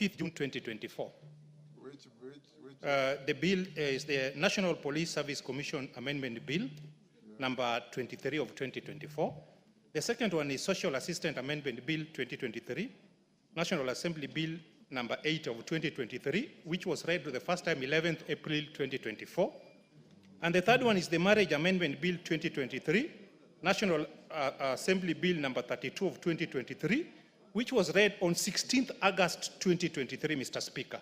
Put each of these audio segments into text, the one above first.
5th June 2024. Which? The bill is the National Police Service Commission Amendment Bill, number 23 of 2024. The second one is Social Assistant Amendment Bill 2023, National Assembly Bill number 8 of 2023, which was read for the first time 11th April 2024. And the third one is the Marriage Amendment Bill 2023, National Assembly Bill number 32 of 2023, which was read on 16th August 2023, Mr. Speaker.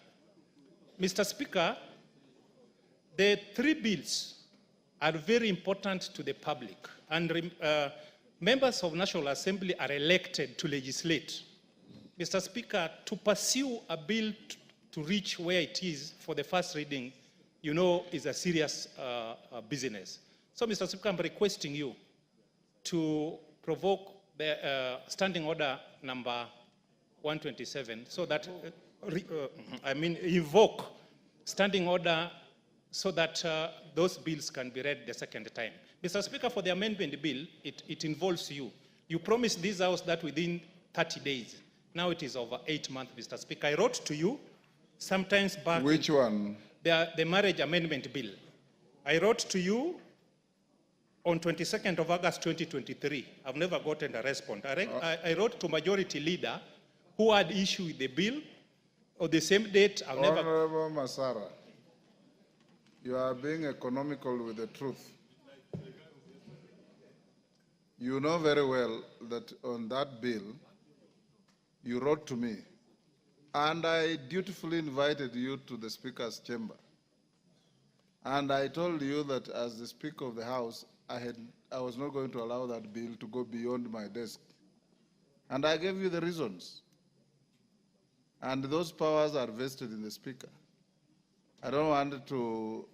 Mr. Speaker, the three bills are very important to the public, and members of National Assembly are elected to legislate. Mr. Speaker, to pursue a bill to reach where it is for the first reading, you know, is a serious business. So, Mr. Speaker, I'm requesting you to provoke the standing order number 127, so that, invoke standing order so that those bills can be read the second time. Mr. Speaker, for the amendment bill, it involves you. You promised this House that within 30 days. Now it is over 8 months, Mr. Speaker. I wrote to you sometimes back. Which one? The marriage amendment bill. I wrote to you on 22nd of August 2023. I've never gotten a response. I wrote to Majority Leader who had issue with the bill on the same date. Honorable Masara, you are being economical with the truth. You know very well that on that bill, you wrote to me, and I dutifully invited you to the Speaker's chamber. And I told you that as the Speaker of the House, I was not going to allow that bill to go beyond my desk. And I gave you the reasons. And those powers are vested in the Speaker. I don't want to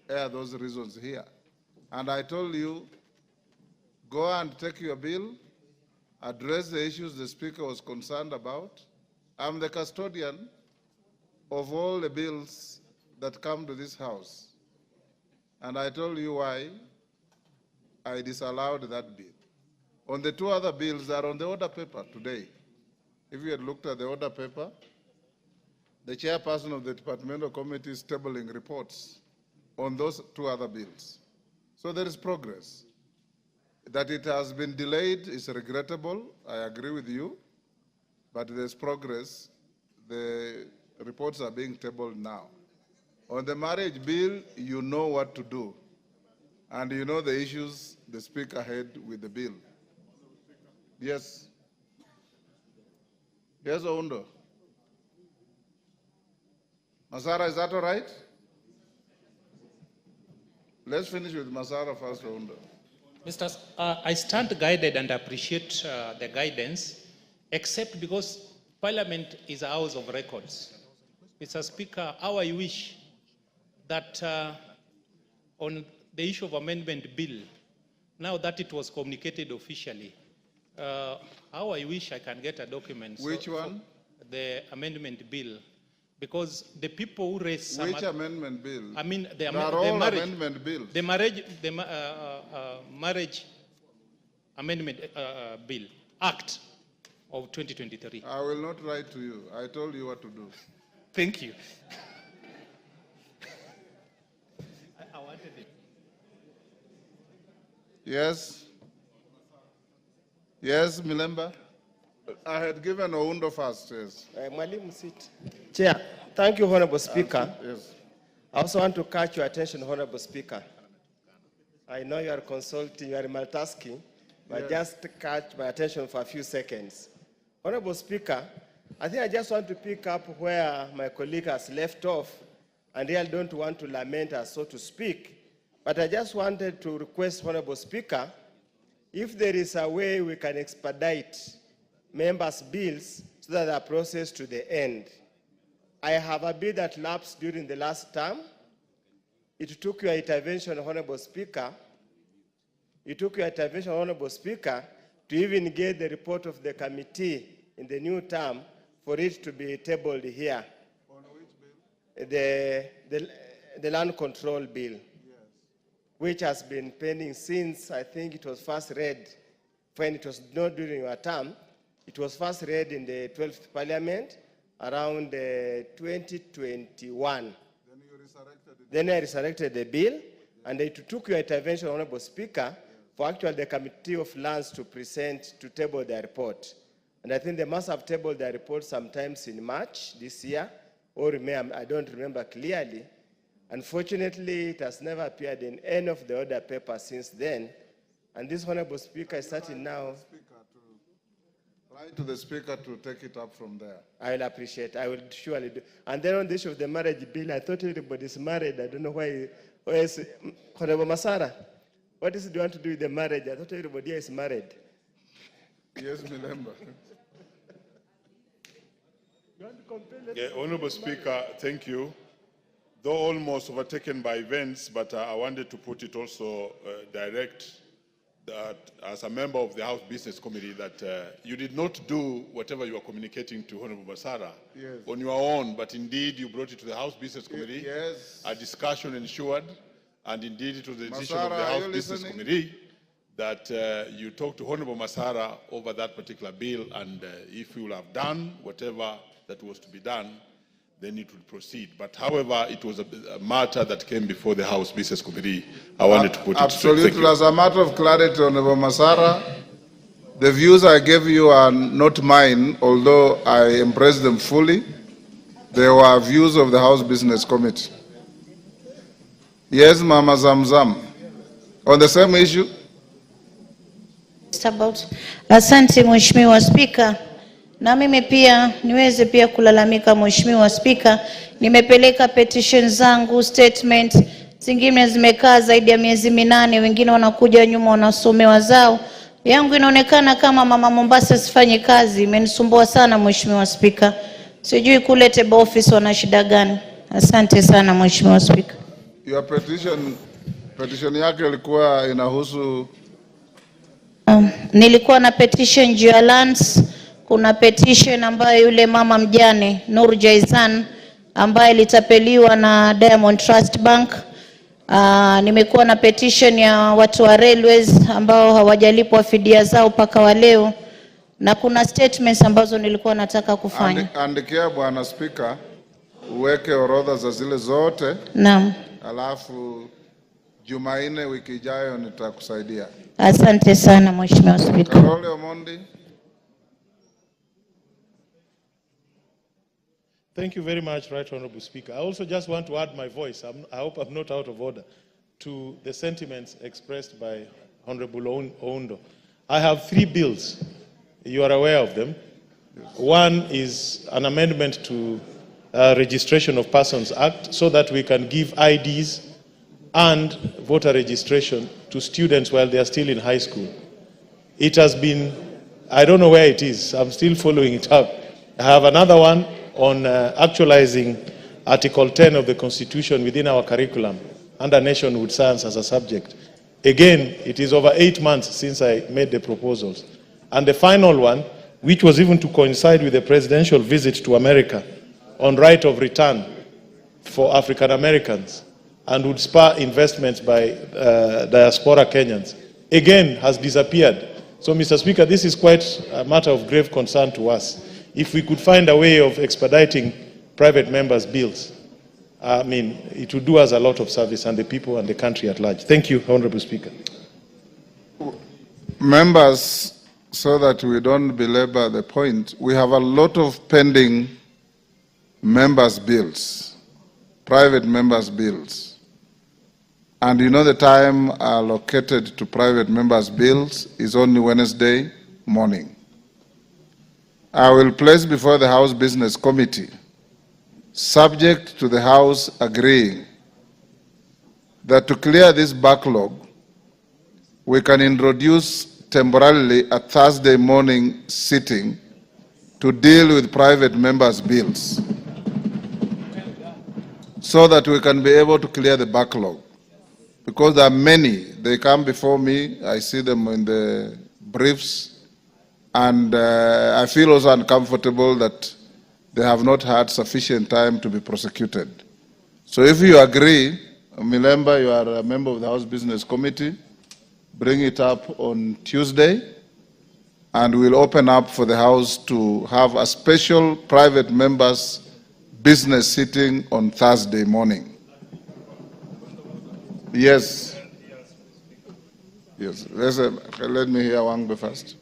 air those reasons here. And I told you, go and take your bill, address the issues the Speaker was concerned about. I'm the custodian of all the bills that come to this House. And I told you why I disallowed that bill. On the two other bills that are on the order paper today, if you had looked at the order paper, the chairperson of the departmental committee is tabling reports on those two other bills. So there is progress. That it has been delayed is regrettable, I agree with you, but there's progress. The reports are being tabled now. On the marriage bill, you know what to do, and you know the issues the Speaker had with the bill. Yes. Yes, Oundo. Masara, is that all right? Let's finish with Masara first, Oundo. I stand guided and appreciate the guidance, except because Parliament is a house of records. Mr. Speaker, how I wish that on the issue of amendment bill, now that it was communicated officially, how I wish I can get a document. Which one? The amendment bill. Because the people who raised some... Which amendment bill? I mean, the marriage amendment bills. The marriage amendment bill, Act of 2023. I will not write to you. I told you what to do. Thank you. I wanted it. Yes. Yes, Milemba. I had given Oundo first, yes. Mwalimu sit. Chair, thank you, Honorable Speaker. Yes. I also want to catch your attention, Honorable Speaker. I know you are consulting, you are multitasking, but just catch my attention for a few seconds. Honorable Speaker, I think I just want to pick up where my colleague has left off, and I don't want to lament us, so to speak, but I just wanted to request, Honorable Speaker, if there is a way we can expedite members' bills so that they are processed to the end. I have a bill that lapsed during the last term. It took your intervention, Honorable Speaker. It took your intervention, Honorable Speaker, to even get the report of the committee in the new term for it to be tabled here. On which bill? The land control bill, yes, which has been pending since I think it was first read, when it was not during your term. It was first read in the 12th Parliament, around 2021. Then I resurrected the bill, and it took your intervention, Honorable Speaker, for actually the Committee of Lands to table their report. And I think they must have tabled their report sometimes in March this year, or I don't remember clearly. Unfortunately, it has never appeared in any of the other papers since then. And this Honorable Speaker is starting now. Write to the Speaker to take it up from there. I will appreciate. I will surely do. And then on the issue of the marriage bill, I thought everybody's married. I don't know why. Is Honorable Masara, what do you want to do with the marriage? I thought everybody is married. Yes, Milemba. Yeah, Honorable Speaker, thank you. Though almost overtaken by events, but I wanted to put it also direct that as a member of the House Business Committee that you did not do whatever you were communicating to Honorable Basara on your own, but indeed you brought it to the House Business Committee. Yes. A discussion ensured, and indeed it was the decision Masara, of the House Business Committee that you talked to Honorable Masara over that particular bill, and if you will have done whatever that was to be done, then it would proceed. But however, it was a matter that came before the House Business Committee. I wanted to put absolutely. it straight. As a matter of clarity, Honorable Masara, the views I gave you are not mine, although I embrace them fully. They were views of the House Business Committee. Yes, Mama Zamzam. On the same issue? Asante Mheshimiwa Spika. Na mimi pia niweze pia kulalamika Mheshimiwa Spika, nimepeleka petition zangu, statement, zingine zimekaa zaidi ya miezi 8, wengine wanakuja nyuma wanasomewa zao. Yangu inaonekana kama Mama Mombasa sifanye kazi, imenisumbua sana Mheshimiwa Spika. Sijui kule Table Office wana shida gani. Asante sana Mheshimiwa Spika. Your petition yake ilikuwa inahusu nilikuwa na petition juu ya lands. Kuna petition ambayo yule mama mjane Nur Jaizan ambaye litapeliwa na Diamond Trust Bank. Nimekuwa na petition ya watu wa railways ambao hawajalipwa fidia zao paka wa leo, na kuna statements ambazo nilikuwa nataka kufanya. Andikia Bwana Speaker, uweke orodha za zile zote. Naam. Alafu Jumanne wiki ijayo nitakusaidia. Asante sana Mheshimiwa Speaker. Karole Omondi. Thank you very much, Right Honorable Speaker. I also just want to add my voice. I hope I'm not out of order to the sentiments expressed by Honorable Oundo. I have 3 bills. You are aware of them. One is an amendment to Registration of Persons Act so that we can give IDs and voter registration to students while they are still in high school. It has been, I don't know where it is. I'm still following it up. I have another one on actualizing Article 10 of the Constitution within our curriculum under nationhood science as a subject. Again, it is over 8 months since I made the proposals. And the final one, which was even to coincide with the presidential visit to America on right of return for African Americans and would spur investments by diaspora Kenyans, again has disappeared. So, Mr. Speaker, this is quite a matter of grave concern to us. If we could find a way of expediting private members' bills, I mean, it would do us a lot of service and the people and the country at large. Thank you, Honorable Speaker. Members, so that we don't belabor the point, we have a lot of pending members' bills, private members' bills. And you know the time allocated to private members' bills is only Wednesday morning. I will place before the House Business Committee, subject to the House agreeing that to clear this backlog, we can introduce temporarily a Thursday morning sitting to deal with private members' bills so that we can be able to clear the backlog. Because there are many, they come before me, I see them in the briefs, and I feel also uncomfortable that they have not had sufficient time to be prosecuted. So if you agree, Milemba, you are a member of the House Business Committee, bring it up on Tuesday, and we'll open up for the House to have a special private members business sitting on Thursday morning. Yes. Yes. Let me hear Wangwe first.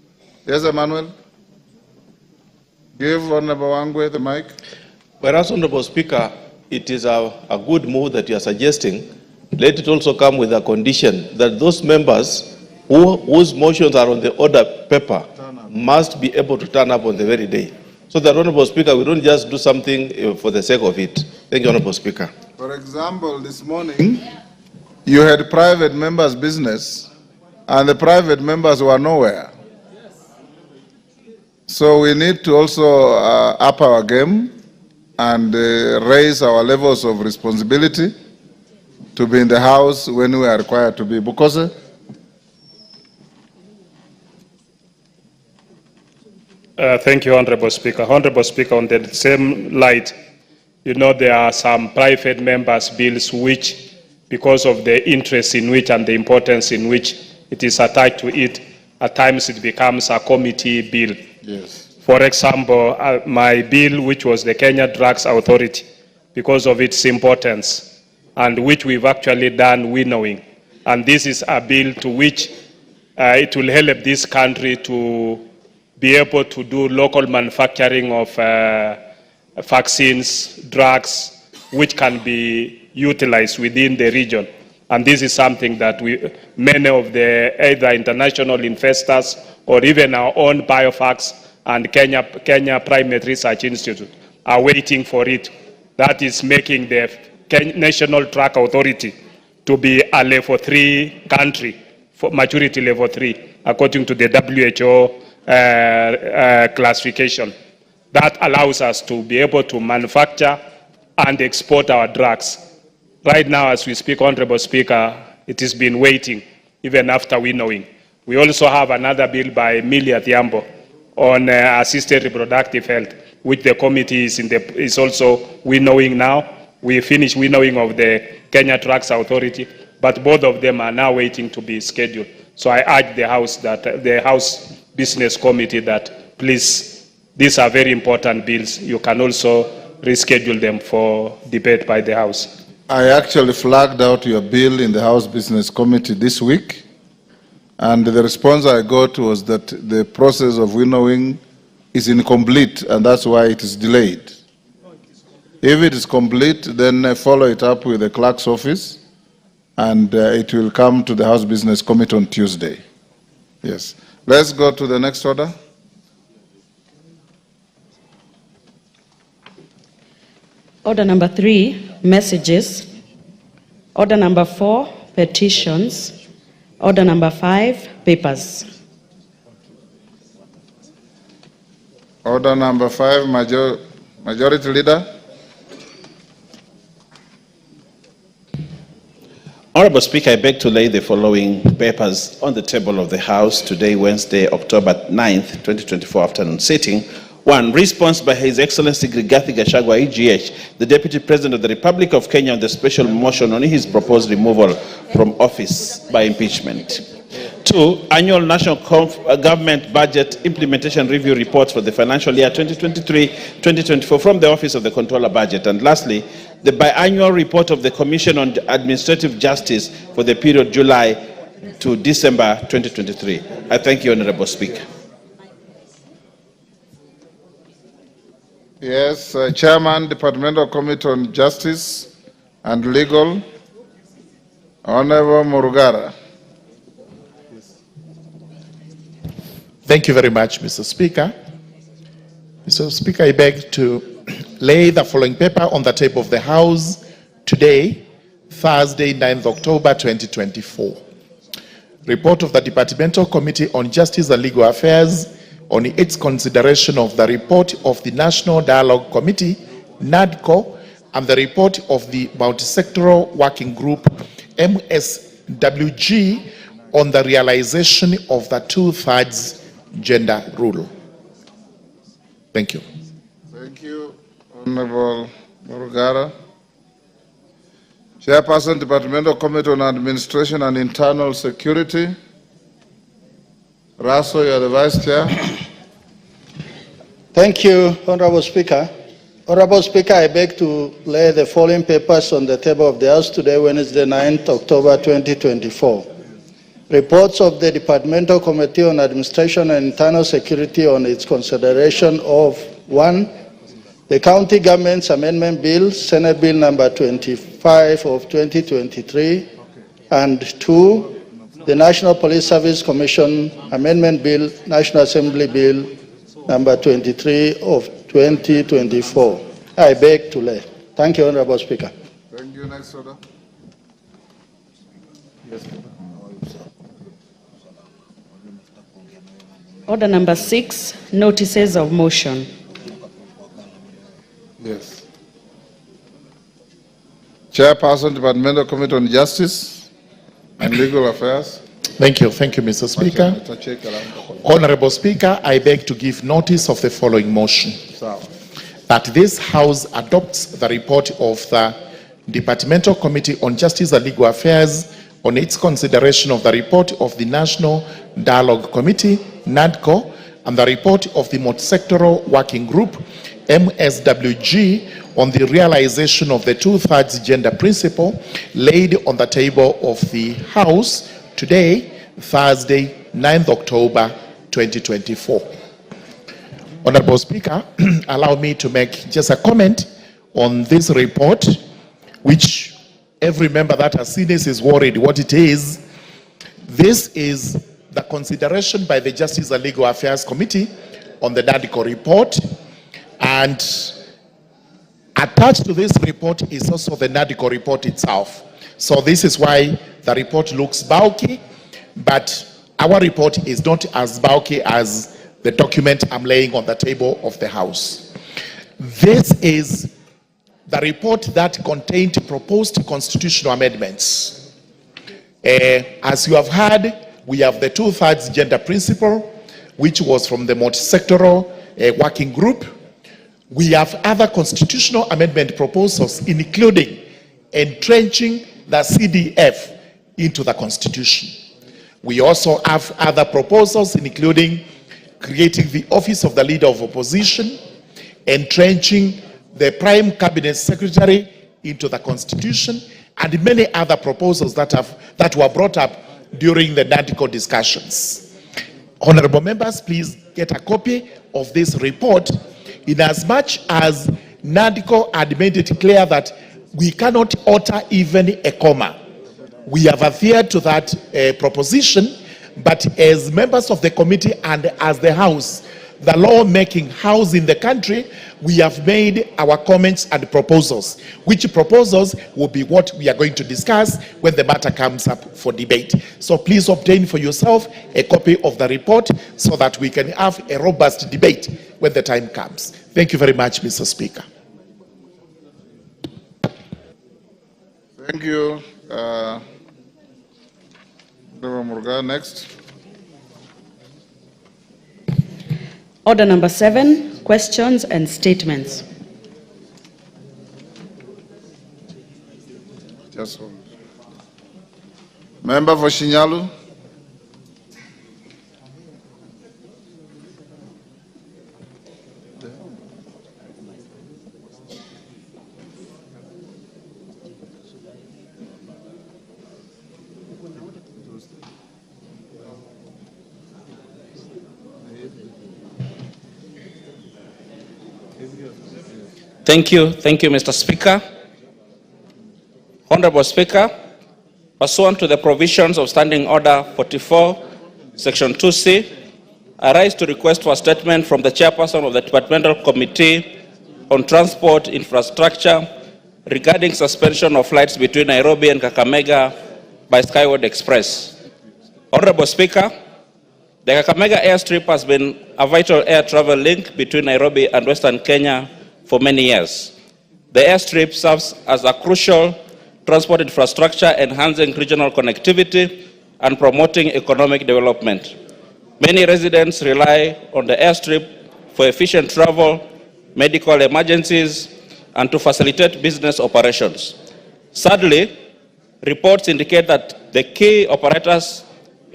Yes, Emmanuel. Give Honorable Wangwe the mic. Whereas, Honorable Speaker, it is a good move that you are suggesting. Let it also come with a condition that those members whose motions are on the order paper must be able to turn up on the very day. So that, Honorable Speaker, we don't just do something for the sake of it. Thank you, Honorable Speaker. For example, this morning, you had private members' business, and the private members were nowhere. So we need to also up our game and raise our levels of responsibility to be in the House when we are required to be. Bukose? Thank you, Honorable Speaker. Honorable Speaker, on the same light, you know there are some private members' bills which, because of the interest in which and the importance in which it is attached to it, at times it becomes a committee bill. Yes. For example, my bill, which was the Kenya Drugs Authority, because of its importance, and which we've actually done winnowing. And this is a bill to which it will help this country to be able to do local manufacturing of vaccines, drugs, which can be utilized within the region. And this is something that many of the either international investors or even our own biofax and Kenya Primate Research Institute are waiting for it. That is making the National Drug Authority to be a level 3 country, for maturity level 3, according to the WHO classification. That allows us to be able to manufacture and export our drugs. Right now, as we speak, Honorable Speaker, it has been waiting, even after winnowing. We also have another bill by Emilia Thiambo on assisted reproductive health, which the committee is also winnowing now. We finished winnowing of the Kenya Drugs Authority, but both of them are now waiting to be scheduled. So I urge the House the House Business Committee that please, these are very important bills. You can also reschedule them for debate by the House. I actually flagged out your bill in the House Business Committee this week, and the response I got was that the process of winnowing is incomplete, and that's why it is delayed. If it is complete, then follow it up with the clerk's office, and it will come to the House Business Committee on Tuesday. Yes. Let's go to the next order. Order number 3, messages. Order number 4, petitions. Order number 5, papers. Order number 5, Majority Leader. Honorable Speaker, I beg to lay the following papers on the table of the House today, Wednesday, October 9th, 2024, afternoon sitting. 1. Response by His Excellency Rigathi Gachagua, EGH, the Deputy President of the Republic of Kenya, on the special motion on his proposed removal from office by impeachment. 2. Annual National Government Budget Implementation Review Reports for the financial year 2023-2024 from the Office of the Controller Budget. And lastly, the biannual report of the Commission on Administrative Justice for the period July to December 2023. I thank you, Honorable Speaker. Yes, Chairman, Departmental Committee on Justice and Legal, Honorable Murugara. Thank you very much, Mr. Speaker. Mr. Speaker, I beg to lay the following paper on the table of the House today, Thursday, 9th October 2024. Report of the Departmental Committee on Justice and Legal Affairs on its consideration of the report of the National Dialogue Committee, NADCO, and the report of the Multisectoral Working Group, MSWG, on the realization of the 2/3 gender rule. Thank you. Thank you, Honorable Murugara. Chairperson, Departmental Committee on Administration and Internal Security. Raso, you are the Vice Chair. Thank you, Honorable Speaker. Honorable Speaker, I beg to lay the following papers on the table of the House today, Wednesday, 9th October 2024. Reports of the Departmental Committee on Administration and Internal Security on its consideration of 1. The County Government's Amendment Bill, Senate Bill number 25 of 2023, and 2. The National Police Service Commission Amendment Bill, National Assembly Bill number 23 of 2024. I beg to lay. Thank you, Honorable Speaker. Thank you. Next order. Order number 6, notices of motion. Yes. Chairperson, Departmental Committee on Justice and Legal Affairs. Thank you, Mr. Speaker. Honorable Speaker, I beg to give notice of the following motion. That this House adopts the report of the Departmental Committee on Justice and Legal Affairs on its consideration of the report of the National Dialogue Committee, NADCO, and the report of the Multisectoral Working Group, MSWG, on the realization of the 2/3 gender principle laid on the table of the House today, Thursday, 9th October 2024. Honorable Speaker, allow me to make just a comment on this report, which every member that has seen this is worried what it is. This is the consideration by the Justice and Legal Affairs Committee on the NADCO report, and attached to this report is also the NADCO report itself. So this is why the report looks bulky, but our report is not as bulky as the document I'm laying on the table of the House. This is the report that contained proposed constitutional amendments. As you have heard, we have the 2/3 gender principle, which was from the multisectoral working group. We have other constitutional amendment proposals, including entrenching the CDF into the Constitution. We also have other proposals, including creating the office of the Leader of Opposition, entrenching the Prime Cabinet Secretary into the Constitution, and many other proposals that were brought up during the NADCO discussions. Honorable members, please get a copy of this report, in as much as NADCO had made it clear that we cannot alter even a comma. We have adhered to that proposition, but as members of the committee and as the House, the law-making house in the country, we have made our comments and proposals, which proposals will be what we are going to discuss when the matter comes up for debate. So please obtain for yourself a copy of the report so that we can have a robust debate when the time comes. Thank you very much, Mr. Speaker. Thank you. Murga, next. Order number 7, questions and statements. Just hold. Member for Shinyalu. Thank you, Mr. Speaker. Honorable Speaker, pursuant to the provisions of Standing Order 44, Section 2C, I rise to request for a statement from the Chairperson of the Departmental Committee on Transport Infrastructure regarding suspension of flights between Nairobi and Kakamega by Skyward Express. Honorable Speaker, the Kakamega airstrip has been a vital air travel link between Nairobi and Western Kenya for many years. The airstrip serves as a crucial transport infrastructure, enhancing regional connectivity and promoting economic development. Many residents rely on the airstrip for efficient travel, medical emergencies, and to facilitate business operations. Sadly, reports indicate that the key operators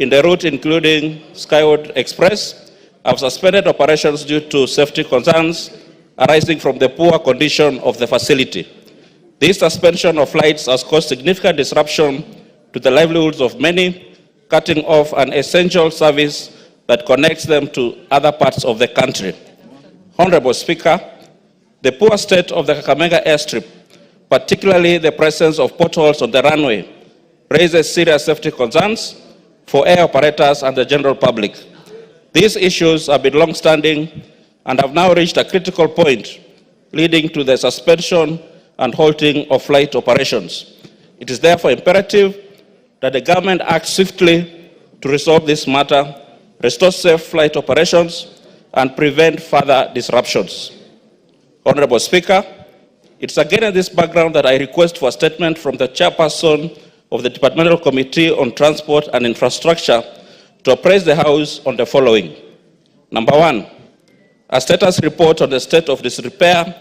in the route including Skyward Express have suspended operations due to safety concerns arising from the poor condition of the facility. This suspension of flights has caused significant disruption to the livelihoods of many, cutting off an essential service that connects them to other parts of the country. Honorable Speaker, the poor state of the Kakamega airstrip, particularly the presence of potholes on the runway, raises serious safety concerns for air operators and the general public. These issues have been long-standing and have now reached a critical point, leading to the suspension and halting of flight operations. It is therefore imperative that the government act swiftly to resolve this matter, restore safe flight operations, and prevent further disruptions. Honorable Speaker, it's again in this background that I request for a statement from the chairperson of the Departmental Committee on Transport and Infrastructure to appraise the House on the following. Number one, a status report on the state of disrepair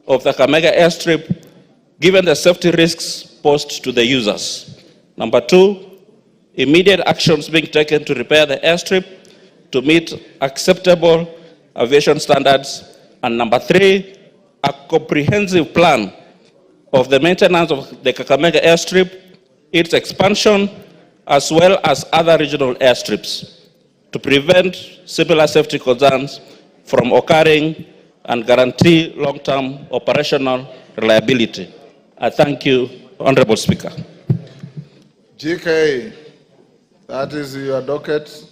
of the Kakamega airstrip, given the safety risks posed to the users. Number two, immediate actions being taken to repair the airstrip to meet acceptable aviation standards. And number three, a comprehensive plan of the maintenance of the Kakamega airstrip, its expansion, as well as other regional airstrips, to prevent similar safety concerns from occurring and guarantee long-term operational reliability. I thank you, Honorable Speaker. GK, that is your docket.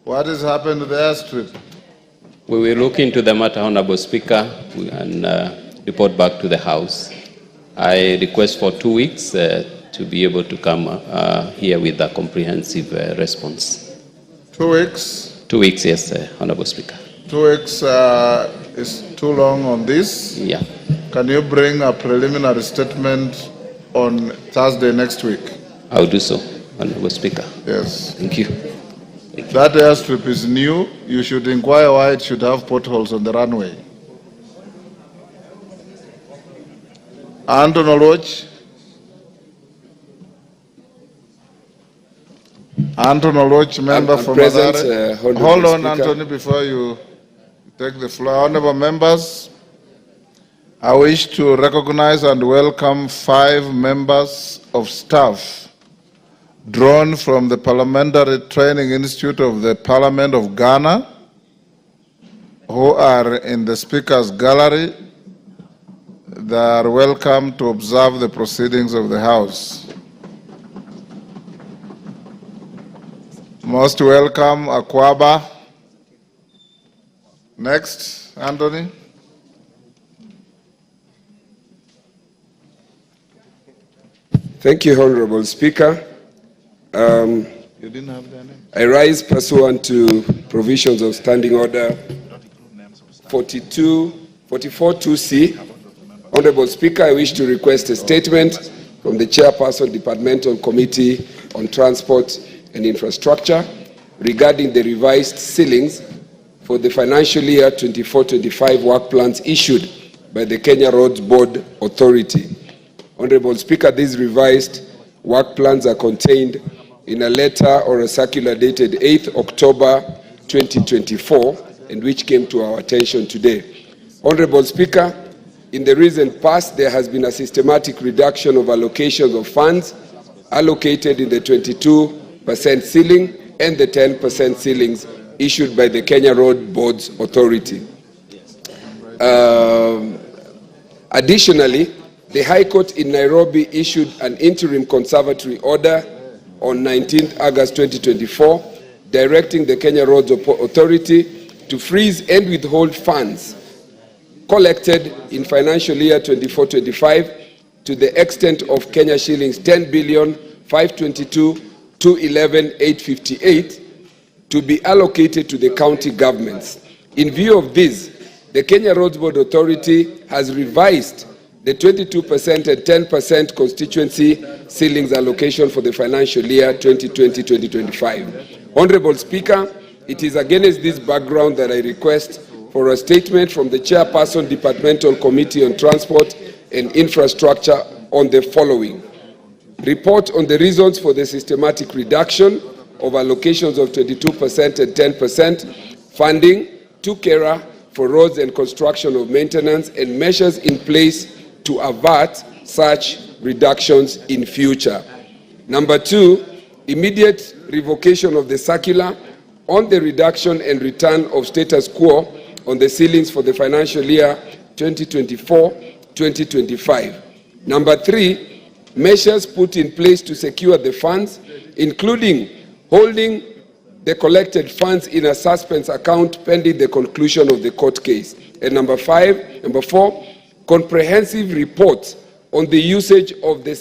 What has happened to the airstrip? We will look into the matter, Honorable Speaker, and report back to the House. I request for 2 weeks to be able to come here with a comprehensive response. 2 weeks? 2 weeks, yes, Honorable Speaker. 2 weeks is too long on this? Yeah. Can you bring a preliminary statement on Thursday next week? I'll do so, Honorable Speaker. Yes. Thank you. That airstrip is new. You should inquire why it should have potholes on the runway. Anton Oloch. Anton Oloch, member from Madare. Hold on, Anthony, before you take the floor. Honorable members, I wish to recognize and welcome 5 members of staff drawn from the Parliamentary Training Institute of the Parliament of Ghana, who are in the Speaker's Gallery. They are welcome to observe the proceedings of the House. Most welcome, Akwaba. Next, Anthony. Thank you, Honorable Speaker. You didn't have their name? I rise pursuant to provisions of Standing Order 44.2c. Honorable Speaker, I wish to request a statement from the Chairperson, Departmental Committee on Transport and Infrastructure regarding the revised ceilings for the financial year 24-25 work plans issued by the Kenya Roads Board Authority. Honorable Speaker, these revised work plans are contained in a letter or a circular dated 8th October 2024 and which came to our attention today. Honorable Speaker, in the recent past, there has been a systematic reduction of allocations of funds allocated in the 22% ceiling and the 10% ceilings issued by the Kenya Road Boards Authority. Additionally, the High Court in Nairobi issued an interim conservatory order on 19th August 2024, directing the Kenya Roads Authority to freeze and withhold funds collected in financial year 24-25 to the extent of Kenya shillings 10,522,211,858 to be allocated to the county governments. In view of this, the Kenya Roads Board Authority has revised the 22% and 10% constituency ceilings allocation for the financial year 2020-2025. Honorable Speaker, it is against this background that I request for a statement from the Chairperson, Departmental Committee on Transport and Infrastructure on the following. Report on the reasons for the systematic reduction of allocations of 22% and 10%, funding to KERA for roads and construction of maintenance, and measures in place to avert such reductions in future. Number 2, immediate revocation of the circular on the reduction and return of status quo on the ceilings for the financial year 2024-2025. Number 3, measures put in place to secure the funds, including holding the collected funds in a suspense account pending the conclusion of the court case. And number 4, comprehensive report on the usage of the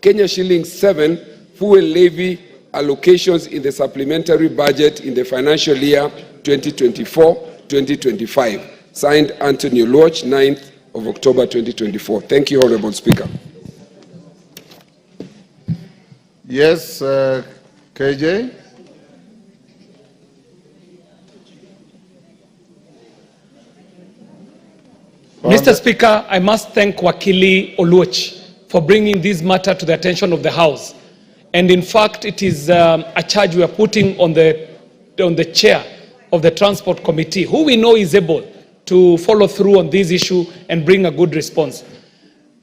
Kenya shillings 7 fuel levy allocations in the supplementary budget in the financial year 2024-2025. Signed, Anthony Oluoch, 9th of October 2024. Thank you, Honorable Speaker. Yes, KJ. Mr. Speaker, I must thank Wakili Oluoch for bringing this matter to the attention of the House. And in fact, it is a charge we are putting on the chair of the Transport Committee, who we know is able to follow through on this issue and bring a good response.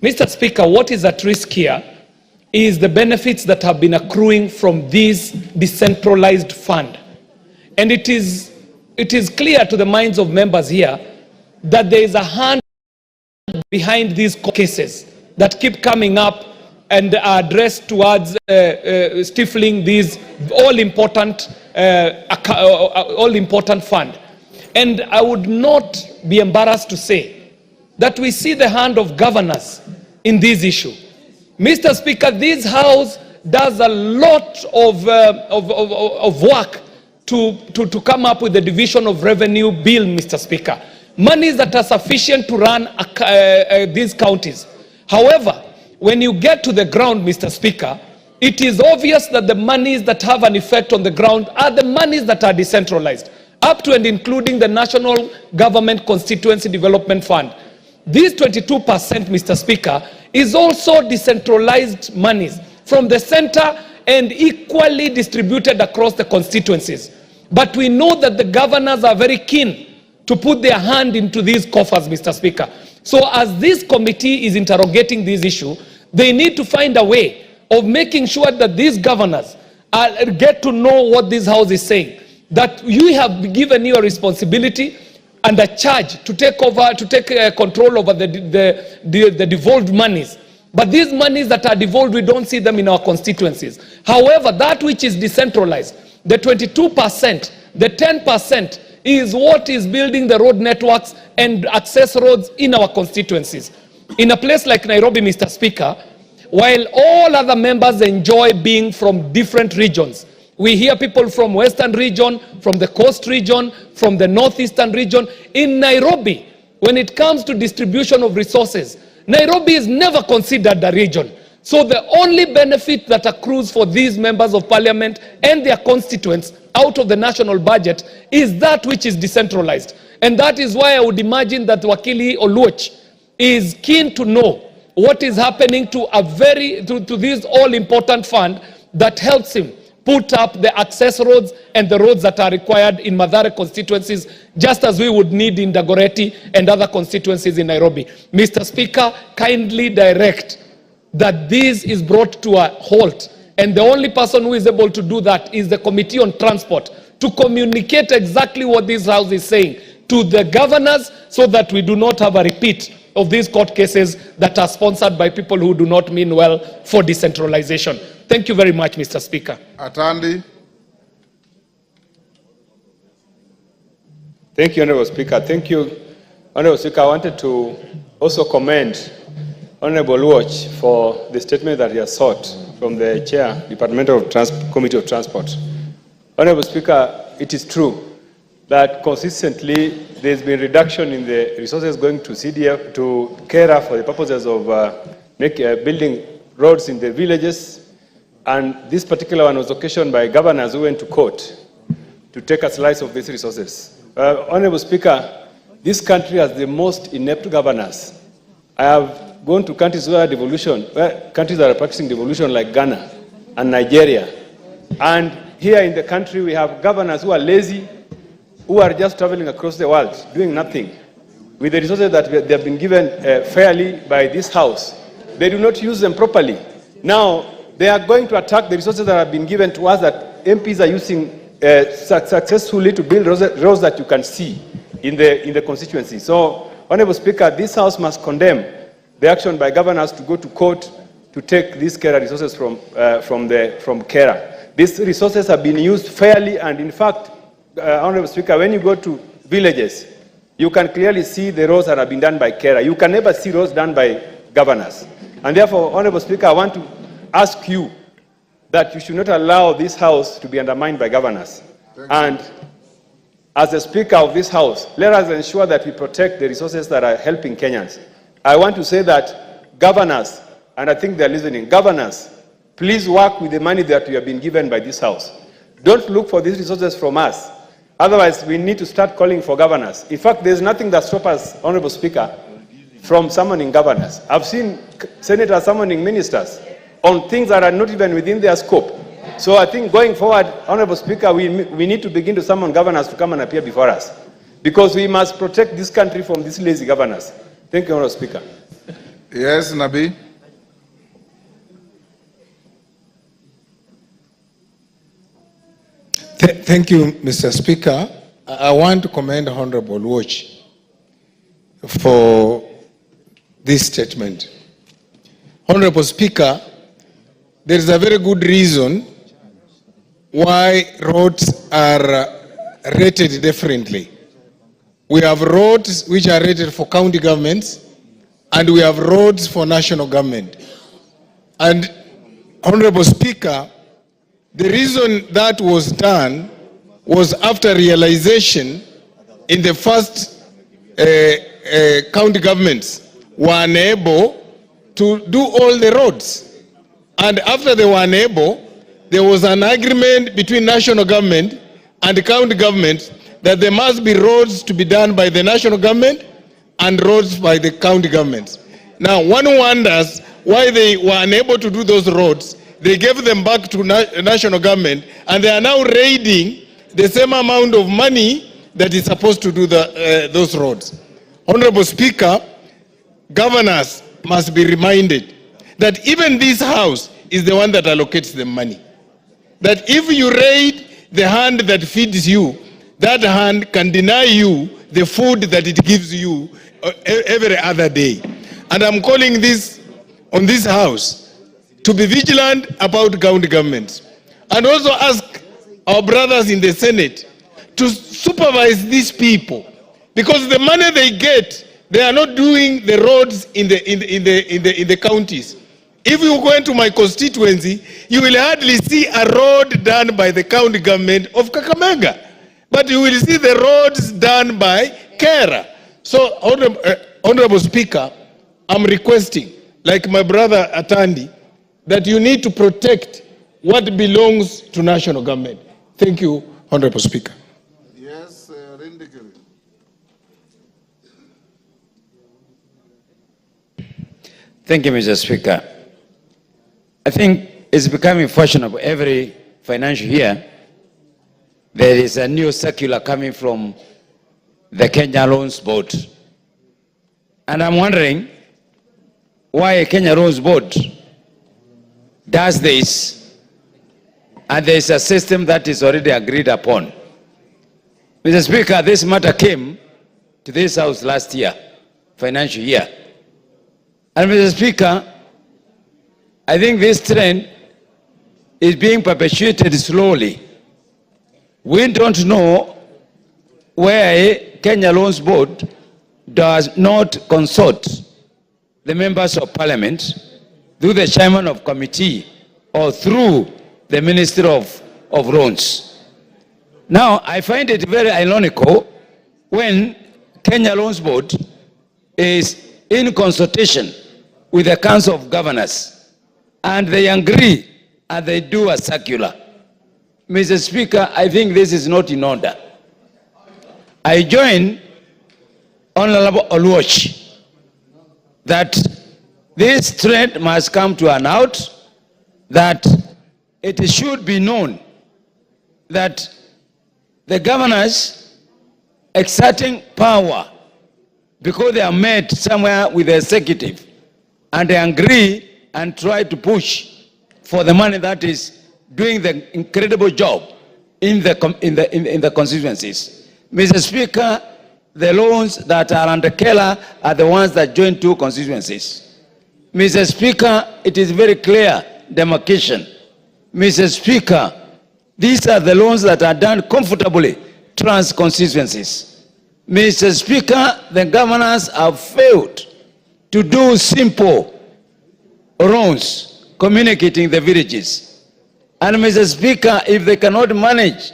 Mr. Speaker, what is at risk here is the benefits that have been accruing from this decentralized fund. And it is clear to the minds of members here that there is a hand behind these cases that keep coming up and are addressed towards stifling these all-important fund. And I would not be embarrassed to say that we see the hand of governors in this issue. Mr. Speaker, this House does a lot of work to come up with the division of revenue bill, Mr. Speaker. Monies that are sufficient to run these counties. However, when you get to the ground, Mr. Speaker, it is obvious that the monies that have an effect on the ground are the monies that are decentralized, up to and including the National Government Constituency Development Fund. This 22%, Mr. Speaker, is also decentralized monies from the center and equally distributed across the constituencies. But we know that the governors are very keen to put their hand into these coffers, Mr. Speaker. So as this committee is interrogating this issue, they need to find a way of making sure that these governors get to know what this House is saying, that you have given you a responsibility and a charge to take control over the devolved monies. But these monies that are devolved, we don't see them in our constituencies. However, that which is decentralized, the 22%, the 10%, is what is building the road networks and access roads in our constituencies. In a place like Nairobi, Mr. Speaker, while all other members enjoy being from different regions, we hear people from Western region, from the Coast region, from the Northeastern region. In Nairobi, when it comes to distribution of resources, Nairobi is never considered a region. So the only benefit that accrues for these members of parliament and their constituents out of the national budget is that which is decentralized. And that is why I would imagine that Wakili Oluoch is keen to know what is happening to this all-important fund that helps him put up the access roads and the roads that are required in Mathare constituencies, just as we would need in Dagoretti and other constituencies in Nairobi. Mr. Speaker, kindly direct that this is brought to a halt. And the only person who is able to do that is the Committee on Transport, to communicate exactly what this House is saying to the governors so that we do not have a repeat of these court cases that are sponsored by people who do not mean well for decentralization. Thank you very much, Mr. Speaker. Atandi. Thank you, Honorable Speaker. Thank you, Honorable Speaker. I wanted to also commend Honorable Oluoch for the statement that he has sought from the Chair, Departmental Committee of Transport. Honorable Speaker, it is true that consistently there's been reduction in the resources going to CDF, to KERA for the purposes of building roads in the villages. And this particular one was occasioned by governors who went to court to take a slice of these resources. Honorable Speaker, this country has the most inept governors. I have gone to countries countries that are practicing devolution like Ghana and Nigeria. And here in the country, we have governors who are lazy, who are just traveling across the world, doing nothing. With the resources that they have been given fairly by this House, they do not use them properly. Now, they are going to attack the resources that have been given to us that MPs are using successfully to build roads that you can see in the constituency. So, Honorable Speaker, this House must condemn the action by governors to go to court to take these Kera resources from Kera. These resources have been used fairly, and in fact, Honorable Speaker, when you go to villages, you can clearly see the roads that have been done by Kera. You can never see roads done by governors. And therefore, Honorable Speaker, I want to ask you that you should not allow this House to be undermined by governors. And as the Speaker of this House, let us ensure that we protect the resources that are helping Kenyans. I want to say that governors, and I think they're listening, governors, please work with the money that you have been given by this House. Don't look for these resources from us. Otherwise, we need to start calling for governors. In fact, there's nothing that stops us, Honorable Speaker, from summoning governors. I've seen senators summoning ministers on things that are not even within their scope. So I think going forward, Honorable Speaker, we need to begin to summon governors to come and appear before us, because we must protect this country from these lazy governors. Thank you, Honorable Speaker. Yes, Nabi. Thank you, Mr. Speaker. I want to commend Honorable Watch for this statement. Honorable Speaker, there is a very good reason why roads are rated differently. We have roads which are rated for county governments, and we have roads for national government. And Honorable Speaker, the reason that was done was after realization in the first county governments were unable to do all the roads. And after they were unable, there was an agreement between national government and the county government that there must be roads to be done by the national government and roads by the county governments. Now, one wonders why they were unable to do those roads. They gave them back to national government, and they are now raiding the same amount of money that is supposed to do those roads. Honorable Speaker, governors must be reminded that even this House is the one that allocates the money. That if you raid the hand that feeds you, that hand can deny you the food that it gives you every other day. And I'm calling this on this House to be vigilant about county governments, and also ask our brothers in the Senate to supervise these people, because the money they get, they are not doing the roads in the counties. If you go into my constituency, you will hardly see a road done by the county government of Kakamega, but you will see the roads done by Kera. So, Honorable Speaker, I'm requesting, like my brother Atandi, that you need to protect what belongs to national government. Thank you, Honorable Speaker. Yes, Rindikiri. Thank you, Mr. Speaker. I think it's becoming fashionable every financial year. There is a new circular coming from the Kenya Loans Board. And I'm wondering why a Kenya Loans Board does this, and there is a system that is already agreed upon. Mr. Speaker, this matter came to this House last year, financial year. And Mr. Speaker, I think this trend is being perpetuated slowly. We don't know where a Kenya Loans Board does not consult the members of Parliament through the chairman of committee or through the Ministry of Loans. Now, I find it very ironical when Kenya Loans Board is in consultation with the Council of Governors, and they agree and they do a circular. Mr. Speaker, I think this is not in order. I join Honorable Oluoch that this trend must come to an out, that it should be known that the governors exerting power because they are met somewhere with the executive and they agree and try to push for the money that is doing the incredible job in the constituencies. Mr. Speaker, the loans that are under Keller are the ones that join two constituencies. Mr. Speaker, it is very clear demarcation. Mr. Speaker, these are the loans that are done comfortably trans constituencies. Mr. Speaker, the governors have failed to do simple roads communicating the villages. And Mr. Speaker, if they cannot manage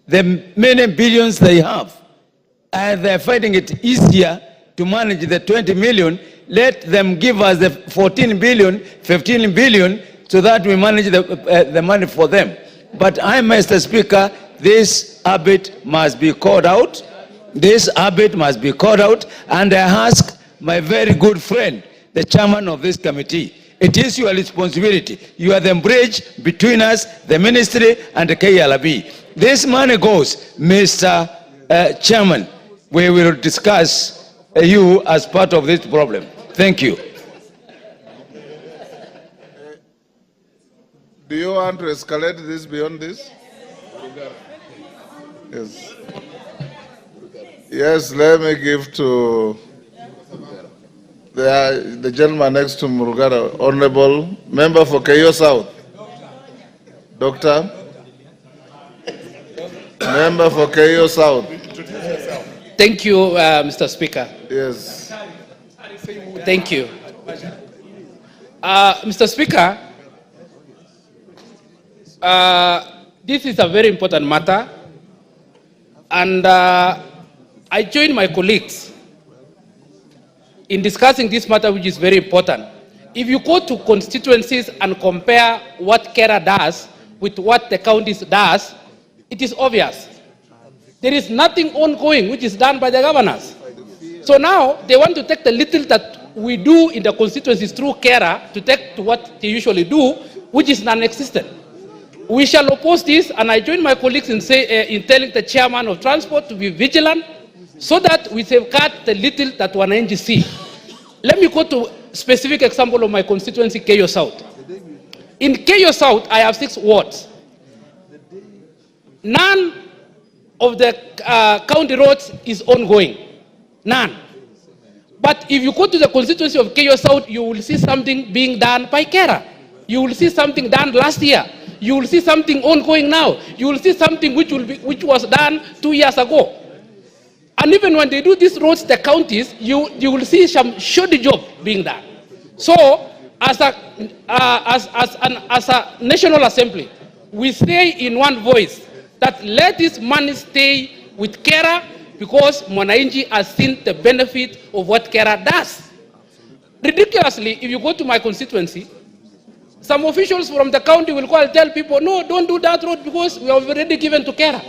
the many billions they have, and they're finding it easier to manage the 20 million, let them give us the 14 billion, 15 billion, so that we manage the money for them. But Mr. Speaker, this habit must be called out. This habit must be called out, and I ask my very good friend, the chairman of this committee, it is your responsibility. You are the bridge between us, the ministry, and the KLB. This money goes, Mr. Chairman, we will discuss you as part of this problem. Thank you. Do you want to escalate this beyond this? Yes. Yes, let me give to the gentleman next to Murugara, Honorable Member for Keyo South. Doctor. Member for Keyo South. Thank you, Mr. Speaker. Yes. Thank you. Mr. Speaker, this is a very important matter, and I join my colleagues in discussing this matter, which is very important. If you go to constituencies and compare what Kera does with what the counties does, it is obvious. There is nothing ongoing which is done by the governors. So now they want to take the little that we do in the constituencies through Kera to take to what they usually do, which is non-existent. We shall oppose this, and I join my colleagues in telling the chairman of transport to be vigilant so that we safeguard the little that wananchi see. Let me go to specific example of my constituency, Keyo South. In Keyo South, I have 6 wards. None of the county roads is ongoing. None. But if you go to the constituency of Keyo South, you will see something being done by Kera. You will see something done last year. You will see something ongoing now. You will see something which was done 2 years ago. And even when they do these roads, the counties, you will see some shoddy job being done. So, as a National Assembly, we say in one voice that let this money stay with Kera, because Mwananchi has seen the benefit of what Kera does. Ridiculously, if you go to my constituency, some officials from the county will go and tell people, no, don't do that road because we have already given to Kera.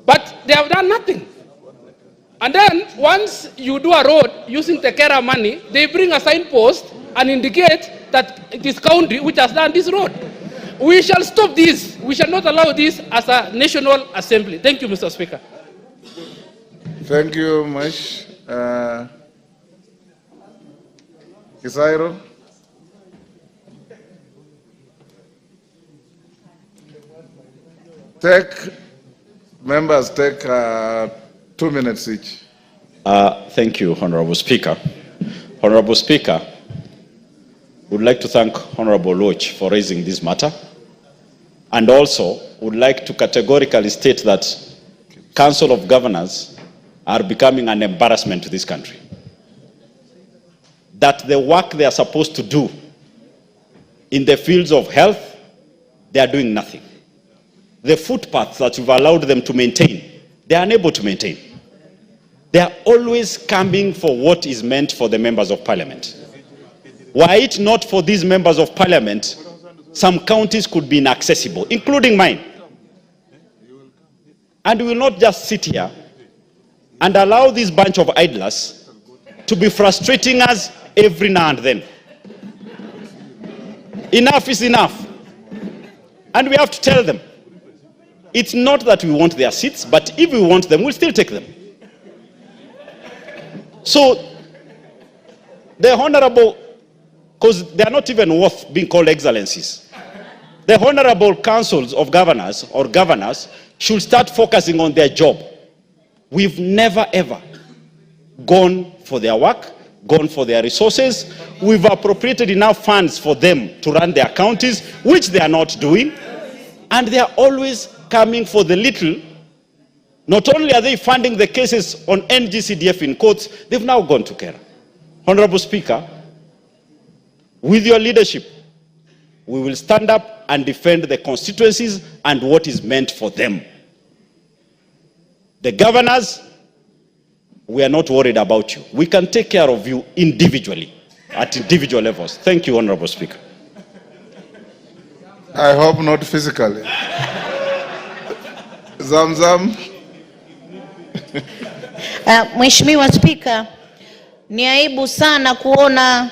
But they have done nothing. And then, once you do a road using the Kera money, they bring a signpost and indicate that it is county which has done this road. We shall stop this. We shall not allow this as a National Assembly. Thank you, Mr. Speaker. Thank you much. Isairo. Members take 2 minutes each. Thank you, Honorable Speaker. Honorable Speaker, would like to thank Honorable Loch for raising this matter, and also would like to categorically state that Council of Governors are becoming an embarrassment to this country. That the work they are supposed to do in the fields of health, they are doing nothing. The footpaths that you've allowed them to maintain, they are unable to maintain. They are always coming for what is meant for the members of parliament. Were it not for these members of parliament, some counties could be inaccessible, including mine. And we will not just sit here and allow this bunch of idlers to be frustrating us every now and then. Enough is enough. And we have to tell them, it's not that we want their seats, but if we want them, we'll still take them. So, the honorable, because they are not even worth being called excellencies, the honorable councils of governors or governors should start focusing on their job. We've never ever gone for their work, gone for their resources. We've appropriated enough funds for them to run their counties, which they are not doing. And they are always coming for the little. Not only are they funding the cases on NGCDF in courts, they've now gone to Kera. Honorable Speaker, with your leadership, we will stand up and defend the constituencies and what is meant for them. The governors, we are not worried about you. We can take care of you individually, at individual levels. Thank you, Honorable Speaker. I hope not physically. Zamzam. Mheshimiwa Spika, ni aibu sana kuona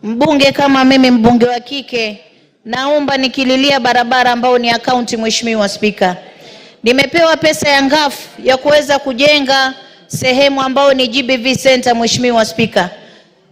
mbunge kama mimi, mbunge wa kike, naomba nikililia barabara ambao ni akaunti. Mheshimiwa Spika, nimepewa pesa ya ngafu ya kuweza kujenga sehemu ambao ni GBV Center. Mheshimiwa Spika,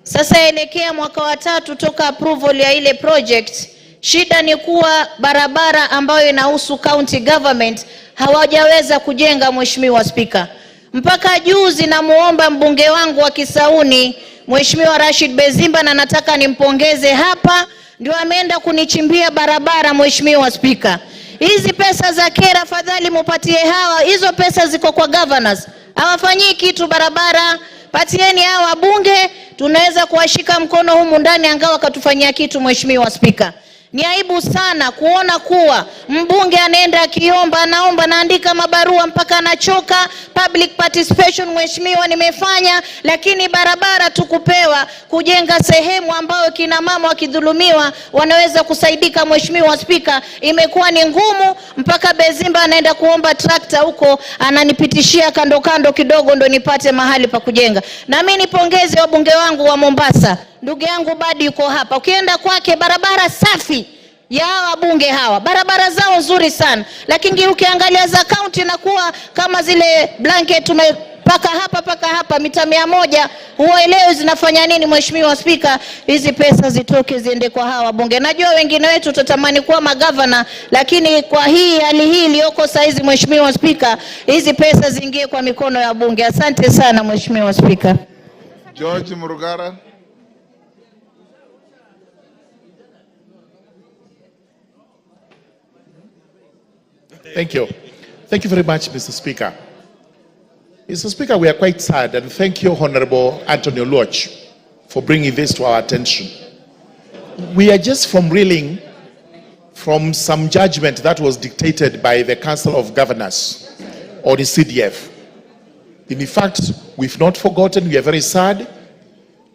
sasa elekea mwaka wa 3 toka approval ya ile project. Shida ni kuwa barabara ambayo inahusu county government hawajaweza kujenga. Mheshimiwa Spika, mpaka juzi namuomba mbunge wangu wa Kisauni Mheshimiwa Rashid Bezimba, na nataka nimpongeze hapa, ndio ameenda kunichimbia barabara. Mheshimiwa Spika, hizi pesa za Kera fadhali mupatie hawa, hizo pesa ziko kwa governors, hawafanyii kitu barabara. Patieni hawa bunge, tunaweza kuwashika mkono humu ndani angawa wakatufanyia kitu. Mheshimiwa Spika, ni aibu sana kuona kuwa mbunge anaenda akiomba, anaomba, naandika mabarua mpaka anachoka. Public participation Mheshimiwa nimefanya, lakini barabara tukupewa kujenga sehemu ambayo kina mama wakidhulumiwa wanaweza kusaidika. Mheshimiwa Spika, imekuwa ni ngumu, mpaka Bezimba anaenda kuomba trakta huko, ananipitishia kando kando kidogo ndo nipate mahali pa kujenga. Na mimi nipongeze wabunge wangu wa Mombasa. Ndugu yangu Badi yuko hapa, ukienda kwake barabara safi ya wabunge hawa, barabara zao nzuri sana, lakini ukiangalia za county na kuwa kama zile blanket tumepaka hapa paka hapa mita 100, huelewi zinafanya nini. Mheshimiwa Spika, hizi pesa zitoke ziende kwa hawa wabunge. Najua wengine wetu tutatamani kuwa magavana, lakini kwa hii hali hii iliyoko saizi, Mheshimiwa Spika, hizi pesa ziingie kwa mikono ya bunge. Asante sana Mheshimiwa Spika. George Murugara. Thank you. Thank you very much, Mr. Speaker. Mr. Speaker, we are quite sad, and thank you, Honorable Anthony Oluoch, for bringing this to our attention. We are just reeling from some judgment that was dictated by the Council of Governors, or the CDF. In fact, we've not forgotten, we are very sad,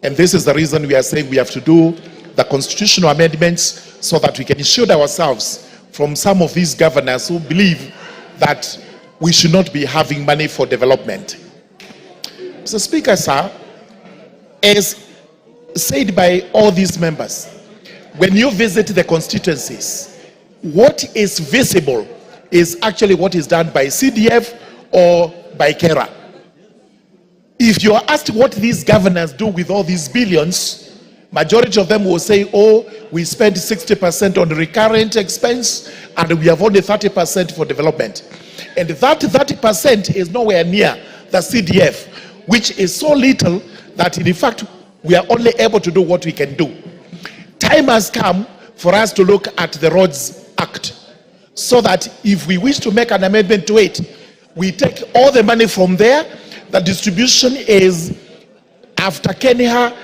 and this is the reason we are saying we have to do the constitutional amendments so that we can shield ourselves from some of these governors who believe that we should not be having money for development. Mr. Speaker, sir, as said by all these members, when you visit the constituencies, what is visible is actually what is done by CDF or by Kera. If you are asked what these governors do with all these billions, majority of them will say, oh, we spend 60% on recurrent expense and we have only 30% for development. And that 30% is nowhere near the CDF, which is so little that in fact we are only able to do what we can do. Time has come for us to look at the Roads Act, so that if we wish to make an amendment to it, we take all the money from there. The distribution is after Kenya,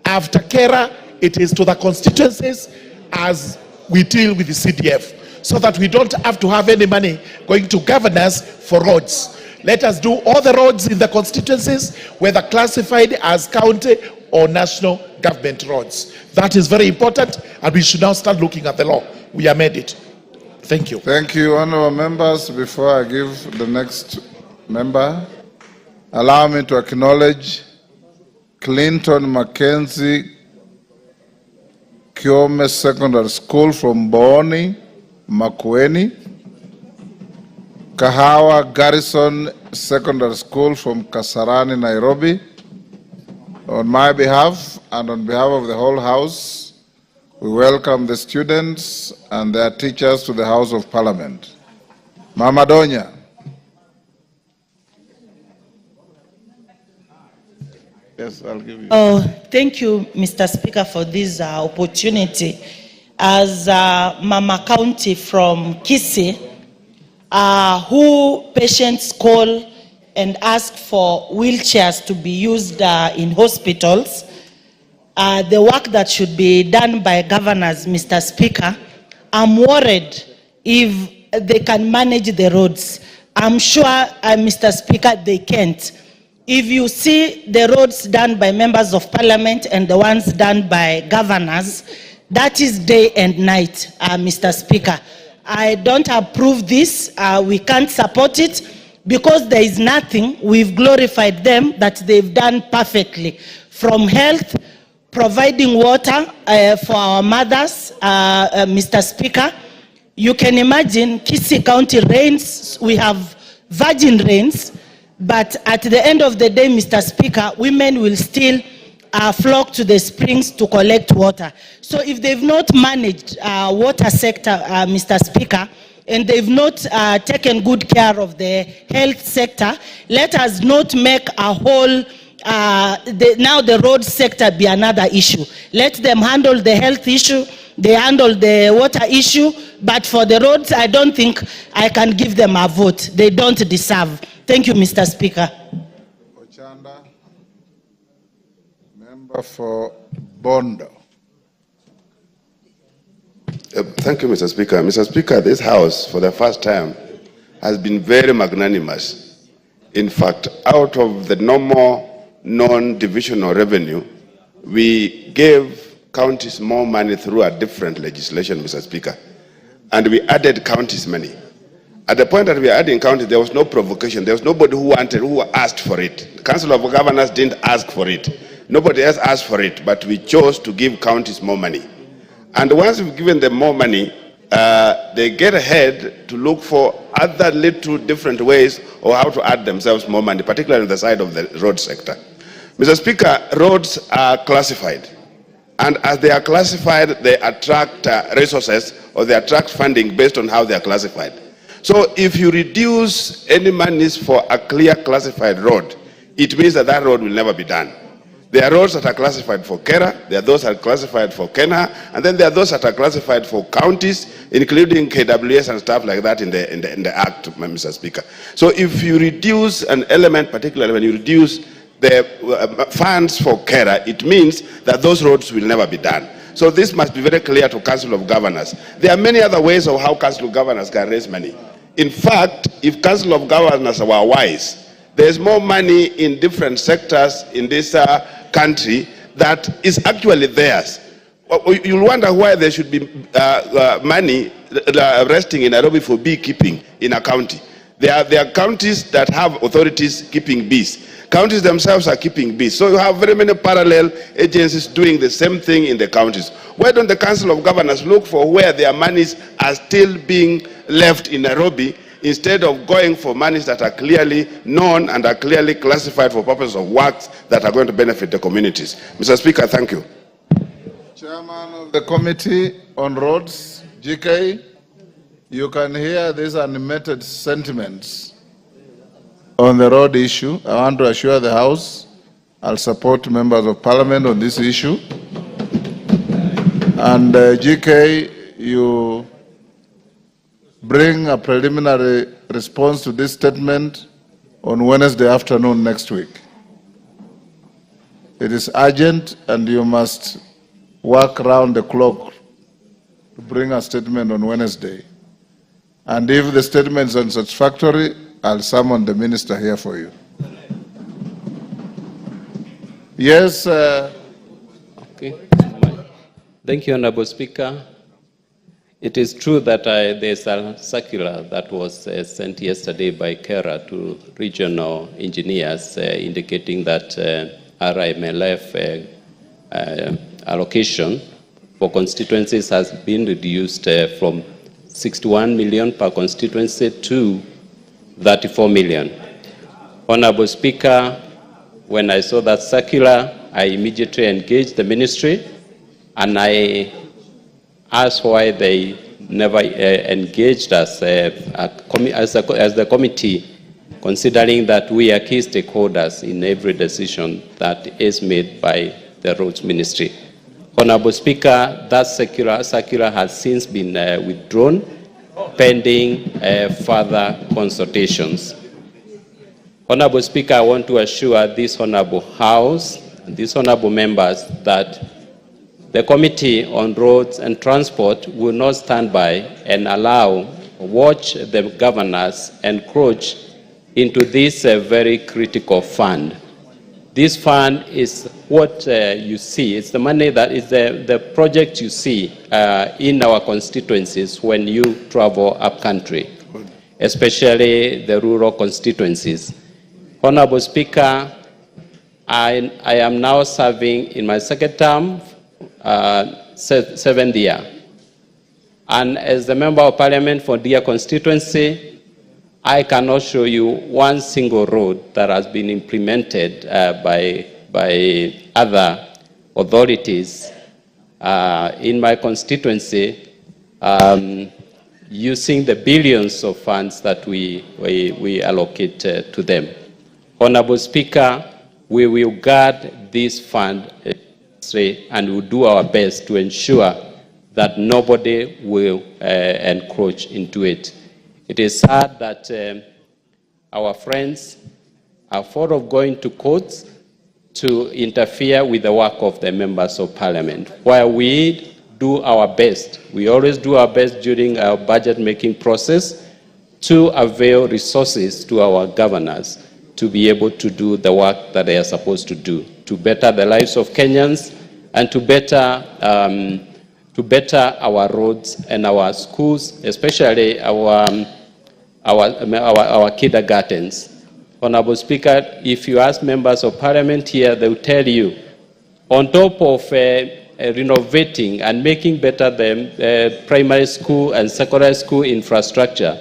after Kera, it is to the constituencies as we deal with the CDF, so that we don't have to have any money going to governors for roads. Let us do all the roads in the constituencies, whether classified as county or national government roads. That is very important, and we should now start looking at the law. We amend it. Thank you. Thank you, honorable members. Before I give the next member, allow me to acknowledge Clinton Mackenzie Kiome Secondary School from Boni, Makueni, Kahawa Garrison Secondary School from Kasarani, Nairobi. On my behalf and on behalf of the whole House, we welcome the students and their teachers to the House of Parliament. Mama Donya. Yes, I'll give you. Oh, thank you, Mr. Speaker, for this opportunity. As Mama County from Kisii, who patients call and ask for wheelchairs to be used in hospitals, the work that should be done by governors, Mr. Speaker, I'm worried if they can manage the roads. I'm sure, Mr. Speaker, they can't. If you see the roads done by members of parliament and the ones done by governors, that is day and night, Mr. Speaker. I don't approve this. We can't support it because there is nothing. We've glorified them that they've done perfectly. From health, providing water for our mothers, Mr. Speaker. You can imagine Kisii County rains, we have virgin rains, but at the end of the day, Mr. Speaker, women will still flock to the springs to collect water. So if they've not managed water sector, Mr. Speaker, and they've not taken good care of the health sector, let us not make a whole, now the road sector be another issue. Let them handle the health issue, they handle the water issue, but for the roads, I don't think I can give them a vote. They don't deserve. Thank you, Mr. Speaker. Ochanda, member for Bondo. Thank you, Mr. Speaker. Mr. Speaker, this House, for the first time, has been very magnanimous. In fact, out of the normal non-divisional revenue, we gave counties more money through a different legislation, Mr. Speaker. And we added counties money. At the point that we were adding counties, there was no provocation. There was nobody who asked for it. The Council of Governors didn't ask for it. Nobody else asked for it, but we chose to give counties more money. And once we've given them more money, they get ahead to look for other little different ways of how to add themselves more money, particularly on the side of the road sector. Mr. Speaker, roads are classified. And as they are classified, they attract resources or they attract funding based on how they are classified. So if you reduce any monies for a clear classified road, it means that that road will never be done. There are roads that are classified for Kera, there are those that are classified for Kenya, and then there are those that are classified for counties, including KWS and stuff like that in the Act, Mr. Speaker. So if you reduce an element, particularly when you reduce the funds for Kera, it means that those roads will never be done. So this must be very clear to Council of Governors. There are many other ways of how Council of Governors can raise money. In fact, if Council of Governors were wise, there's more money in different sectors in this country that is actually theirs. You'll wonder why there should be money resting in Nairobi for beekeeping in a county. There are counties that have authorities keeping bees. Counties themselves are keeping bees. So you have very many parallel agencies doing the same thing in the counties. Why don't the Council of Governors look for where their monies are still being left in Nairobi instead of going for monies that are clearly known and are clearly classified for purposes of works that are going to benefit the communities? Mr. Speaker, thank you. Chairman of the Committee on Roads, GK, you can hear these animated sentiments on the road issue. I want to assure the House I'll support members of Parliament on this issue. And GK, you bring a preliminary response to this statement on Wednesday afternoon next week. It is urgent and you must work around the clock to bring a statement on Wednesday. And if the statement is unsatisfactory, I'll summon the minister here for you. Yes. Okay. Thank you, Honorable Speaker. It is true that there's a circular that was sent yesterday by Kera to regional engineers indicating that RMLF allocation for constituencies has been reduced from 61 million per constituency to 34 million. Honorable Speaker, when I saw that circular, I immediately engaged the ministry and I asked why they never engaged us as the committee, considering that we are key stakeholders in every decision that is made by the Roads Ministry. Honorable Speaker, that circular has since been withdrawn, pending further consultations. Honorable Speaker, I want to assure this Honorable House and these Honorable members that the Committee on Roads and Transport will not stand by and watch the governors encroach into this very critical fund. This fund is what you see. It's the money that is the project you see in our constituencies when you travel up country, especially the rural constituencies. Honorable Speaker, I am now serving in my second term, 7th year. And as the Member of Parliament for Deer constituency, I cannot show you one single road that has been implemented by other authorities in my constituency using the billions of funds that we allocate to them. Honorable Speaker, we will guard this fund and will do our best to ensure that nobody will encroach into it. It is sad that our friends are afraid of going to courts to interfere with the work of the members of parliament, while we do our best. We always do our best during our budget-making process to avail resources to our governors to be able to do the work that they are supposed to do, to better the lives of Kenyans and to better our roads and our schools, especially our kindergartens. Honorable Speaker, if you ask members of parliament here, they will tell you, on top of renovating and making better the primary school and secondary school infrastructure,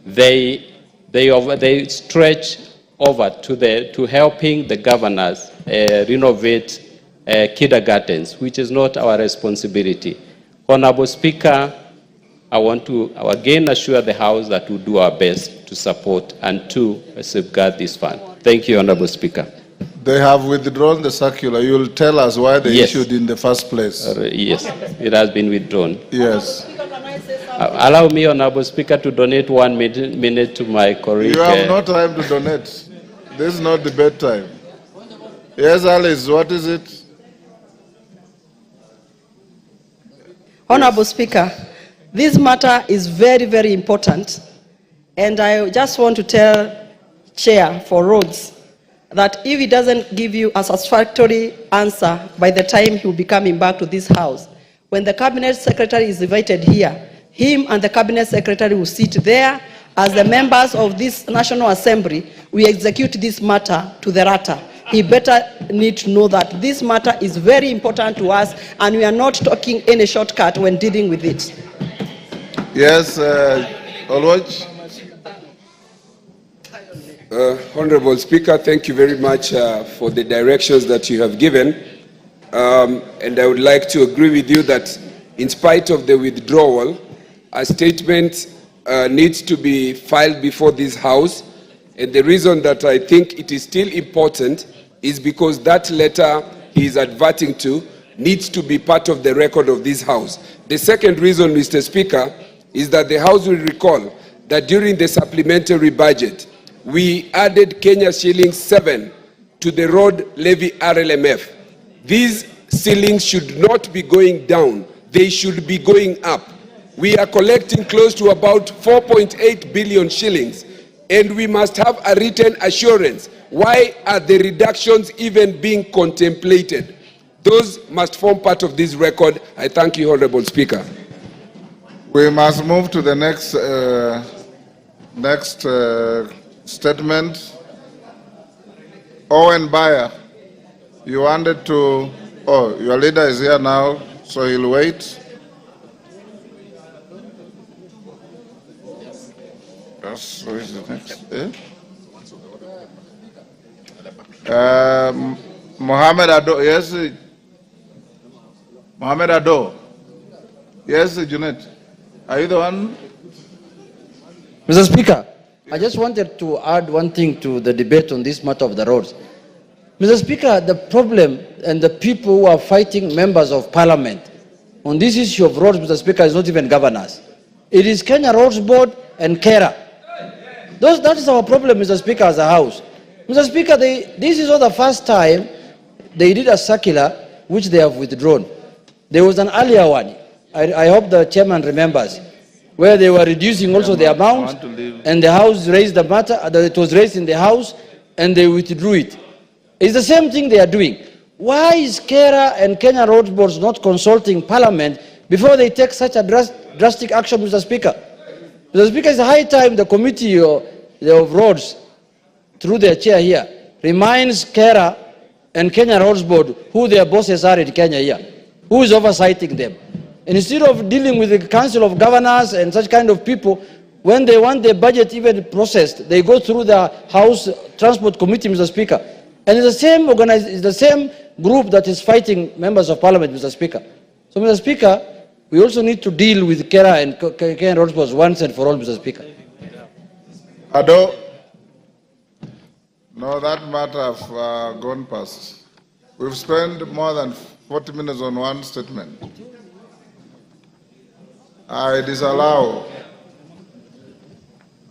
they stretch over to helping the governors renovate kindergartens, which is not our responsibility. Honorable Speaker, I want to again assure the House that we'll do our best to support and to safeguard this fund. Thank you, Honorable Speaker. They have withdrawn the circular. You will tell us why they issued in the first place. Yes, it has been withdrawn. Yes. Allow me, Honorable Speaker, to donate 1 minute to my colleague. You have no time to donate. This is not debate time. Yes, Alice, what is it? Honorable Speaker, this matter is very, very important, and I just want to tell Chair for Roads that if he doesn't give you a satisfactory answer by the time he will be coming back to this House, when the Cabinet Secretary is invited here, him and the Cabinet Secretary will sit there as the members of this National Assembly. We execute this matter to the letter. He better need to know that this matter is very important to us and we are not talking any shortcut when dealing with it. Yes, Olwach. Honorable Speaker, thank you very much for the directions that you have given. And I would like to agree with you that in spite of the withdrawal, a statement needs to be filed before this House. And the reason that I think it is still important is because that letter he is adverting to needs to be part of the record of this House. The second reason, Mr. Speaker, is that the House will recall that during the supplementary budget, we added Kenya shillings 7 to the road levy RLMF. These ceilings should not be going down. They should be going up. We are collecting close to about 4.8 billion shillings, and we must have a written assurance. Why are the reductions even being contemplated? Those must form part of this record. I thank you, Honorable Speaker. We must move to the next statement. Owen Bayer, you wanted to, oh, your leader is here now, so he'll wait. So is the next. Mohammed Ado, yes. Mohammed Ado. Yes, Junet. Are you the one? Mr. Speaker, I just wanted to add one thing to the debate on this matter of the roads. Mr. Speaker, the problem and the people who are fighting members of parliament on this issue of roads, Mr. Speaker, is not even governors. It is Kenya Roads Board and KERA. That is our problem, Mr. Speaker, as a house. Mr. Speaker, this is not the first time they did a circular which they have withdrawn. There was an earlier one, I hope the chairman remembers, where they were reducing also the amount, and the House raised the matter, it was raised in the House, and they withdrew it. It's the same thing they are doing. Why is KERA and Kenya Roads Board not consulting Parliament before they take such a drastic action, Mr. Speaker? Mr. Speaker, it's high time the Committee of Roads, through their chair here, reminds KERA and Kenya Roads Board who their bosses are in Kenya here, who is oversighting them. And instead of dealing with the Council of Governors and such kind of people, when they want their budget even processed, they go through the House Transport Committee, Mr. Speaker. And it's the same group that is fighting members of Parliament, Mr. Speaker. So, Mr. Speaker, we also need to deal with KERA and Kenya Roads Board once and for all, Mr. Speaker. Ado. No, that matter have gone past. We've spent more than 40 minutes on one statement. I disallow.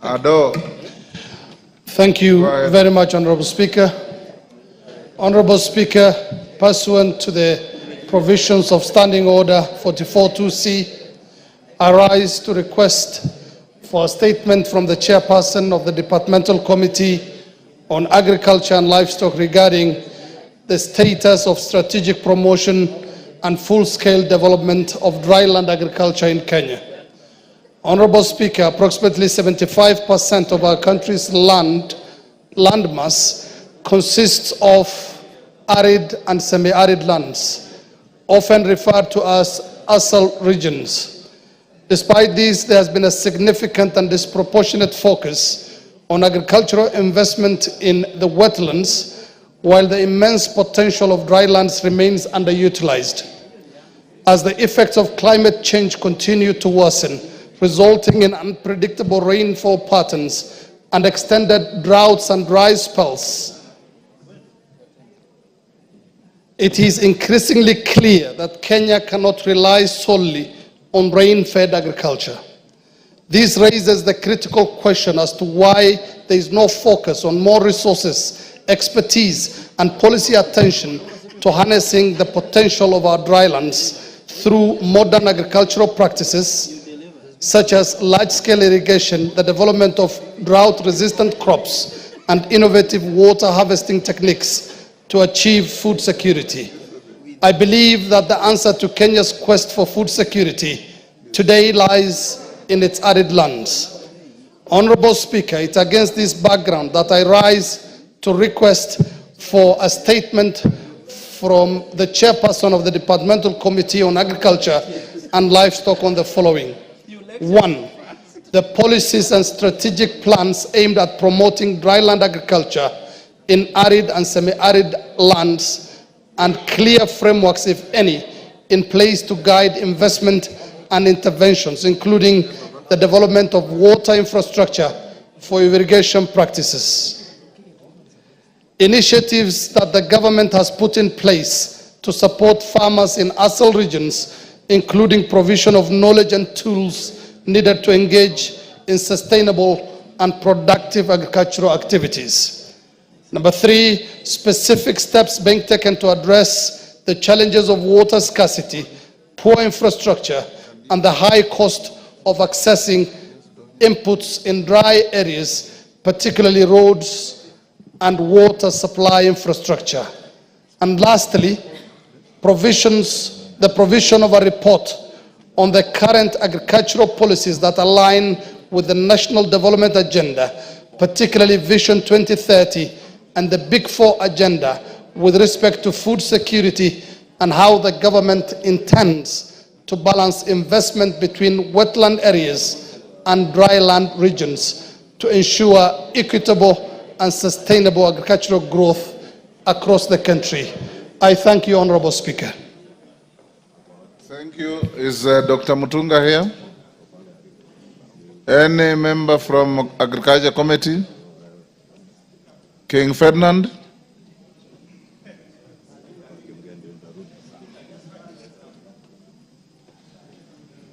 Ado. Thank you very much, Honorable Speaker. Honorable Speaker, pursuant to the provisions of Standing Order 44.2c, I rise to request for a statement from the Chairperson of the Departmental Committee on Agriculture and Livestock regarding the status of strategic promotion and full-scale development of dryland agriculture in Kenya. Honorable Speaker, approximately 75% of our country's landmass consists of arid and semi-arid lands, often referred to as ASAL regions. Despite this, there has been a significant and disproportionate focus on agricultural investment in the wetlands, while the immense potential of drylands remains underutilized. As the effects of climate change continue to worsen, resulting in unpredictable rainfall patterns and extended droughts and dry spells, it is increasingly clear that Kenya cannot rely solely on rain-fed agriculture. This raises the critical question as to why there is no focus on more resources, expertise, and policy attention to harnessing the potential of our drylands through modern agricultural practices, such as large-scale irrigation, the development of drought-resistant crops, and innovative water harvesting techniques to achieve food security. I believe that the answer to Kenya's quest for food security today lies in its arid lands. Honorable Speaker, it's against this background that I rise to request for a statement from the Chairperson of the Departmental Committee on Agriculture and Livestock on the following. 1. The policies and strategic plans aimed at promoting dryland agriculture in arid and semi-arid lands, and clear frameworks, if any, in place to guide investment and interventions, including the development of water infrastructure for irrigation practices. Initiatives that the government has put in place to support farmers in ASAL regions, including provision of knowledge and tools needed to engage in sustainable and productive agricultural activities. Number 3, specific steps being taken to address the challenges of water scarcity, poor infrastructure, and the high cost of accessing inputs in dry areas, particularly roads and water supply infrastructure. And lastly, the provision of a report on the current agricultural policies that align with the National Development Agenda, particularly Vision 2030 and the Big Four agenda with respect to food security, and how the government intends to balance investment between wetland areas and dryland regions to ensure equitable and sustainable agricultural growth across the country. I thank you, Honorable Speaker. Thank you. Is Dr. Mutunga here? Any member from Agriculture Committee? King Ferdinand?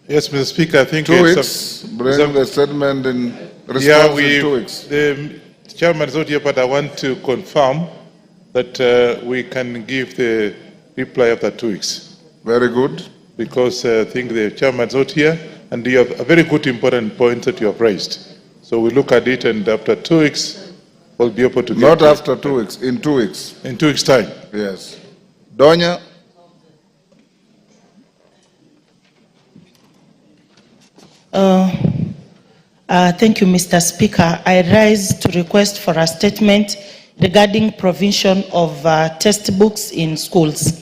Yes, Mr. Speaker, I think 2 weeks. Bring the statement in response in 2 weeks. The chairman is not here, but I want to confirm that we can give the reply after 2 weeks. Very good. Because I think the chairman is not here, and you have a very good important point that you have raised. So we look at it, and after 2 weeks, we'll be able to get Not after 2 weeks, in 2 weeks. In 2 weeks' time. Yes. Donya? Thank you, Mr. Speaker. I rise to request for a statement regarding provision of textbooks in schools.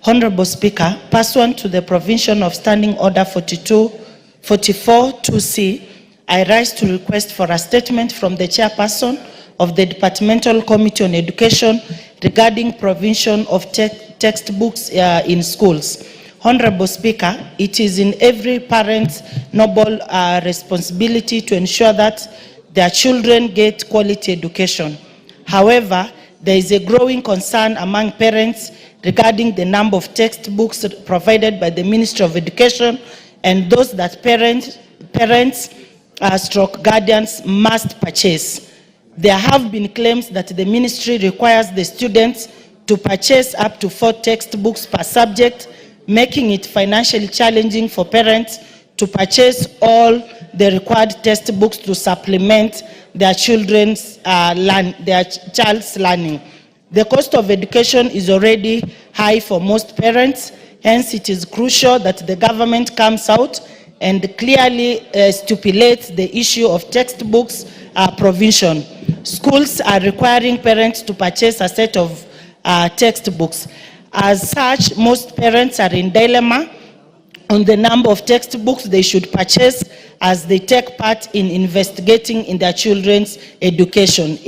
Honorable Speaker, pursuant to the provision of Standing Order 44-2C, I rise to request for a statement from the chairperson of the Departmental Committee on Education regarding provision of textbooks in schools. Honorable Speaker, it is in every parent's noble responsibility to ensure that their children get quality education. However, there is a growing concern among parents regarding the number of textbooks provided by the Ministry of Education and those that parents stroke guardians must purchase. There have been claims that the ministry requires the students to purchase up to 4 textbooks per subject, making it financially challenging for parents to purchase all the required textbooks to supplement their child's learning. The cost of education is already high for most parents, hence it is crucial that the government comes out and clearly stipulates the issue of textbooks provision. Schools are requiring parents to purchase a set of textbooks. As such, most parents are in dilemma on the number of textbooks they should purchase as they take part in investigating in their children's education.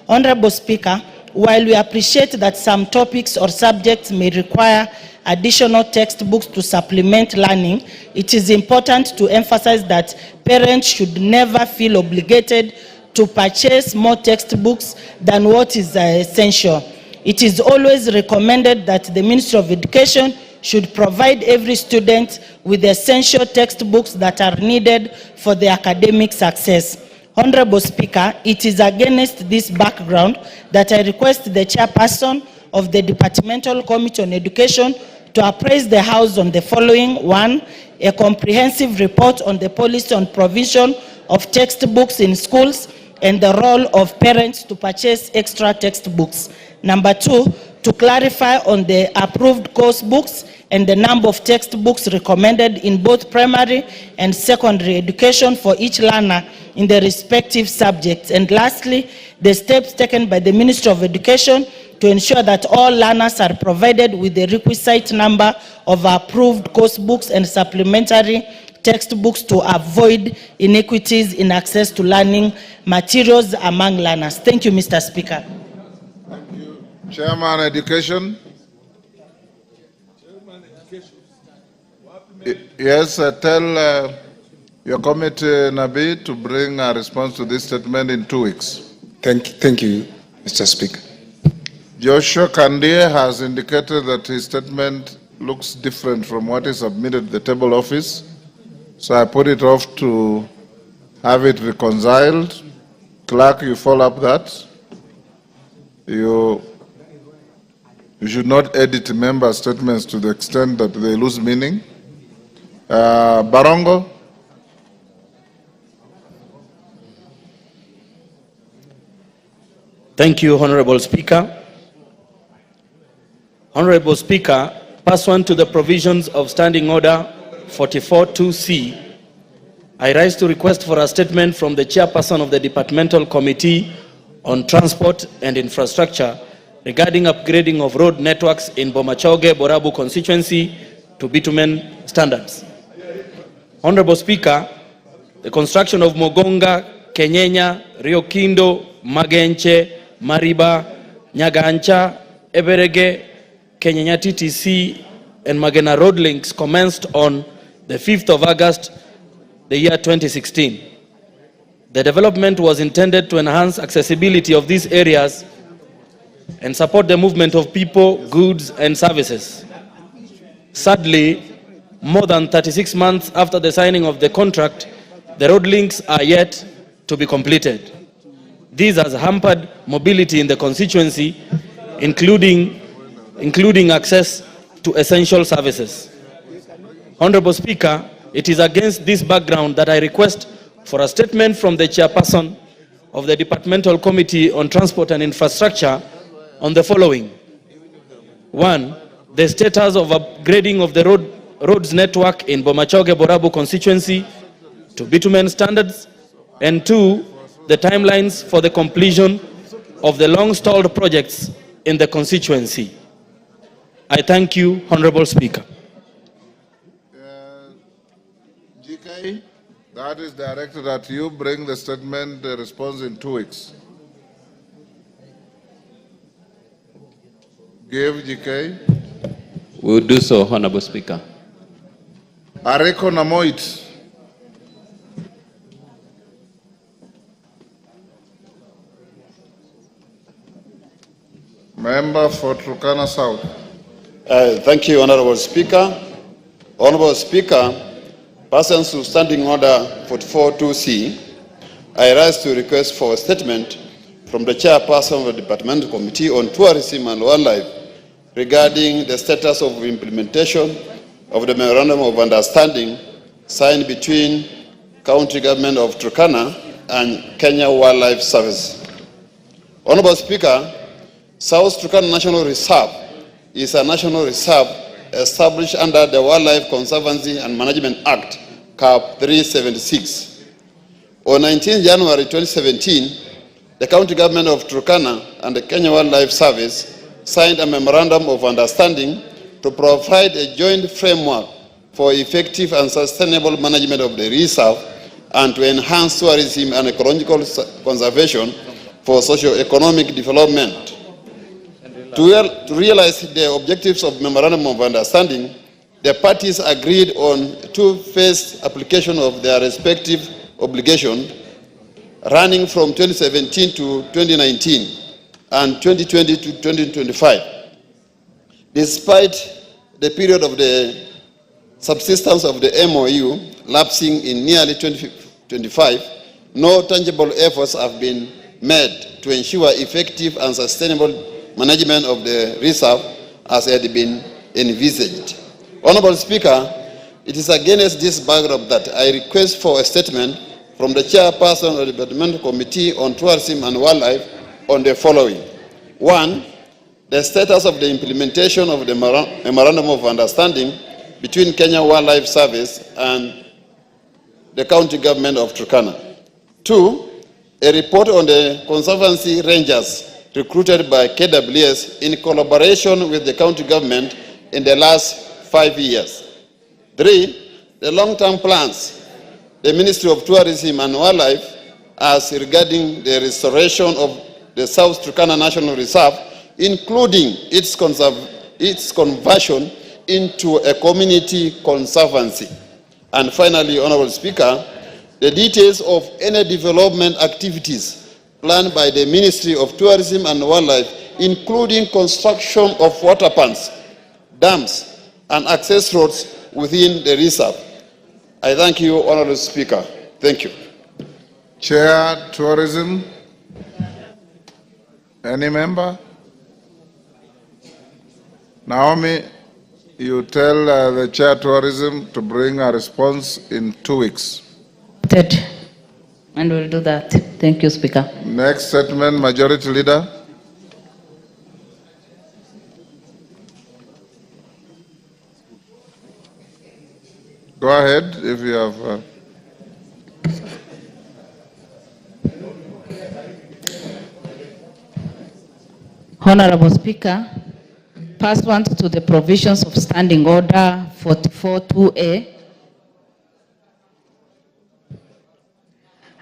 Honorable Speaker, while we appreciate that some topics or subjects may require additional textbooks to supplement learning, it is important to emphasize that parents should never feel obligated to purchase more textbooks than what is essential. It is always recommended that the Ministry of Education should provide every student with the essential textbooks that are needed for their academic success. Honorable Speaker, it is against this background that I request the chairperson of the Departmental Committee on Education to appraise the House on the following: 1, a comprehensive report on the policy on provision of textbooks in schools and the role of parents to purchase extra textbooks. Number 2, to clarify on the approved course books and the number of textbooks recommended in both primary and secondary education for each learner in the respective subjects. And lastly, the steps taken by the Ministry of Education to ensure that all learners are provided with the requisite number of approved course books and supplementary textbooks to avoid inequities in access to learning materials among learners. Thank you, Mr. Speaker. Chairman Education. Yes, tell your committee, Nabi, to bring a response to this statement in 2 weeks. Thank you, Mr. Speaker. Joshua Kandie has indicated that his statement looks different from what is submitted to the table office. So I put it off to have it reconciled. Clerk, you follow up that. You should not edit member statements to the extent that they lose meaning. Barongo. Thank you, Honorable Speaker. Honorable Speaker, pursuant to the provisions of Standing Order 44-2C, I rise to request for a statement from the chairperson of the Departmental Committee on Transport and Infrastructure regarding upgrading of road networks in Bomachoge-Borabu constituency to bitumen standards. Honorable Speaker, the construction of Mogonga Kenyenya, Rio Kindo, Magenche, Mariba, Nyagancha, Eberege, Kenyenya TTC, and Magena Road links commenced on the 5th of August, the year 2016. The development was intended to enhance accessibility of these areas and support the movement of people, goods, and services. Sadly, more than 36 months after the signing of the contract, the road links are yet to be completed. This has hampered mobility in the constituency, including access to essential services. Honorable Speaker, it is against this background that I request for a statement from the chairperson of the Departmental Committee on Transport and Infrastructure on the following. 1. The status of upgrading of the roads network in Bomachoge-Borabu constituency to bitumen standards. And 2. The timelines for the completion of the long-stalled projects in the constituency. I thank you, Honorable Speaker. GK, that is directed that you bring the statement, the response in 2 weeks. Give GK. We will do so, Honorable Speaker. Areko Namoit. Member for Turkana South. Thank you, Honorable Speaker. Honorable Speaker, pursuant to Standing Order 44-2C, I rise to request for a statement from the Chairperson of the Departmental Committee on Tourism and Wildlife regarding the status of implementation of the Memorandum of Understanding signed between County Government of Turkana and Kenya Wildlife Service. Honorable Speaker, South Turkana National Reserve is a national reserve established under the Wildlife Conservancy and Management Act, CAP 376. On 19 January 2017, the County Government of Turkana and the Kenya Wildlife Service signed a Memorandum of Understanding to provide a joint framework for effective and sustainable management of the reserve and to enhance tourism and ecological conservation for socio-economic development. To realize the objectives of Memorandum of Understanding, the parties agreed on two-phase application of their respective obligation running from 2017 to 2019 and 2020 to 2025. Despite the period of the subsistence of the MOU lapsing in nearly 2025, no tangible efforts have been made to ensure effective and sustainable management of the reserve as had been envisaged. Honorable Speaker, it is against this backdrop that I request for a statement from the Chairperson of the Departmental Committee on Tourism and Wildlife on the following. 1. The status of the implementation of the Memorandum of Understanding between Kenya Wildlife Service and the County Government of Turkana. 2. A report on the Conservancy Rangers recruited by KWS in collaboration with the county government in the last 5 years. 3. The long-term plans, the Ministry of Tourism and Wildlife as regarding the restoration of the South Turkana National Reserve, including its conversion into a community conservancy. And finally, Honorable Speaker, the details of any development activities planned by the Ministry of Tourism and Wildlife, including construction of water ponds, dams, and access roads within the reserve. I thank you, Honorable Speaker. Thank you. Chair, Tourism. Any member? Naomi, you tell the Chair, Tourism to bring a response in 2 weeks. And we'll do that. Thank you, Speaker. Next statement, Majority Leader. Go ahead if you have. Honorable Speaker, pursuant to the provisions of Standing Order 44-2A,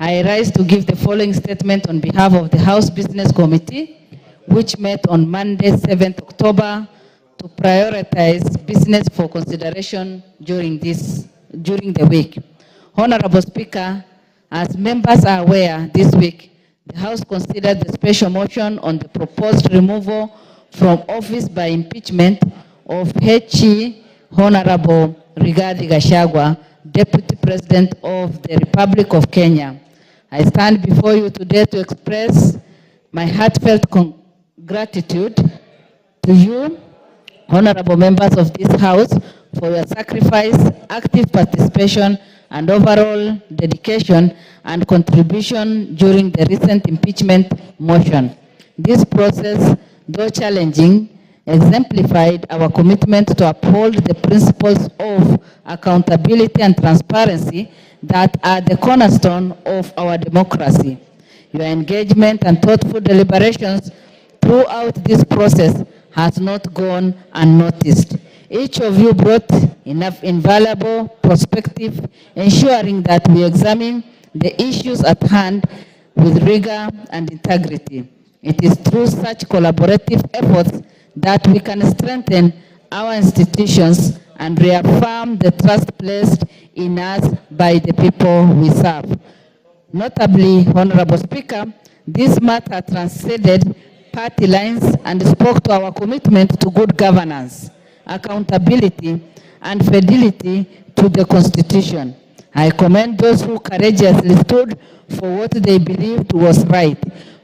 I rise to give the following statement on behalf of the House Business Committee, which met on Monday, 7th October, to prioritize business for consideration during the week. Honorable Speaker, as members are aware, this week, the House considered the special motion on the proposed removal from office by impeachment of HE Honorable Rigathi Gachagua, Deputy President of the Republic of Kenya. I stand before you today to express my heartfelt gratitude to you, honorable members of this House, for your sacrifice, active participation, and overall dedication and contribution during the recent impeachment motion. This process, though challenging, exemplified our commitment to uphold the principles of accountability and transparency that are the cornerstone of our democracy. Your engagement and thoughtful deliberations throughout this process has not gone unnoticed. Each of you brought enough invaluable perspective, ensuring that we examine the issues at hand with rigor and integrity. It is through such collaborative efforts that we can strengthen our institutions and reaffirm the trust placed in us by the people we serve. Notably, Honorable Speaker, this matter transcended party lines and spoke to our commitment to good governance, accountability, and fidelity to the Constitution. I commend those who courageously stood for what they believed was right,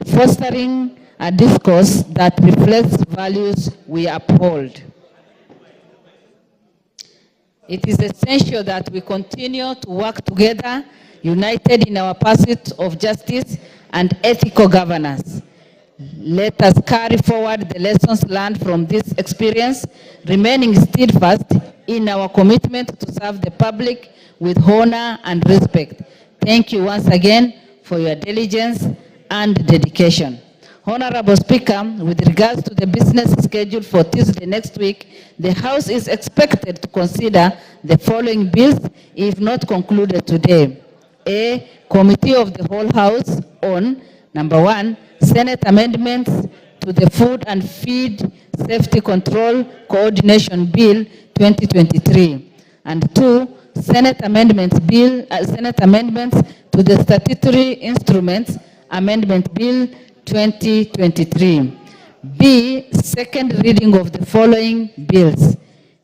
fostering a discourse that reflects values we uphold. It is essential that we continue to work together, united in our pursuit of justice and ethical governance. Let us carry forward the lessons learned from this experience, remaining steadfast in our commitment to serve the public with honor and respect. Thank you once again for your diligence and dedication. Honorable Speaker, with regards to the business schedule for Tuesday next week, the House is expected to consider the following bills if not concluded today. A Committee of the Whole House on, number 1, Senate amendments to the Food and Feed Safety Control Coordination Bill 2023, and 2, Senate amendments to the Statutory Instruments Amendment Bill 2023. B, second reading of the following bills.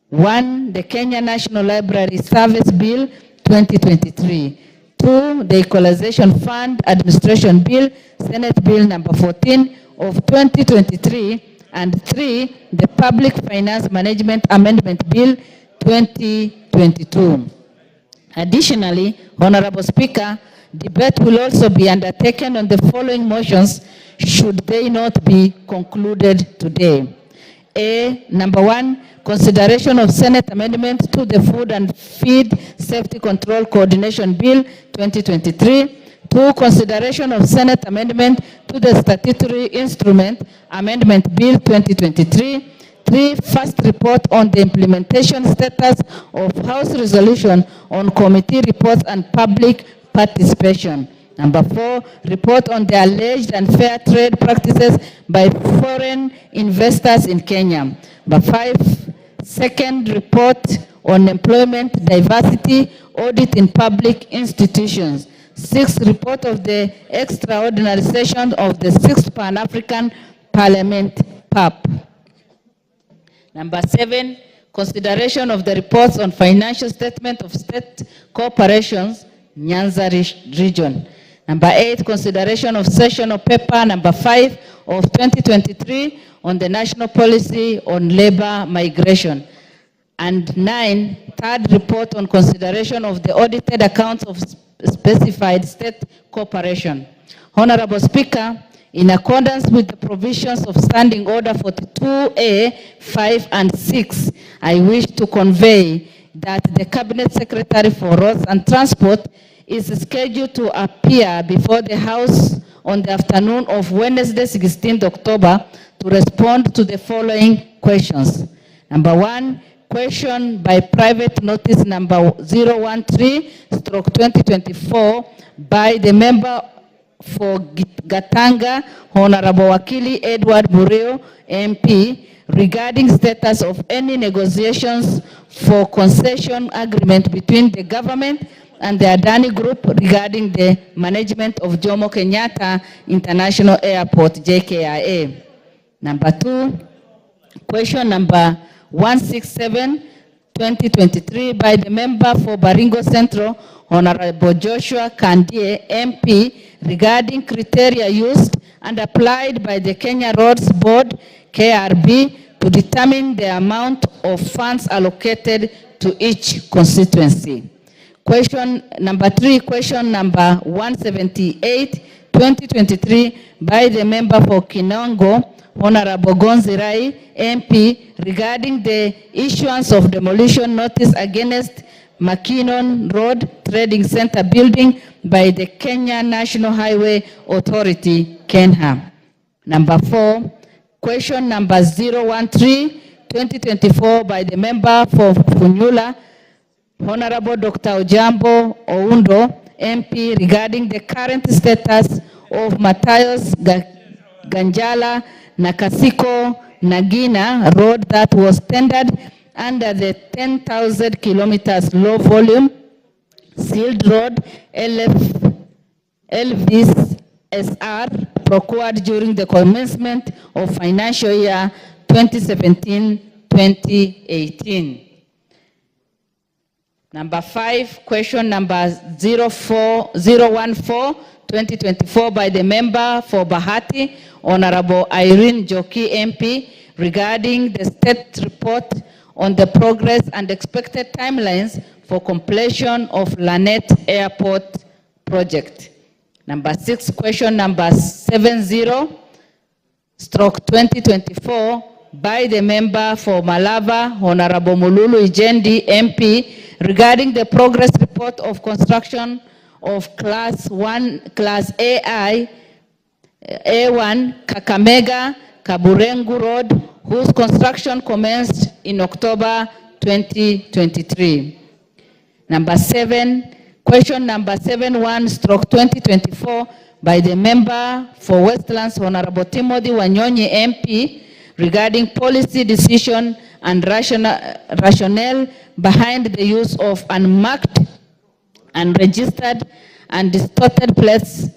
1, the Kenya National Library Service Bill 2023. 2, the Equalization Fund Administration Bill, Senate Bill number 14 of 2023. And 3, the Public Finance Management Amendment Bill 2022. Additionally, Honorable Speaker, debate will also be undertaken on the following motions should they not be concluded today. A, number 1, consideration of Senate amendment to the Food and Feed Safety Control Coordination Bill 2023. 2, consideration of Senate amendment to the Statutory Instrument Amendment Bill 2023. 3, first report on the implementation status of House resolution on committee reports and public participation. Number 4, report on the alleged unfair trade practices by foreign investors in Kenya. Number 5, second report on employment diversity audit in public institutions. 6, report of the extraordinary session of the 6th Pan-African Parliament, PAP. Number 7, consideration of the reports on financial statement of state corporations, Nyanza region. Number 8, consideration of sessional paper number 5 of 2023 on the national policy on labor migration. And 9, third report on consideration of the audited accounts of specified state corporation. Honorable Speaker, in accordance with the provisions of Standing Order 42A, 5 and 6, I wish to convey that the Cabinet Secretary for Roads and Transport is scheduled to appear before the House on the afternoon of Wednesday, 16th October, to respond to the following questions. Number 1, question by private notice number 013/2024 by the member for Gatanga, Honorable Wakili Edward Mureo, MP, regarding status of any negotiations for concession agreement between the government and the Adani Group regarding the management of Jomo Kenyatta International Airport, JKIA. Number 2, question number 167/2023 by the member for Baringo Central, Honorable Joshua Kandie, MP, regarding criteria used and applied by the Kenya Roads Board, KRB, to determine the amount of funds allocated to each constituency. Question number 3, question number 178/2023 by the member for Kinongo, Honorable Gonzirai, MP, regarding the issuance of demolition notice against Makinon Road Trading Center building by the Kenya National Highway Authority, KENHA. Number 4, question number 013/2024 by the member for Funyula, Honorable Dr. Ojambo Oundo, MP, regarding the current status of Matayos Ganjala Nakasiko Nagina Road that was tendered under the 10,000 kilometers low volume sealed road LVSR procured during the commencement of financial year 2017-2018. Number 5, question number 014/2024 by the member for Bahati, Honorable Irene Joki, MP, regarding the state report on the progress and expected timelines for completion of Lanet Airport project. Number 6, question number 70/2024 by the member for Malava, Honorable Mululu Ijendi, MP, regarding the progress report of construction of Class A1 Kakamega Kaburengu Road, whose construction commenced in October 2023. Number 7, question number 71/2024 by the member for Westlands, Honorable Timothy Wanyonyi, MP, regarding policy decision and rationale behind the use of unmarked, unregistered, and distorted plates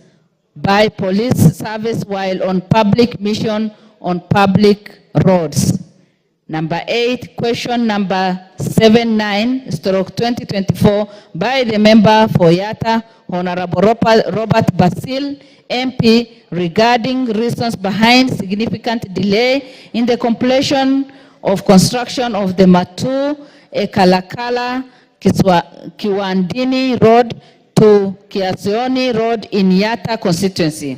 by police service while on public mission on public roads. Number 8, question number 79/2024 by the member for Yatta, Honorable Robert Basil, MP, regarding reasons behind significant delay in the completion of construction of the Matu Ekalakala Kiwandini Road to Kiasioni Road in Yatta constituency.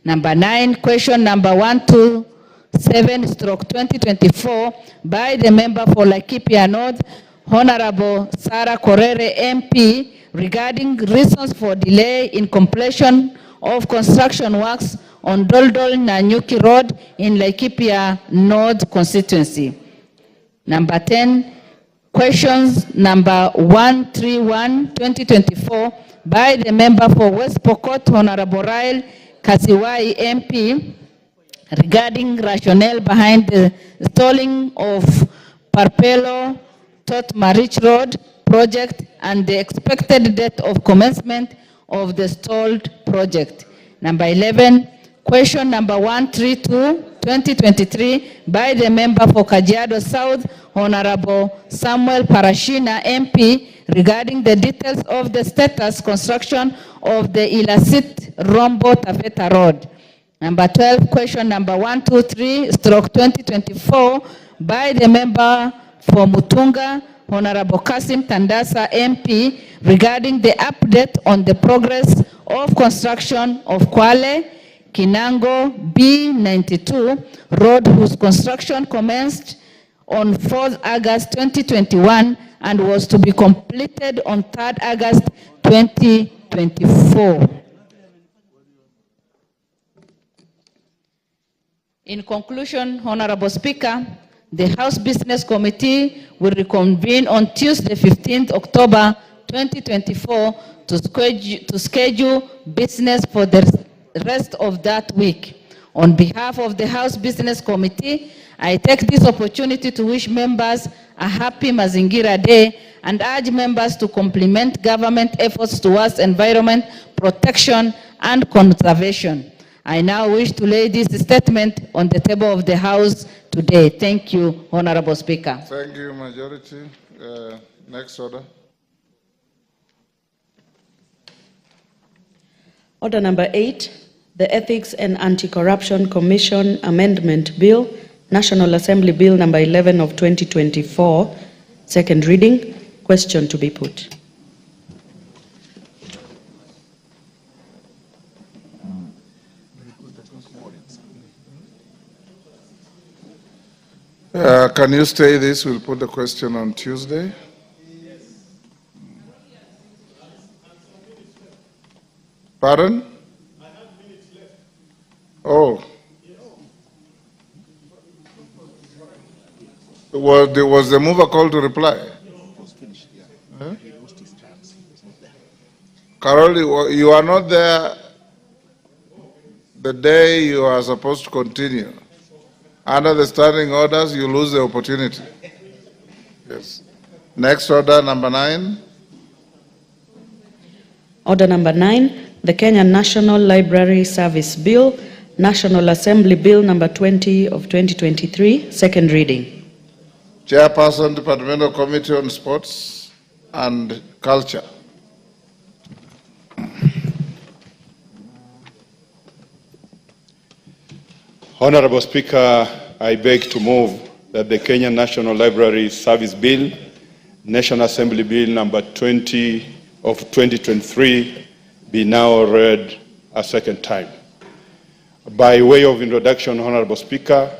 Number 9, question number 127/2024 by the member for Laikipia North, Honorable Sarah Korere, MP, regarding reasons for delay in completion of construction works on Doldol Nanyuki Road in Laikipia North constituency. Number 10, questions number 131/2024 by the member for West Pokot, Honorable Rael Kasiwai, MP, regarding rationale behind the stalling of Parpelo Totmarich Road project and the expected date of commencement of the stalled project. Number 11, question number 132/2023 by the member for Kajiado South, Honorable Samuel Parashina, MP, regarding the details of the status construction of the Ilasit Rombo Taveta Road. Number 12, question number 123/2024 by the member for Mutunga, Honorable Kasim Tandasa, MP, regarding the update on the progress of construction of Kwale Kinango B92 Road, whose construction commenced on 4th August 2021 and was to be completed on 3rd August 2024. In conclusion, Honorable Speaker, The House Business Committee will reconvene on Tuesday, 15th October 2024 to schedule business for the rest of that week. On behalf of the House Business Committee, I take this opportunity to wish members a happy Mazingira Day and urge members to complement government efforts towards environment protection and conservation. I now wish to lay this statement on the table of the House today. Thank you, Honorable Speaker. Thank you, Majority. Next order. Order number 8, the Ethics and Anti-Corruption Commission Amendment Bill, National Assembly Bill number 11 of 2024, second reading. Question to be put. Can you stay this? We'll put the question on Tuesday. Pardon? Oh. Was the mover called to reply? Huh? Carol, you are not there the day you are supposed to continue. Under the standing orders, you lose the opportunity. Yes. Next order, number 9. Order number 9, the Kenya National Library Service Bill, National Assembly Bill number 20 of 2023, second reading. Chairperson, Departmental Committee on Sports and Culture. Honorable Speaker, I beg to move that the Kenya National Library Service Bill, National Assembly Bill number 20 of 2023, be now read a second time. By way of introduction, Honorable Speaker,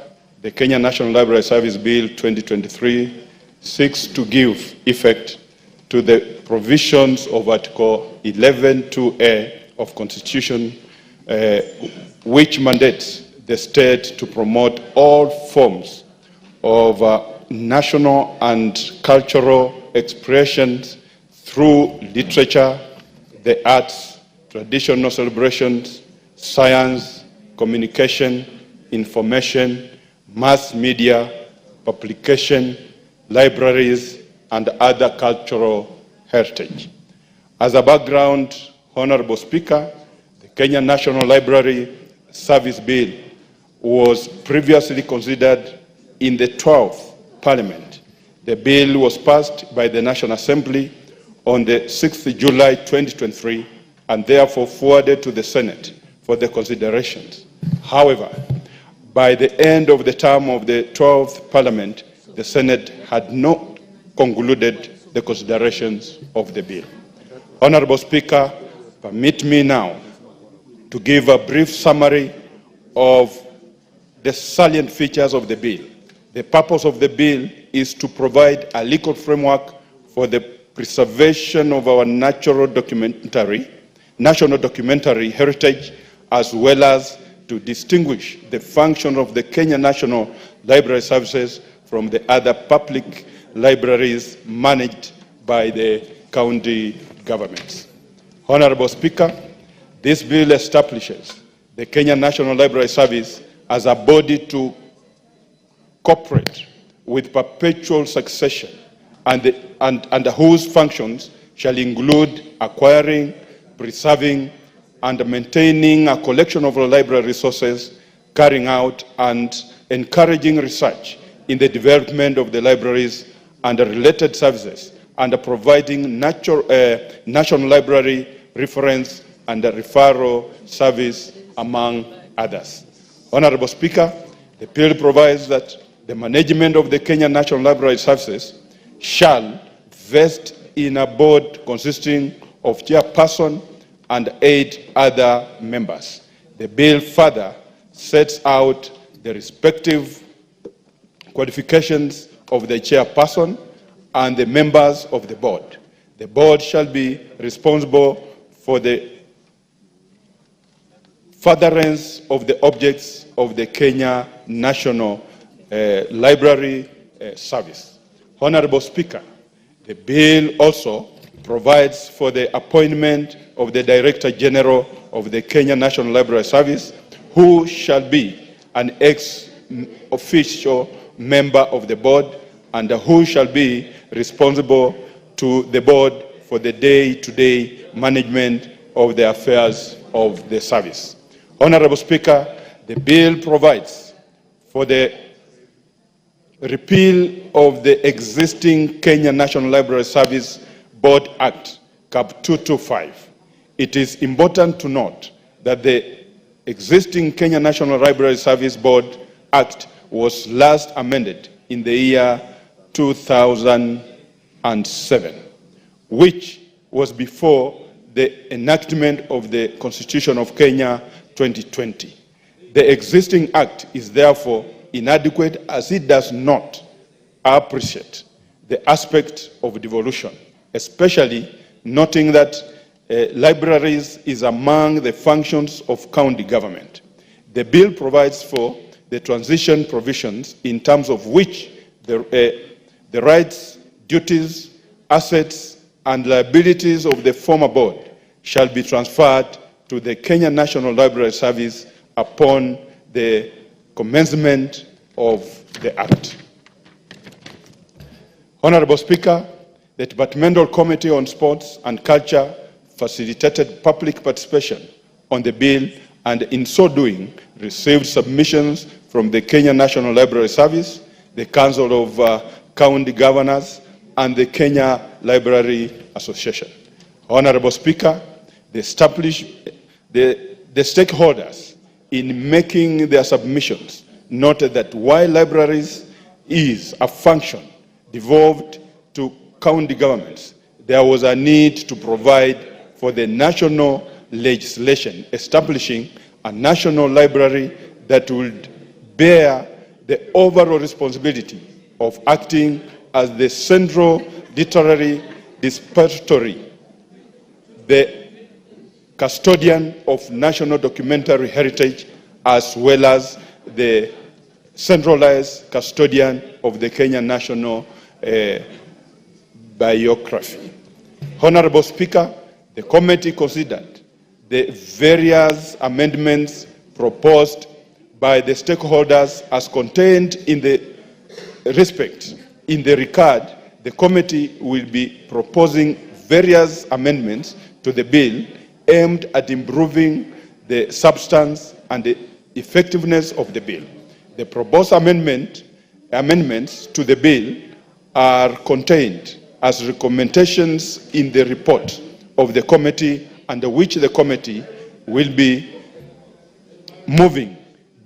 the Kenya National Library Service Bill 2023 seeks to give effect to the provisions of Article 11(2)(a) of Constitution, which mandates the state to promote all forms of national and cultural expressions through literature, the arts, traditional celebrations, science, communication, information, mass media, publication, libraries, and other cultural heritage. As a background, Honorable Speaker, the Kenya National Library Service Bill was previously considered in the 12th Parliament. The bill was passed by the National Assembly on the 6th July 2023 and therefore forwarded to the Senate for the considerations. However, by the end of the term of the 12th Parliament, the Senate had not concluded the considerations of the bill. Honorable Speaker, permit me now to give a brief summary of the salient features of the bill. The purpose of the bill is to provide a legal framework for the preservation of our national documentary heritage, as well as to distinguish the function of the Kenya National Library Services from the other public libraries managed by the county governments. Honorable Speaker, this bill establishes the Kenya National Library Service as a body to cooperate with perpetual succession and whose functions shall include acquiring, preserving, and maintaining a collection of library resources, carrying out and encouraging research in the development of the libraries and related services, and providing national library reference and referral service, among others. Honorable Speaker, the bill provides that the management of the Kenya National Library Services shall vest in a board consisting of chairperson and 8 other members. The bill further sets out the respective qualifications of the chairperson and the members of the board. The board shall be responsible for the furtherance of the objects of the Kenya National library service. Honorable Speaker, the bill also provides for the appointment of the Director General of the Kenya National Library Service, who shall be an ex-official member of the board and who shall be responsible to the board for the day-to-day management of the affairs of the service. Honorable Speaker, the bill provides for the repeal of the existing Kenya National Library Service Board Act, Cap 225. It is important to note that the existing Kenya National Library Service Board Act was last amended in the year 2007, which was before the enactment of the Constitution of Kenya 2020. The existing act is therefore inadequate as it does not appreciate the aspect of devolution, especially noting that libraries is among the functions of county government. The bill provides for the transition provisions in terms of which the rights, duties, assets, and liabilities of the former board shall be transferred to the Kenya National Library Service upon the commencement of the Act. Honorable Speaker, the Departmental Committee on Sports and Culture facilitated public participation on the bill and in so doing received submissions from the Kenya National Library Service, the Council of County Governors, and the Kenya Library Association. Honorable Speaker, the stakeholders in making their submissions noted that while libraries is a function devolved to county governments, there was a need to provide for the national legislation establishing a national library that would bear the overall responsibility of acting as the central literary depository, the custodian of national documentary heritage, as well as the centralized custodian of the Kenya National Biography. Honorable Speaker, the committee considered the various amendments proposed by the stakeholders as contained in the regard. The committee will be proposing various amendments to the bill aimed at improving the substance and the effectiveness of the bill. The proposed amendments to the bill are contained as recommendations in the report of the committee, under which the committee will be moving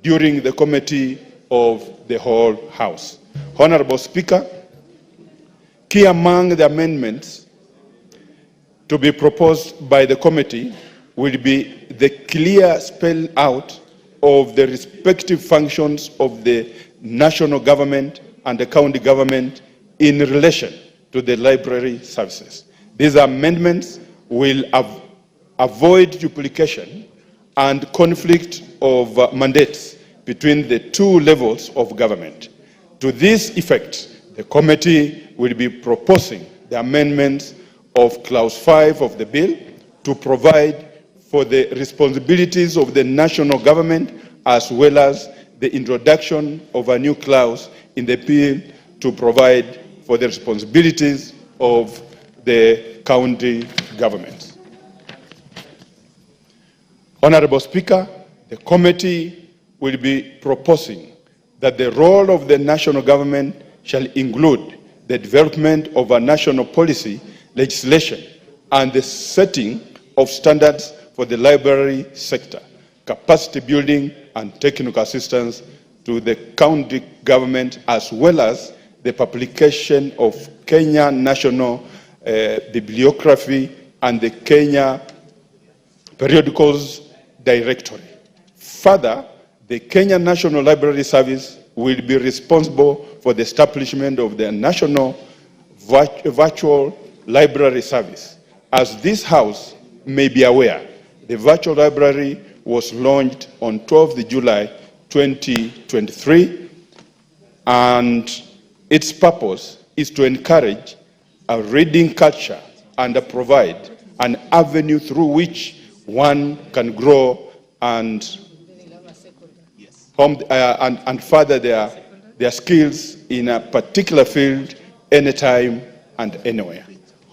during the committee of the whole House. Honorable Speaker, key among the amendments to be proposed by the committee will be the clear spell out of the respective functions of the national government and the county government in relation to the library services. These amendments will avoid duplication and conflict of mandates between the two levels of government. To this effect, the committee will be proposing the amendments of Clause 5 of the bill to provide for the responsibilities of the national government, as well as the introduction of a new clause in the bill to provide for the responsibilities of the county governments. Honorable Speaker, the committee will be proposing that the role of the national government shall include the development of a national policy, legislation, and the setting of standards for the library sector, capacity building and technical assistance to the county government, as well as the publication of Kenya National Bibliography and the Kenya Periodicals Directory. Further, the Kenya National Library Service will be responsible for the establishment of the National Virtual Library Service. As this House may be aware, the virtual library was launched on 12th July 2023 and its purpose is to encourage a reading culture and provide an avenue through which one can grow and further their skills in a particular field anytime and anywhere.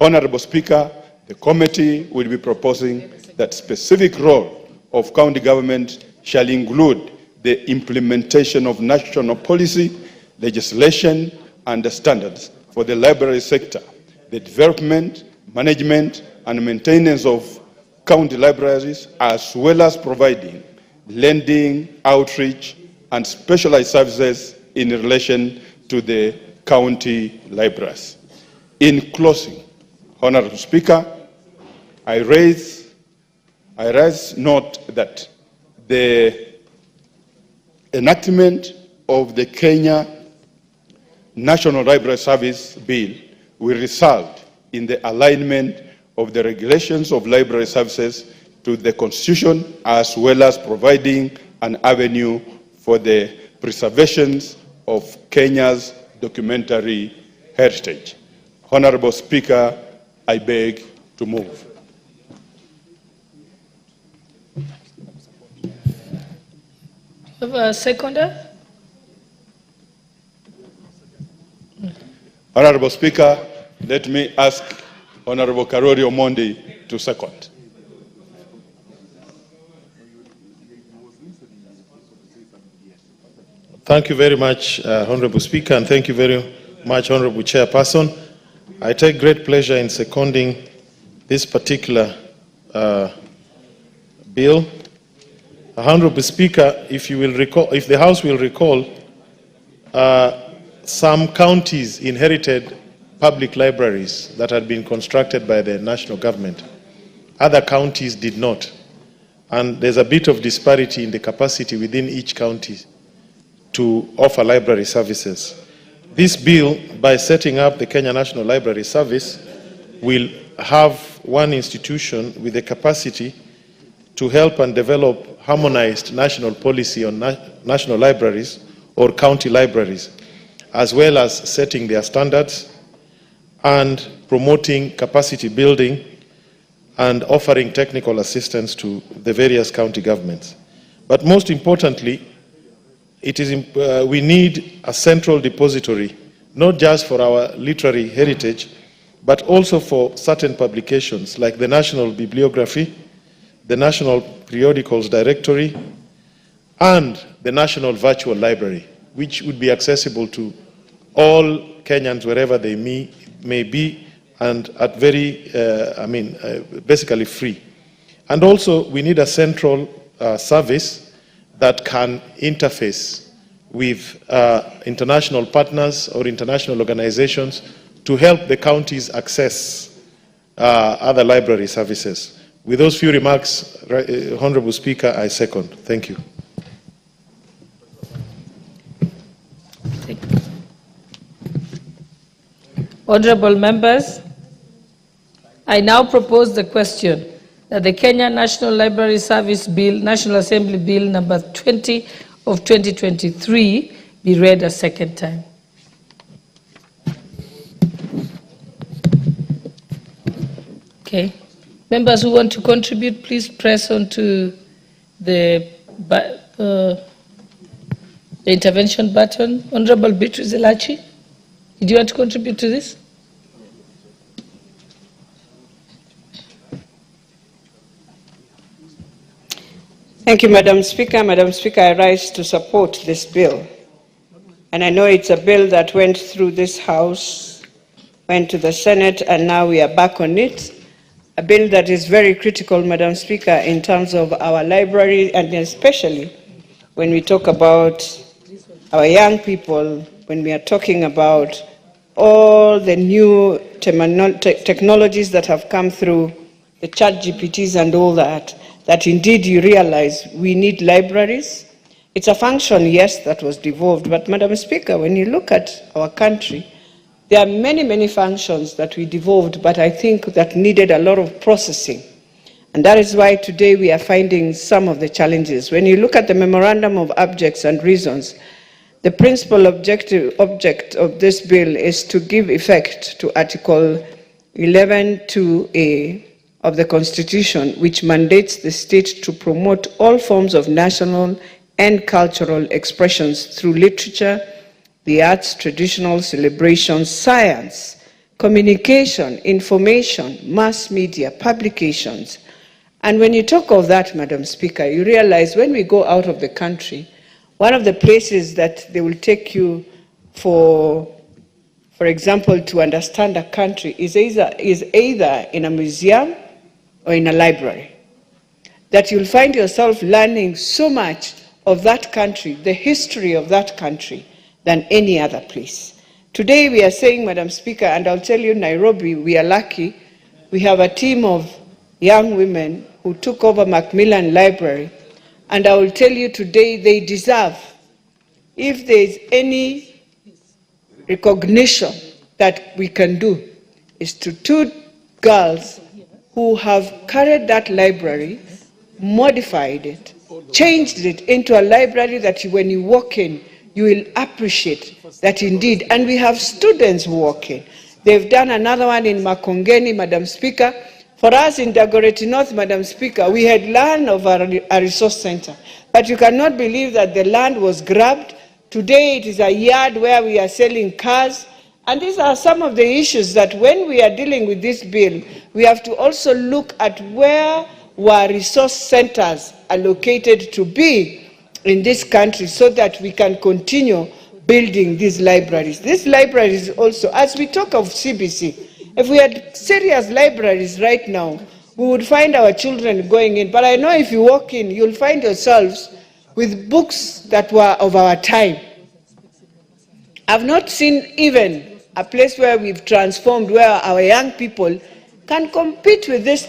Honorable Speaker, the committee will be proposing that specific role of county government shall include the implementation of national policy, legislation, and standards for the library sector, the development, management, and maintenance of county libraries, as well as providing lending, outreach, and specialized services in relation to the county libraries. In closing, Honorable Speaker, I raise note that the enactment of the Kenya National Library Service Bill will result in the alignment of the regulations of library services to the Constitution, as well as providing an avenue for the preservation of Kenya's documentary heritage. Honorable Speaker, I beg to move. Have a seconder? Honorable Speaker, let me ask Honorable Karori Omondi to second. Thank you very much, Honorable Speaker, and thank you very much, Honorable Chairperson. I take great pleasure in seconding this particular bill. Honorable Speaker, if you will recall, if the House will recall, some counties inherited public libraries that had been constructed by the national government. Other counties did not. And there's a bit of disparity in the capacity within each county to offer library services. This bill, by setting up the Kenya National Library Service, will have one institution with the capacity to help and develop harmonized national policy on national libraries or county libraries, as well as setting their standards and promoting capacity building and offering technical assistance to the various county governments. But most importantly, we need a central depository, not just for our literary heritage, but also for certain publications like the National Bibliography, the National Periodicals Directory, and the National Virtual Library, which would be accessible to all Kenyans wherever they may be, and at very, basically free. And also, we need a central service that can interface with international partners or international organizations to help the counties access other library services. With those few remarks, Honorable Speaker, I second. Thank you. Honorable members, I now propose the question that the Kenya National Library Service Bill, National Assembly Bill number 20 of 2023 be read a second time. Okay. Members who want to contribute, please press onto the intervention button. Honorable Beatrice Elachi, did you want to contribute to this? Thank you, Madam Speaker. Madam Speaker, I rise to support this bill. And I know it's a bill that went through this House, went to the Senate, and now we are back on it. A bill that is very critical, Madam Speaker, in terms of our library, and especially when we talk about our young people, when we are talking about all the new technologies that have come through, the chat GPTs and all that, that indeed you realize we need libraries. It's a function, yes, that was devolved, but Madam Speaker, when you look at our country, there are many, many functions that we devolved, but I think that needed a lot of processing. And that is why today we are finding some of the challenges. When you look at the Memorandum of Objects and Reasons, The principal object of this bill is to give effect to Article 11(2)(a) of the Constitution, which mandates the state to promote all forms of national and cultural expressions through literature, the arts, traditional celebrations, science, communication, information, mass media, publications. And when you talk of that, Madam Speaker, you realize when we go out of the country, one of the places that they will take you for example, to understand a country is either in a museum or in a library. That you'll find yourself learning so much of that country, the history of that country, than any other place. Today we are saying, Madam Speaker, and I'll tell you, Nairobi, we are lucky. We have a team of young women who took over Macmillan Library, and I will tell you today they deserve, if there is any recognition that we can do, is to two girls who have carried that library, modified it, changed it into a library that when you walk in, you will appreciate that indeed. And we have students who walk in. They've done another one in Makongeni, Madam Speaker. For us in Dagoretti North, Madam Speaker, we had learned of a resource center. But you cannot believe that the land was grabbed. Today it is a yard where we are selling cars. And these are some of the issues that when we are dealing with this bill, we have to also look at where were resource centers allocated to be in this country so that we can continue building these libraries. These libraries also, as we talk of CBC, if we had serious libraries right now, we would find our children going in. But I know if you walk in, you'll find yourselves with books that were of our time. I've not seen even a place where we've transformed, where our young people can compete with this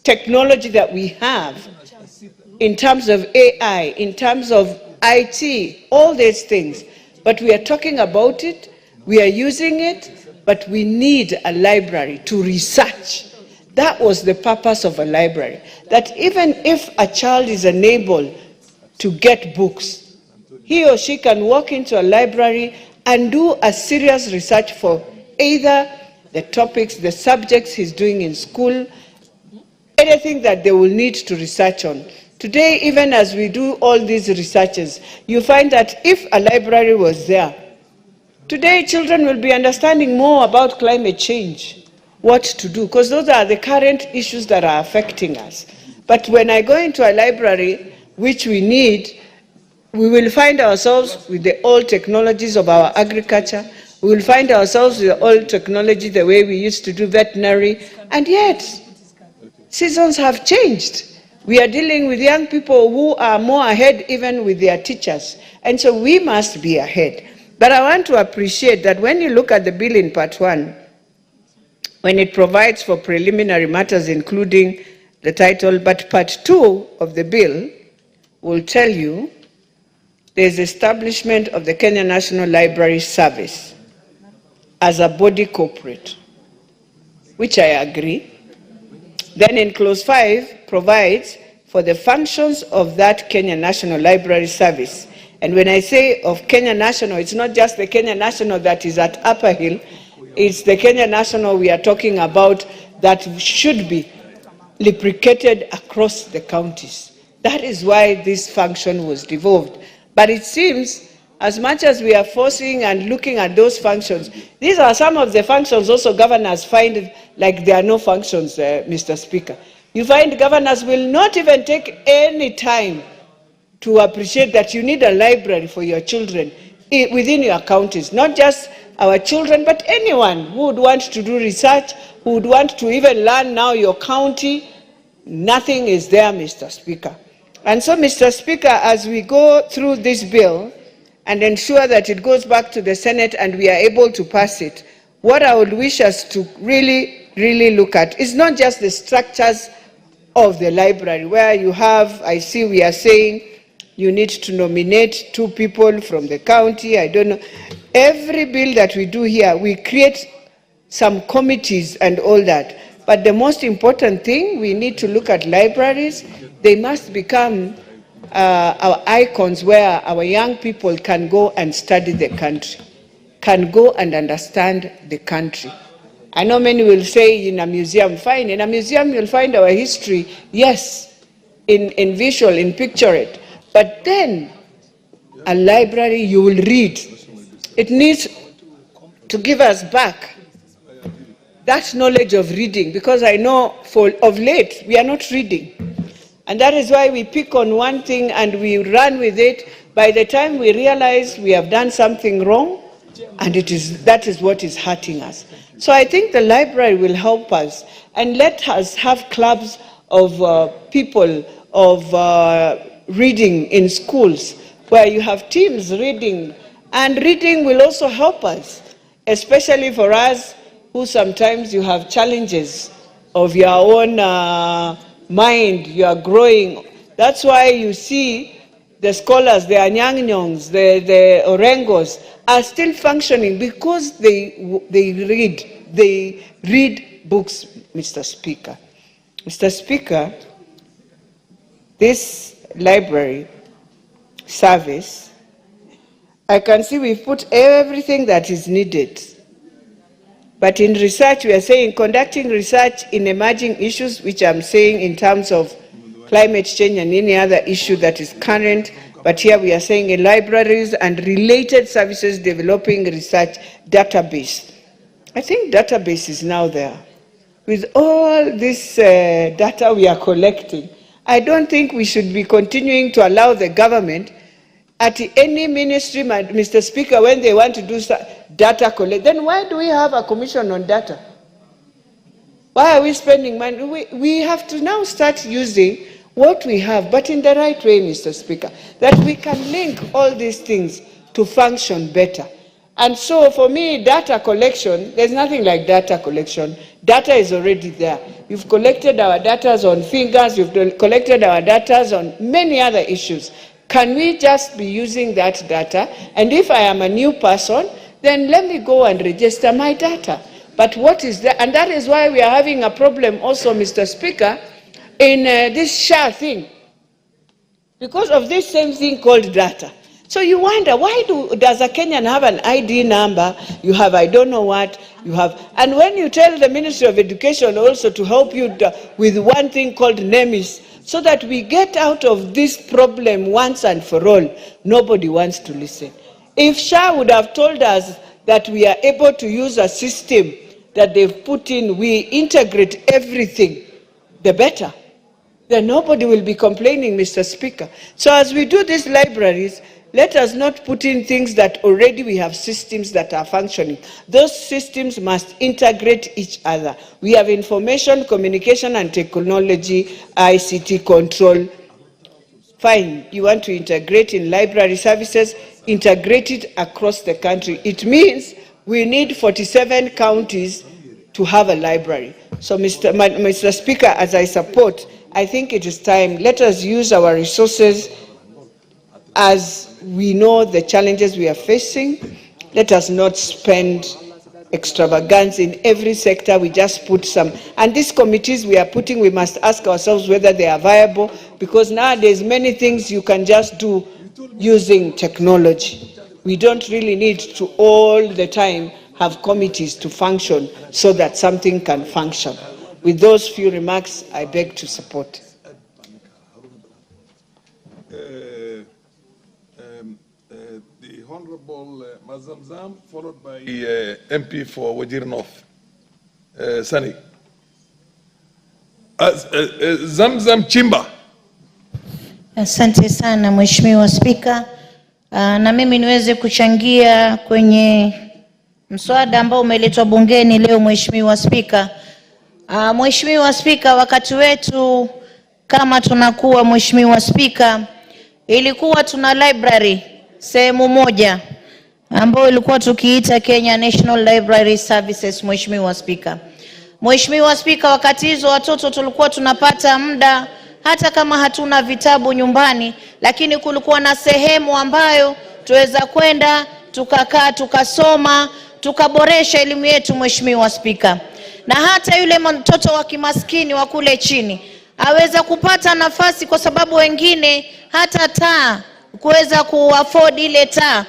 technology that we have in terms of AI, in terms of IT, all these things. But we are talking about it, we are using it, but we need a library to research. That was the purpose of a library. That even if a child is unable to get books, he or she can walk into a library and do a serious research for either the topics, the subjects he's doing in school, anything that they will need to research on. Today, even as we do all these researches, you find that if a library was there, today children will be understanding more about climate change, what to do, because those are the current issues that are affecting us. But when I go into a library, which we need, we will find ourselves with the old technologies of our agriculture. We will find ourselves with the old technology, the way we used to do veterinary, and yet seasons have changed. We are dealing with young people who are more ahead even with their teachers, and so we must be ahead. But I want to appreciate that when you look at the bill in Part 1, when it provides for preliminary matters including the title, but Part 2 of the bill will tell you there's establishment of the Kenya National Library Service as a body corporate, which I agree. Then in Clause 5 provides for the functions of that Kenya National Library Service. And when I say of Kenya National, it's not just the Kenya National that is at Upper Hill, it's the Kenya National we are talking about that should be replicated across the counties. That is why this function was devolved. But it seems, as much as we are forcing and looking at those functions, these are some of the functions also governors find like there are no functions, Mr. Speaker. You find governors will not even take any time to appreciate that you need a library for your children within your counties, not just our children, but anyone who would want to do research, who would want to even learn now your county. Nothing is there, Mr. Speaker. And so, Mr. Speaker, as we go through this bill and ensure that it goes back to the Senate and we are able to pass it, what I would wish us to really look at is not just the structures of the library, where you have, I see we are saying you need to nominate 2 people from the county, I don't know. Every bill that we do here, we create some committees and all that. But the most important thing, we need to look at libraries. They must become our icons where our young people can go and study the country, can go and understand the country. I know many will say in a museum, fine, in a museum you'll find our history, yes, in visual, in picture it, but then a library you will read. It needs to give us back that knowledge of reading, because I know of late we are not reading. And that is why we pick on one thing and we run with it. By the time we realize we have done something wrong, and that is what is hurting us. So I think the library will help us, and let us have clubs of people of reading in schools, where you have teams reading, and reading will also help us, especially for us who sometimes you have challenges of your own mind, you are growing. That's why you see the scholars, the Anyang-Nyongs, the Orengos are still functioning, because they read books, Mr. Speaker. Mr. Speaker, this library service, I can see we've put everything that is needed. But in research, we are saying conducting research in emerging issues, which I'm saying in terms of climate change and any other issue that is current. But here we are saying in libraries and related services, developing research database. I think database is now there. With all this data we are collecting, I don't think we should be continuing to allow the government at any ministry, Mr. Speaker, when they want to do data collect, then why do we have a commission on data? Why are we spending money? We have to now start using what we have, but in the right way, Mr. Speaker, that we can link all these things to function better. And so for me, data collection, there's nothing like data collection. Data is already there. You've collected our data on fingers, you've collected our data on many other issues. Can we just be using that data? And if I am a new person, then let me go and register my data. But what is that? And that is why we are having a problem also, Mr. Speaker, in this SHA thing, because of this same thing called data. So you wonder, why does a Kenyan have an ID number? You have I don't know what, you have, and when you tell the Ministry of Education also to help you with one thing called NEMIS, so that we get out of this problem once and for all, nobody wants to listen. If SHA would have told us that we are able to use a system that they've put in, we integrate everything, the better. Then nobody will be complaining, Mr. Speaker. So as we do these libraries, let us not put in things that already we have systems that are functioning. Those systems must integrate each other. We have information, communication, and technology, ICT control. Fine, you want to integrate in library services, integrate it across the country. It means we need 47 counties to have a library. So, Mr. Speaker, as I support, I think it is time. Let us use our resources as we know the challenges we are facing. Let us not spend extravagance in every sector. We just put some. And these committees we are putting, we must ask ourselves whether they are viable, because nowadays many things you can just do using technology. We don't really need to all the time have committees to function so that something can function. With those few remarks, I beg to support. The Honorable Mazamzam, followed by MP for Wajir North, Sani. Zamzam Chimba. Asante sana Mheshimiwa Spika. Na mimi niweze kuchangia kwenye mswada ambao umeletwa bungeni leo, Mheshimiwa Spika. Mheshimiwa Spika, wakati wetu kama tunakuwa, Mheshimiwa Spika, ilikuwa tuna library sehemu moja ambayo ilikuwa tukiita Kenya National Library Services, Mheshimiwa Spika. Mheshimiwa Spika, wakati hizo watoto tulikuwa tunapata muda, hata kama hatuna vitabu nyumbani, lakini kulikuwa na sehemu ambayo tuweza kwenda, tukakaa, tukasoma, tukaboresha elimu yetu, Mheshimiwa Spika. Na hata yule mtoto wa kimaskini wa kule chini aweza kupata nafasi, kwa sababu wengine hata taa kuweza kuafford ile taa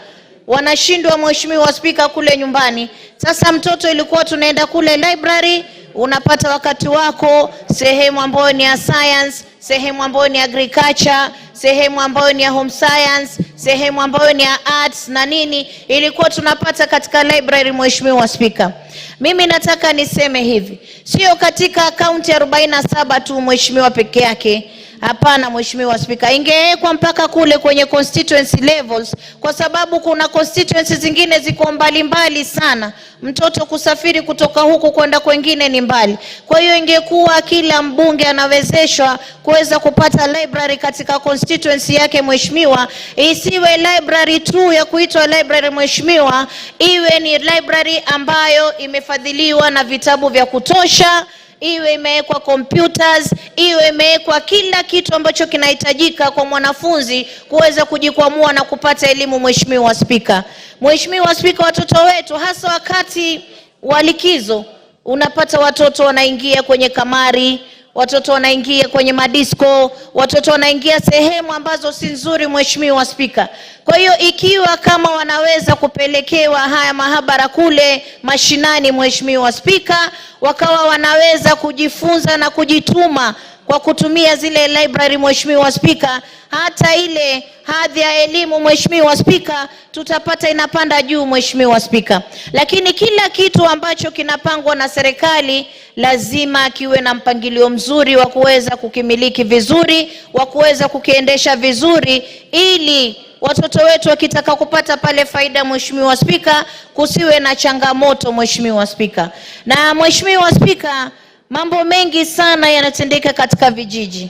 wanashindwa, Mheshimiwa Spika, kule nyumbani. Sasa mtoto ilikuwa tunaenda kule library, unapata wakati wako sehemu ambayo ni ya science, sehemu ambayo ni agriculture, sehemu ambayo ni ya home science, sehemu ambayo ni ya arts na nini, ilikuwa tunapata katika library, Mheshimiwa Spika. Mimi nataka niseme hivi, sio katika kaunti 47 tu Mheshimiwa peke yake. Hapana Mheshimiwa Spika, ingewekwa mpaka kule kwenye constituency levels, kwa sababu kuna constituencies zingine ziko mbali sana. Mtoto kusafiri kutoka huku kwenda kwingine ni mbali. Kwa hiyo ingekuwa kila mbunge anawezeshwa kuweza kupata library katika constituency yake Mheshimiwa. Isiwe library tu ya kuitwa library Mheshimiwa, iwe ni library ambayo imefadhiliwa na vitabu vya kutosha, iwe imewekwa computers, iwe imewekwa kila kitu ambacho kinahitajika kwa mwanafunzi kuweza kujikwamua na kupata elimu Mheshimiwa Spika. Mheshimiwa Spika, watoto wetu hasa wakati wa likizo unapata watoto wanaingia kwenye kamari, watoto wanaingia kwenye madisco, watoto wanaingia sehemu ambazo si nzuri Mheshimiwa Spika. Kwa hiyo ikiwa kama wanaweza kupelekewa haya mahabara kule mashinani Mheshimiwa Spika, wakawa wanaweza kujifunza na kujituma kwa kutumia zile library Mheshimiwa Spika, hata ile hadhi ya elimu Mheshimiwa Spika tutapata inapanda juu Mheshimiwa Spika. Lakini kila kitu ambacho kinapangwa na serikali lazima kiwe na mpangilio mzuri wa kuweza kukimiliki vizuri, wa kuweza kukiendesha vizuri, ili watoto wetu wakitaka kupata pale faida Mheshimiwa Spika, kusiwe na changamoto Mheshimiwa Spika. Na Mheshimiwa Spika, mambo mengi sana yanatendeka katika vijiji,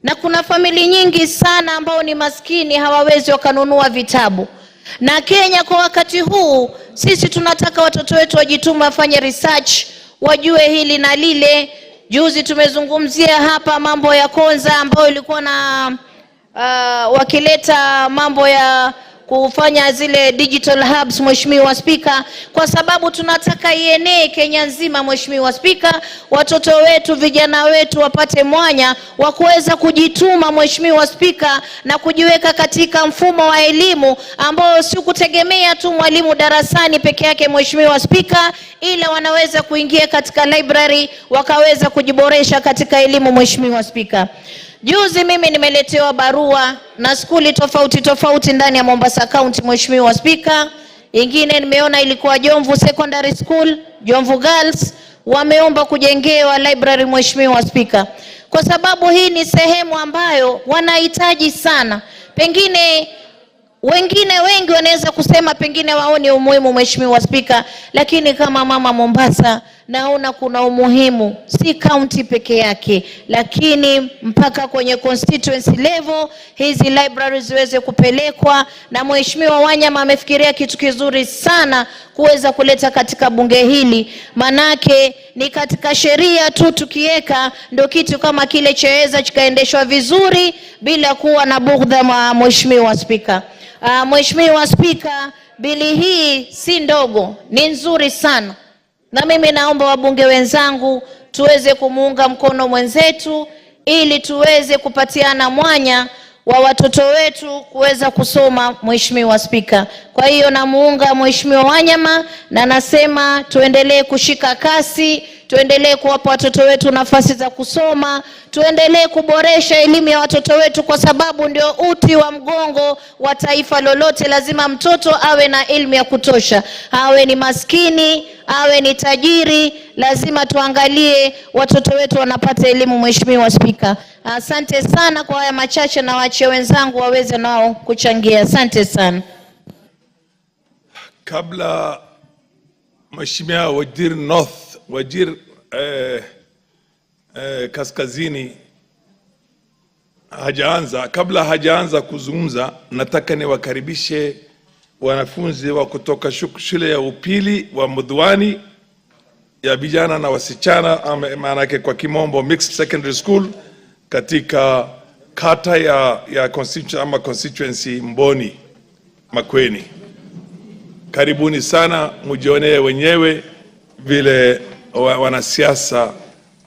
na kuna famili nyingi sana ambao ni maskini hawawezi wakanunua vitabu. Na Kenya kwa wakati huu sisi tunataka watoto wetu wajituma, wafanye research, wajue hili na lile. Juzi tumezungumzia hapa mambo ya Konza ambao ilikuwa na wakileta mambo ya kufanya zile digital hubs Mheshimiwa Spika, kwa sababu tunataka ienee Kenya nzima Mheshimiwa Spika. Watoto wetu, vijana wetu wapate mwanya wa kuweza kujituma Mheshimiwa Spika, na kujiweka katika mfumo wa elimu ambao si kutegemea tu mwalimu darasani peke yake Mheshimiwa Spika, ila wanaweza kuingia katika library wakaweza kujiboresha katika elimu Mheshimiwa Spika. Juzi mimi nimeletewa barua na skuli tofauti ndani ya Mombasa County Mheshimiwa Spika. Ingine nimeona ilikuwa Jomvu Secondary School, Jomvu Girls, wameomba kujengewa library Mheshimiwa Spika, kwa sababu hii ni sehemu ambayo wanahitaji sana. Pengine wengine wengi wanaweza kusema pengine waone umuhimu Mheshimiwa Spika, lakini kama mama Mombasa naona kuna umuhimu si county peke yake, lakini mpaka kwenye constituency level hizi libraries ziweze kupelekwa. Na Mheshimiwa Wanyama amefikiria kitu kizuri sana kuweza kuleta katika bunge hili, manake ni katika sheria tu tukiweka ndio kitu kama kile chaweza kikaendeshwa vizuri bila kuwa na bugdha Mheshimiwa Spika. Mheshimiwa Spika, bili hii si ndogo, ni nzuri sana. Na mimi naomba wabunge wenzangu tuweze kumuunga mkono mwenzetu ili tuweze kupatiana mwanya wa watoto wetu kuweza kusoma Mheshimiwa Spika. Kwa hiyo namuunga Mheshimiwa Wanyama na nasema tuendelee kushika kasi, tuendelee kuwapa watoto wetu nafasi za kusoma, tuendelee kuboresha elimu ya watoto wetu, kwa sababu ndio uti wa mgongo wa taifa lolote. Lazima mtoto awe na elimu ya kutosha, awe ni maskini, awe ni tajiri, lazima tuangalie watoto wetu wanapata elimu Mheshimiwa Spika. Asante sana kwa haya machache, na waachie wenzangu waweze nao kuchangia. Asante sana. Kabla Mheshimiwa Wajir North, Wajir Kaskazini kabla hajaanza kuzungumza, nataka niwakaribishe wanafunzi wa kutoka shule ya upili wa Mudhwani ya vijana na wasichana, maanake kwa kimombo mixed secondary school, katika kata ya constituency Mboni Makueni. Karibuni sana, mjionee wenyewe vile wanasiasa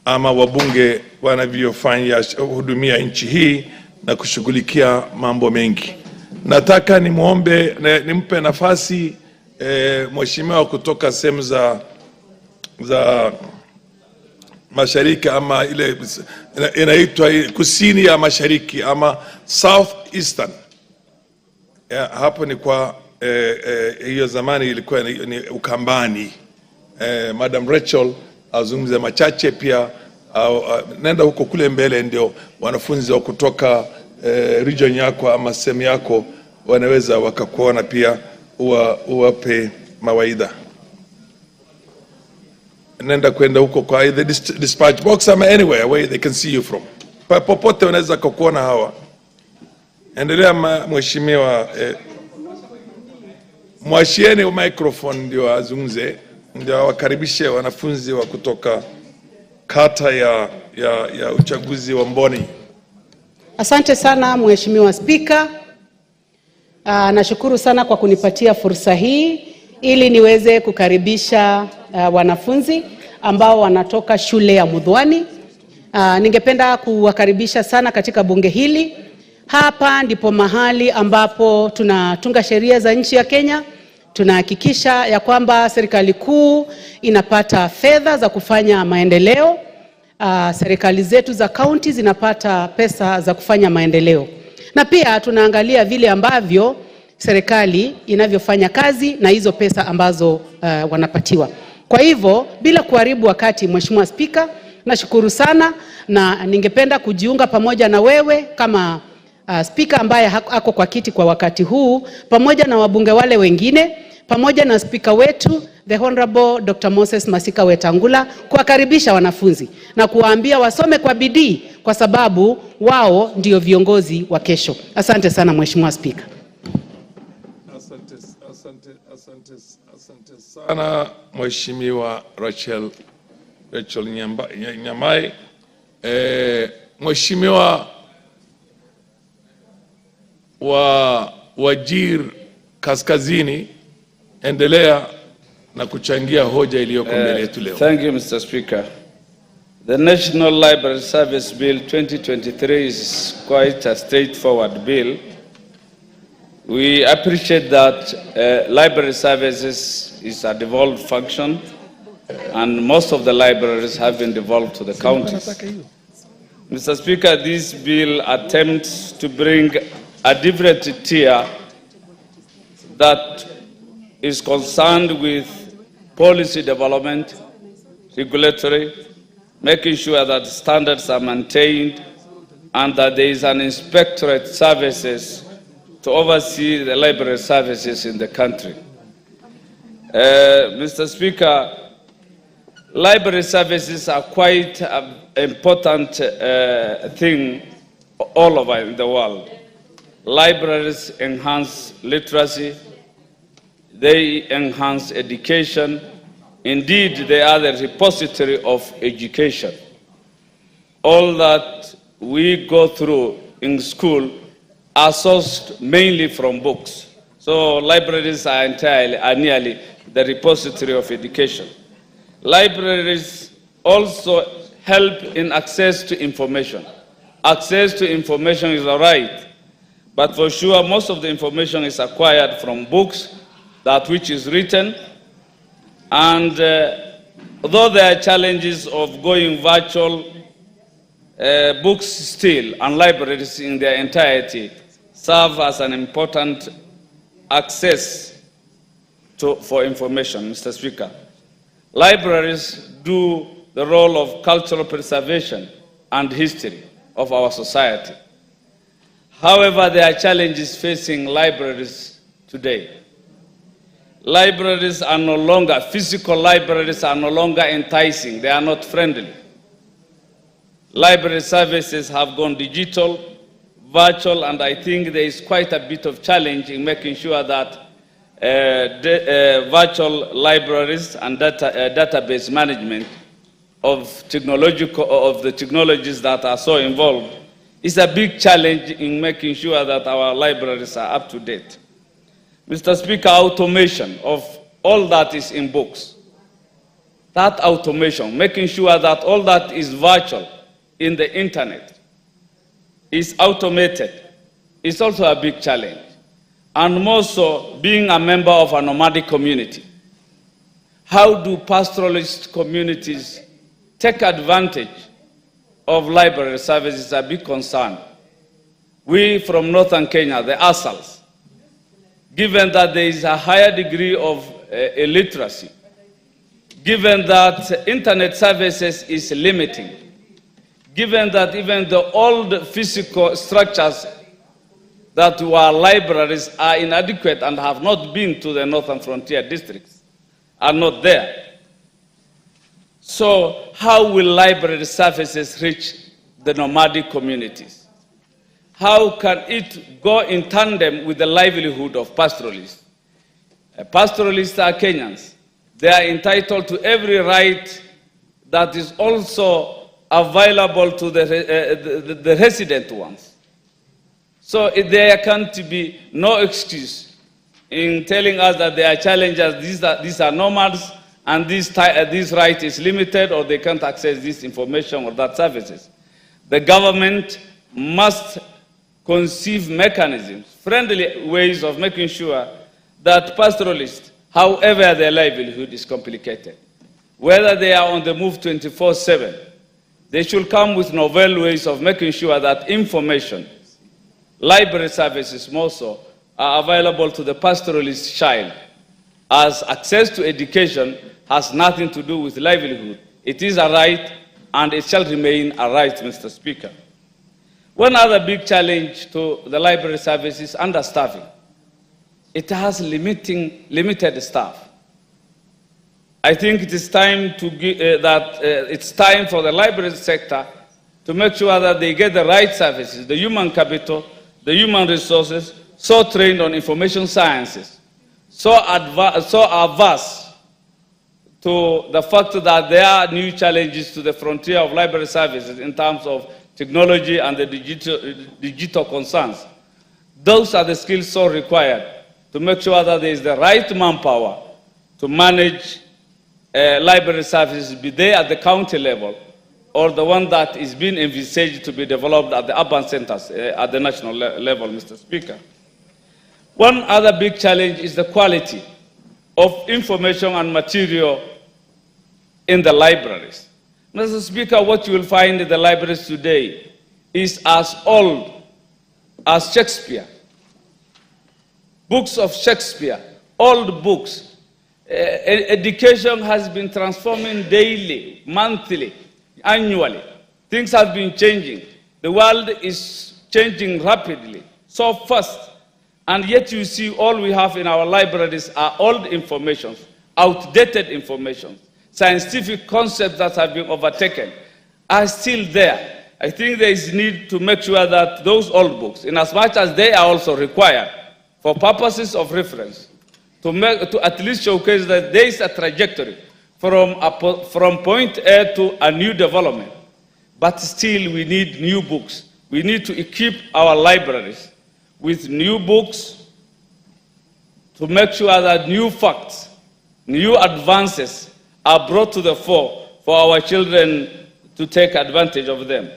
ama wabunge wanavyofanya hudumia nchi hii na kushughulikia mambo mengi. Nataka nimpe nafasi mheshimiwa kutoka sehemu za mashariki ama ile inaitwa kusini ya mashariki ama South Eastern. Hapo ni kwa hiyo zamani ilikuwa ni Ukambani. Madam Rachel azungumze machache pia, nenda huko kule mbele, ndio wanafunzi wa kutoka region yako ama sehemu yako wanaweza wakakuona pia, uwape mawaidha. Nenda kwenda huko kwa either dispatch box ama anywhere where they can see you from. Popote wanaweza kukuona hawa. Endelea mheshimiwa, mwashieni microphone ndio azungumze, ndio wakaribishe wanafunzi wa kutoka kata ya uchaguzi wa Mboni. Asante sana Mheshimiwa Spika. Nashukuru sana kwa kunipatia fursa hii ili niweze kukaribisha wanafunzi ambao wanatoka shule ya Mudhwani. Ningependa kuwakaribisha sana katika bunge hili. Hapa ndipo mahali ambapo tunatunga sheria za nchi ya Kenya. Tunahakikisha ya kwamba serikali kuu inapata fedha za kufanya maendeleo. Serikali zetu za kaunti zinapata pesa za kufanya maendeleo. Na pia tunaangalia vile ambavyo serikali inavyofanya kazi na hizo pesa ambazo wanapatiwa. Kwa hivyo, bila kuharibu wakati, Mheshimiwa Spika, nashukuru sana na ningependa kujiunga pamoja na wewe kama spika ambaye ako kwa kiti kwa wakati huu, pamoja na wabunge wale wengine, pamoja na spika wetu the Honorable Dr. Moses Masika Wetangula, kuwakaribisha wanafunzi na kuwaambia wasome kwa bidii kwa sababu wao ndio viongozi wa kesho. Asante sana Mheshimiwa Spika. Asante sana Mheshimiwa Rachel Nyamai. Mheshimiwa wa Wajir Kaskazini, endelea na kuchangia hoja iliyoko mbele yetu leo. Thank you, Mr. Speaker. The National Library Service Bill 2023 is quite a straightforward bill. We appreciate that library services is a devolved function, and most of the libraries have been devolved to the counties. Mr. Speaker, this bill attempts to bring a different tier that is concerned with policy development, regulatory, making sure that standards are maintained, and that there is an inspectorate services to oversee the library services in the country. Mr. Speaker, library services are quite an important thing all over in the world. Libraries enhance literacy, they enhance education. Indeed, they are the repository of education. All that we go through in school are sourced mainly from books. So libraries are nearly the repository of education. Libraries also help in access to information. Access to information is a right, but for sure most of the information is acquired from books, that which is written, and though there are challenges of going virtual, books still and libraries in their entirety serve as an important access for information, Mr. Speaker. Libraries do the role of cultural preservation and history of our society. However, there are challenges facing libraries today. Libraries are no longer, physical libraries are no longer enticing, they are not friendly. Library services have gone digital, virtual, and I think there is quite a bit of challenge in making sure that virtual libraries and database management of the technologies that are so involved is a big challenge in making sure that our libraries are up to date. Mr. Speaker, automation of all that is in books that automation, making sure that all that is virtual in the internet is automated, is also a big challenge. And more so, being a member of a nomadic community. How do pastoralist communities take advantage of library services is a big concern. We from northern Kenya, the ASALs, given that there is a higher degree of illiteracy, given that internet services is limiting, given that even the old physical structures that were libraries are inadequate and have not been to the northern frontier districts, are not there. So how will library services reach the nomadic communities? How can it go in tandem with the livelihood of pastoralists? Pastoralists are Kenyans. They are entitled to every right that is also available to the resident ones. So there can't be no excuse in telling us that there are challenges, these are nomads, and this right is limited, or they can't access this information or that services. The government must conceive mechanisms, friendly ways of making sure that pastoralists, however their livelihood is complicated, whether they are on the move 24/7, they should come with novel ways of making sure that information, library services more so, are available to the pastoralist child, as access to education has nothing to do with livelihood. It is a right, and it shall remain a right, Mr. Speaker. One other big challenge to the library service is understaffing. It has limited staff. I think it is time to it's time for the library sector to make sure that they get the right services, the human capital, the human resources, so trained on information sciences, so averse to the fact that there are new challenges to the frontier of library services in terms of technology and the digital concerns. Those are the skills so required to make sure that there is the right manpower to manage library services, be they at the county level or the one that is being envisaged to be developed at the urban centers at the national level, Mr. Speaker. One other big challenge is the quality of information and material in the libraries. Mr. Speaker, what you will find in the libraries today is as old as Shakespeare. Books of Shakespeare, old books. Education has been transforming daily, monthly, annually. Things have been changing. The world is changing rapidly, so fast. And yet you see all we have in our libraries are old information, outdated information. Scientific concepts that have been overtaken are still there. I think there is need to make sure that those old books, in as much as they are also required for purposes of reference, to at least showcase that there is a trajectory from point A to a new development. But still we need new books. We need to equip our libraries with new books to make sure that new facts, new advances are brought to the fore for our children to take advantage of them.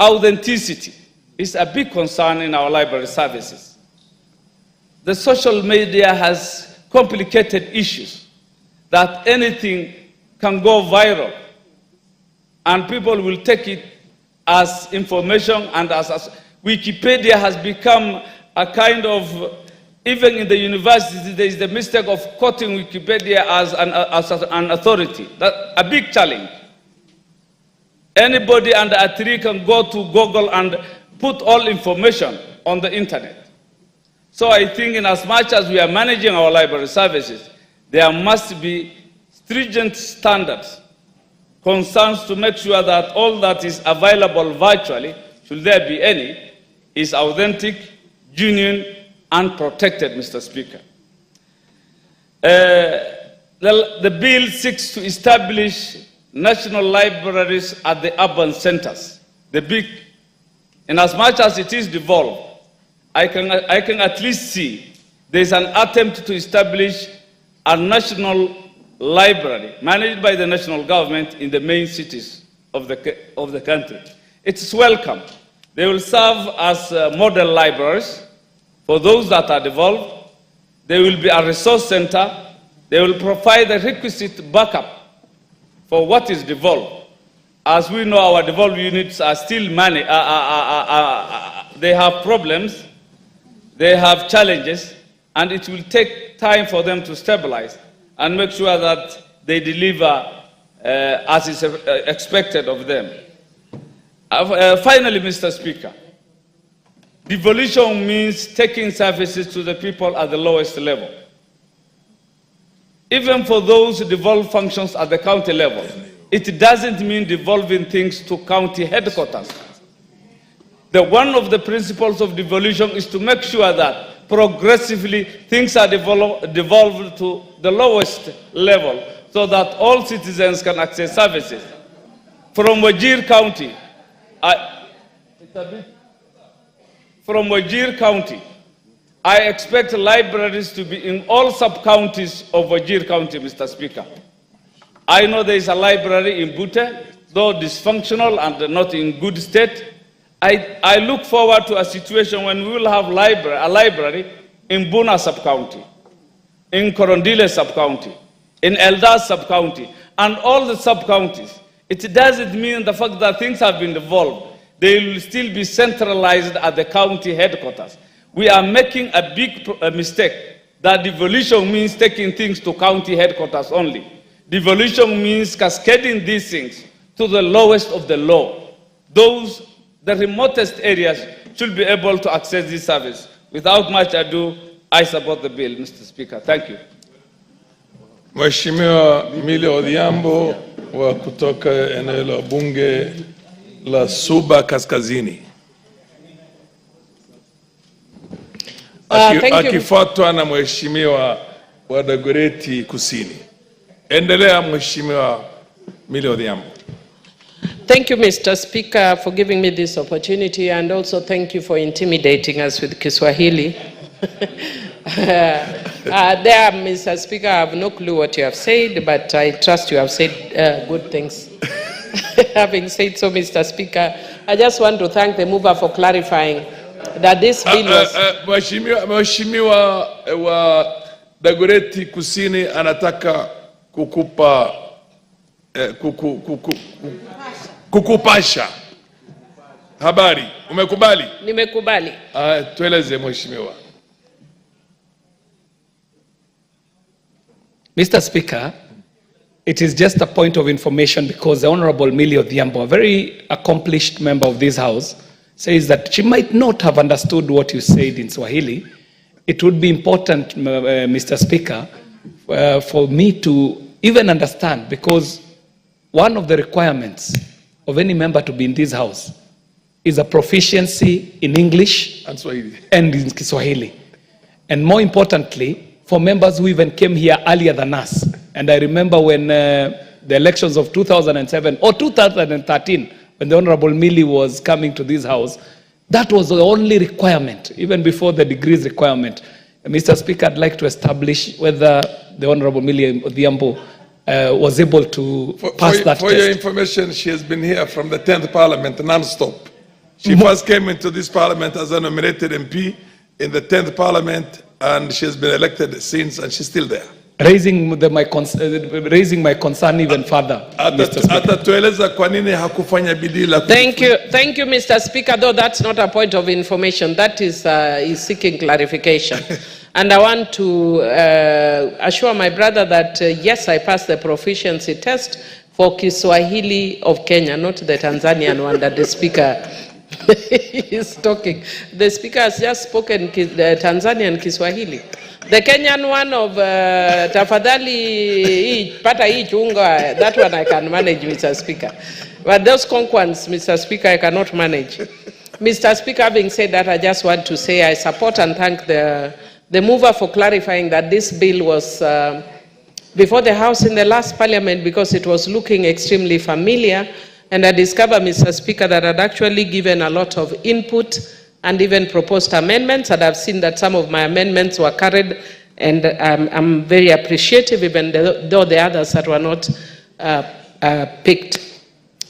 Authenticity is a big concern in our library services. The social media has complicated issues that anything can go viral and people will take it as information, and as Wikipedia has become a kind of, even in the universities, there is the mistake of quoting Wikipedia as an authority. That's a big challenge. Anybody under a tree can go to Google and put all information on the internet. So I think in as much as we are managing our library services, there must be stringent standards, concerns to make sure that all that is available virtually, should there be any, is authentic, genuine, and protected, Mr. Speaker. The bill seeks to establish national libraries at the urban centers. In as much as it is devolved, I can at least see there's an attempt to establish a national library managed by the national government in the main cities of the country. It's welcome. They will serve as model libraries for those that are devolved. They will be a resource center. They will provide the requisite backup for what is devolved. As we know, our devolved units are still they have problems, they have challenges, and it will take time for them to stabilize and make sure that they deliver as is expected of them. Finally, Mr. Speaker, devolution means taking services to the people at the lowest level. Even for those devolved functions at the county level, it doesn't mean devolving things to county headquarters. One of the principles of devolution is to make sure that progressively things are devolved to the lowest level so that all citizens can access services. From Wajir County, I expect libraries to be in all sub-counties of Wajir County, Mr. Speaker. I know there is a library in Butte, though dysfunctional and not in good state. I look forward to a situation when we will have a library in Buna sub-county, in Korondile sub-county, in Eldar sub-county, and all the sub-counties. It doesn't mean the fact that things have been devolved. They will still be centralized at the county headquarters. We are making a big mistake that devolution means taking things to county headquarters only. Devolution means cascading these things to the lowest of the low. The remotest areas should be able to access this service. Without much ado, I support the bill, Mr. Speaker. Thank you. Mheshimiwa Millie Odhiambo wa kutoka eneo la bunge la Suba Kaskazini. Akifuatwa na Mheshimiwa wa Dagoretti Kusini. Endelea Mheshimiwa Millie Odhiambo. Thank you, Mr. Speaker, for giving me this opportunity, and also thank you for intimidating us with Kiswahili. There, Mr. Speaker, I have no clue what you have said, but I trust you have said good things. Having said so, Mr. Speaker, I just want to thank the mover for clarifying that this bill was... Mheshimiwa wa Dagoretti Kusini anataka kukupasha habari. Umekubali? Nimekubali. Tueleze Mheshimiwa. Mr. Speaker, it is just a point of information because the Honorable Millie Odhiambo, a very accomplished member of this House, says that she might not have understood what you said in Swahili. It would be important, Mr. Speaker, for me to even understand, because one of the requirements of any member to be in this House is a proficiency in English and in Kiswahili. And more importantly, for members who even came here earlier than us. And I remember when the elections of 2007 or 2013, when the Honorable Millie was coming to this House, that was the only requirement, even before the degrees requirement. Mr. Speaker, I'd like to establish whether the Honorable Millie Odhiambo was able to pass that test. For your information, she has been here from the 10th Parliament non-stop. She first came into this Parliament as a nominated MP in the 10th Parliament, and she has been elected since, and she's still there. Raising my concern even further. Thank you, Mr. Speaker. Though that's not a point of information, that is seeking clarification. And I want to assure my brother that yes, I passed the proficiency test for Kiswahili of Kenya, not the Tanzanian one that the Speaker is talking. The Speaker has just spoken Tanzanian Kiswahili. The Kenyan one of Tafadhali Pata Chunga, that one I can manage, Mr. Speaker. But those conquans, Mr. Speaker, I cannot manage. Mr. Speaker, having said that, I just want to say I support and thank the mover for clarifying that this bill was before the House in the last Parliament because it was looking extremely familiar. And I discovered, Mr. Speaker, that I'd actually given a lot of input and even proposed amendments, and I've seen that some of my amendments were carried And I'm very appreciative, even though the others that were not picked.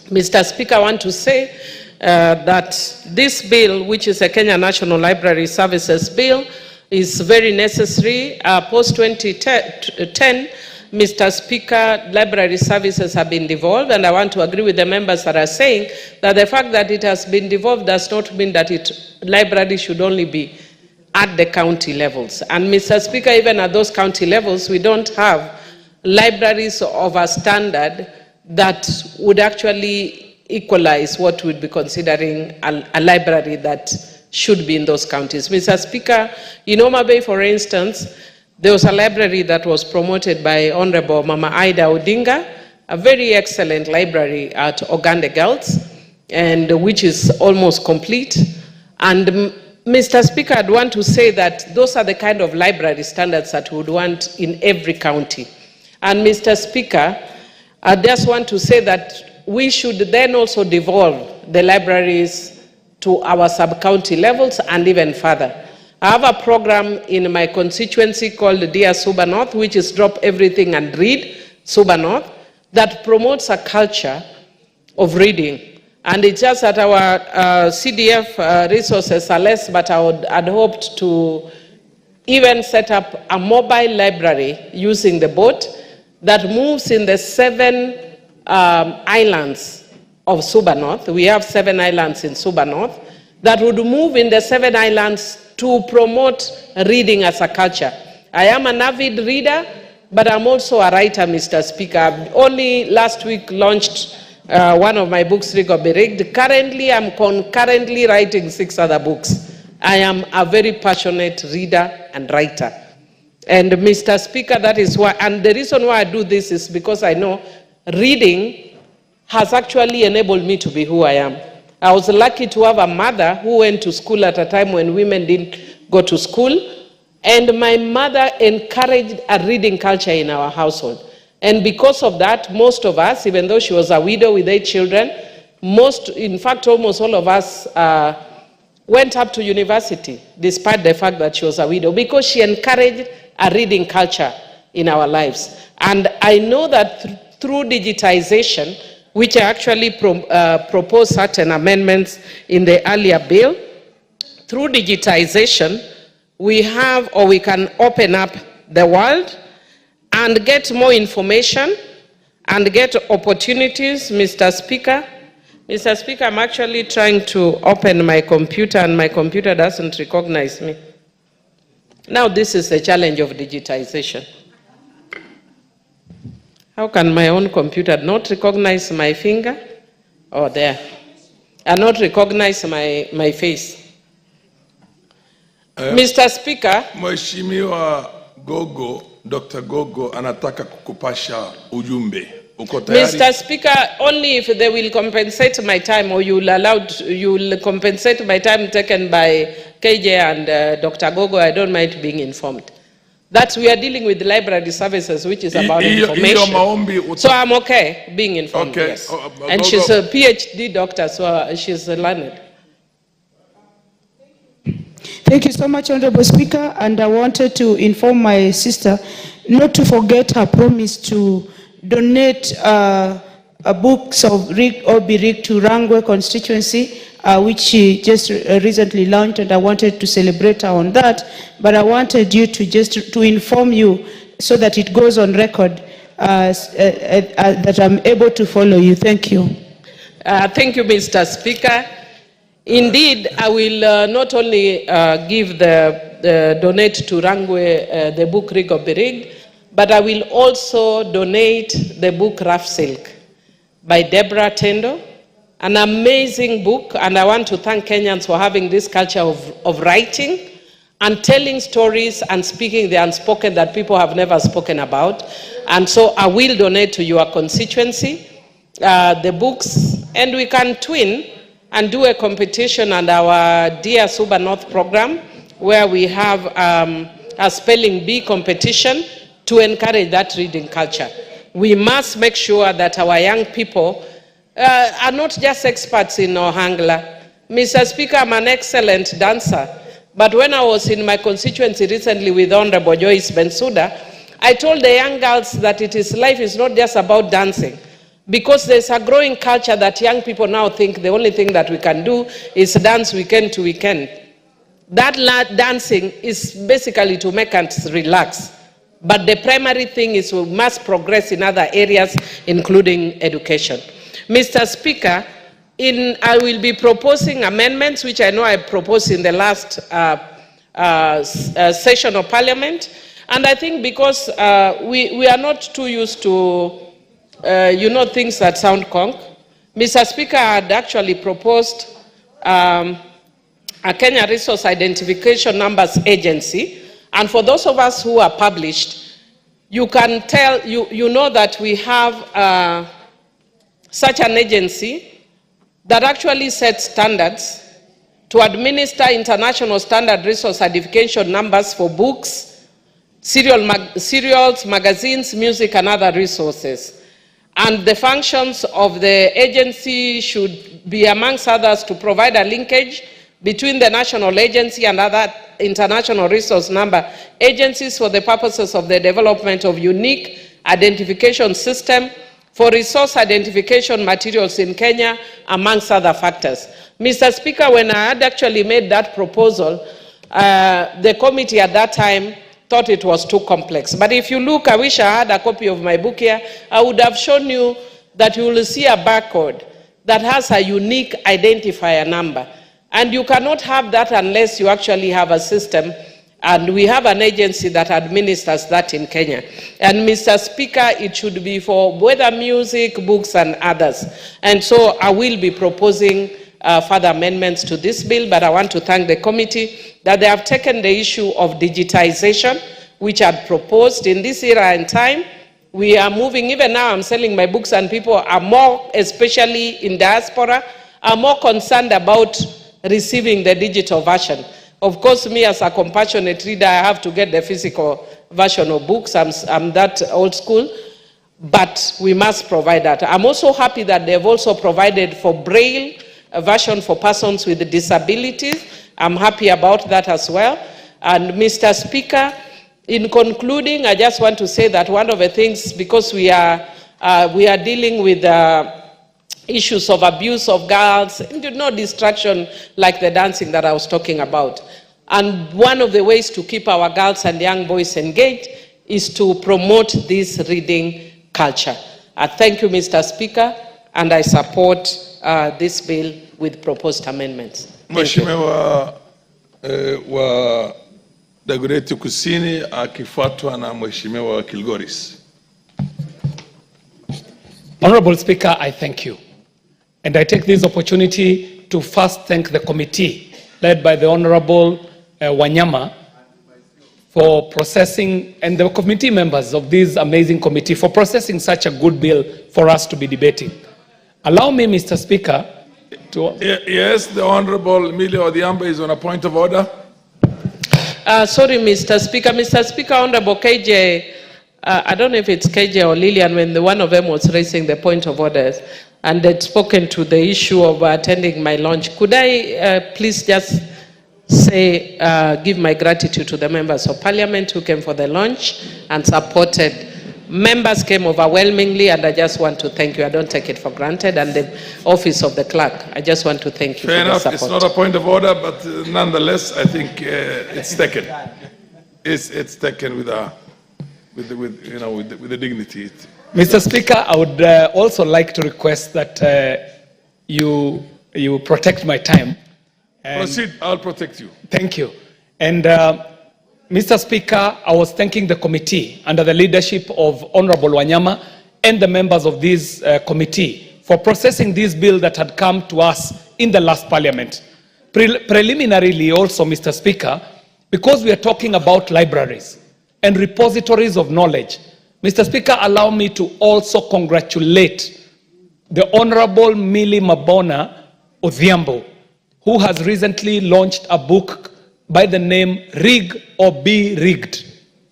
Mr. Speaker, I want to say that this bill, which is a Kenya National Library Services Bill, is very necessary. Post-2010, Mr. Speaker, library services have been devolved, and I want to agree with the members that are saying that the fact that it has been devolved does not mean that library should only be at the county levels. And Mr. Speaker, even at those county levels, we don't have libraries of a standard that would actually equalize what we'd be considering a library that should be in those counties. Mr. Speaker, in Homa Bay, for instance, there was a library that was promoted by Honorable Mama Ida Odinga, a very excellent library at Ogande Girls, and which is almost complete. And Mr. Speaker, I'd want to say that those are the kind of library standards that we would want in every county. And Mr. Speaker, I just want to say that we should then also devolve the libraries to our sub-county levels and even further. I have a program in my constituency called Dear Suba North, which is Drop Everything and Read Suba North, that promotes a culture of reading. And it's just that our CDF resources are less, but I'd hoped to even set up a mobile library using the boat that moves in the 7 islands of Suba North. We have 7 islands in Suba North that would move in the 7 islands to promote reading as a culture. I am an avid reader, but I'm also a writer, Mr. Speaker. I've only last week launched one of my books, Rig or Be Rigged. Currently, I'm concurrently writing 6 other books. I am a very passionate reader and writer. And Mr. Speaker, that is why, and the reason why I do this is because I know reading has actually enabled me to be who I am. I was lucky to have a mother who went to school at a time when women didn't go to school. And my mother encouraged a reading culture in our household. And because of that, most of us, even though she was a widow with 8 children, in fact, almost all of us went up to university, despite the fact that she was a widow, because she encouraged a reading culture in our lives. And I know that through digitization, which I actually proposed certain amendments in the earlier bill, through digitization, we have, or we can open up the world and get more information and get opportunities, Mr. Speaker. Mr. Speaker, I'm actually trying to open my computer and my computer doesn't recognize me. Now this is the challenge of digitization. How can my own computer not recognize my finger? Oh, there. And not recognize my face. Mr. Speaker. Mheshimiwa Gogo, Dr. Gogo anataka kukupasha ujumbe. Uko tayari? Mr. Speaker, only if they will compensate my time, or you'll compensate my time taken by KJ and Dr. Gogo, I don't mind being informed. That we are dealing with library services, which is about information. So I'm okay being informed, okay. Yes. And she's a PhD doctor, so she's learned. Thank you so much, Honorable Speaker. And I wanted to inform my sister not to forget her promise to donate books of Rig or Be Rigged to Rangwe constituency, which she just recently launched, and I wanted to celebrate her on that. But I wanted you to just to inform you so that it goes on record that I'm able to follow you. Thank you. Thank you, Mr. Speaker. Indeed, I will not only give the donate to Rangwe the book Rig or Be Rigged, but I will also donate the book Rough Silk by Deborah Tendo, an amazing book, and I want to thank Kenyans for having this culture of writing and telling stories and speaking the unspoken that people have never spoken about. And so I will donate to your constituency the books, and we can twin and do a competition and our Dear Suba North program, where we have a spelling bee competition to encourage that reading culture. We must make sure that our young people are not just experts in Ohangla. Mr. Speaker, I'm an excellent dancer, But when I was in my constituency recently with Honorable Joyce Bensouda, I told the young girls that life is not just about dancing, because there's a growing culture that young people now think the only thing that we can do is dance weekend to weekend. That dancing is basically to make us relax. But the primary thing is we must progress in other areas, including education. Mr. Speaker, I will be proposing amendments, which I know I proposed in the last session of Parliament. And I think because we are not too used to, things that sound conk. Mr. Speaker had actually proposed a Kenya Resource Identification Numbers Agency. And for those of us who are published, you can tell, you know that we have such an agency that actually sets standards to administer international standard resource identification numbers for books, serials, magazines, music, and other resources. And the functions of the agency should be, amongst others, to provide a linkage between the national agency and other international resource number agencies for the purposes of the development of unique identification system for resource identification materials in Kenya, amongst other factors. Mr. Speaker, when I had actually made that proposal, the committee at that time thought it was too complex. But if you look, I wish I had a copy of my book here, I would have shown you that you will see a barcode that has a unique identifier number. And you cannot have that unless you actually have a system. And we have an agency that administers that in Kenya. And Mr. Speaker, it should be for whether music, books, and others. And so I will be proposing further amendments to this bill, but I want to thank the committee that they have taken the issue of digitization, which I had proposed in this era and time. We are moving, even now I'm selling my books, and people are more, especially in diaspora, are more concerned about receiving the digital version. Of course, me as a compassionate reader, I have to get the physical version of books. I'm that old school, but we must provide that. I'm also happy that they've also provided for Braille, a version for persons with disabilities. I'm happy about that as well. And Mr. Speaker, in concluding, I just want to say that one of the things, because we are dealing with issues of abuse of girls, no distraction like the dancing that I was talking about. And one of the ways to keep our girls and young boys engaged is to promote this reading culture. I thank you, Mr. Speaker, and I support this bill with proposed amendments. Mheshimiwa wa Dagoretti Kusini akifuatwa na Mheshimiwa wa Kilgoris. Honorable Speaker, I thank you. And I take this opportunity to first thank the committee led by the Honorable Wanyama for processing, and the committee members of this amazing committee for processing such a good bill for us to be debating. Allow me, Mr. Speaker, to... Yes, the Honorable Emilio Odhiambo is on a point of order. Sorry, Mr. Speaker. Mr. Speaker, Honorable KJ, I don't know if it's KJ or Lillian, when one of them was raising the point of orders and had spoken to the issue of attending my lunch. Could I please just say, give my gratitude to the members of Parliament who came for the lunch and supported. Members came overwhelmingly, and I just want to thank you. I don't take it for granted. And the office of the clerk, I just want to thank you Fair for enough. the support. It's not a point of order, but nonetheless, I think it's taken. It's taken with the dignity. Mr. Speaker, I would also like to request that you protect my time. Proceed, I'll protect you. Thank you. And Mr. Speaker, I was thanking the committee under the leadership of Honorable Wanyama and the members of this committee for processing this bill that had come to us in the last parliament. Preliminarily also, Mr. Speaker, because we are talking about libraries and repositories of knowledge, Mr. Speaker, allow me to also congratulate the Honorable Millie Mabona Odhiambo, who has recently launched a book by the name Rig or Be Rigged,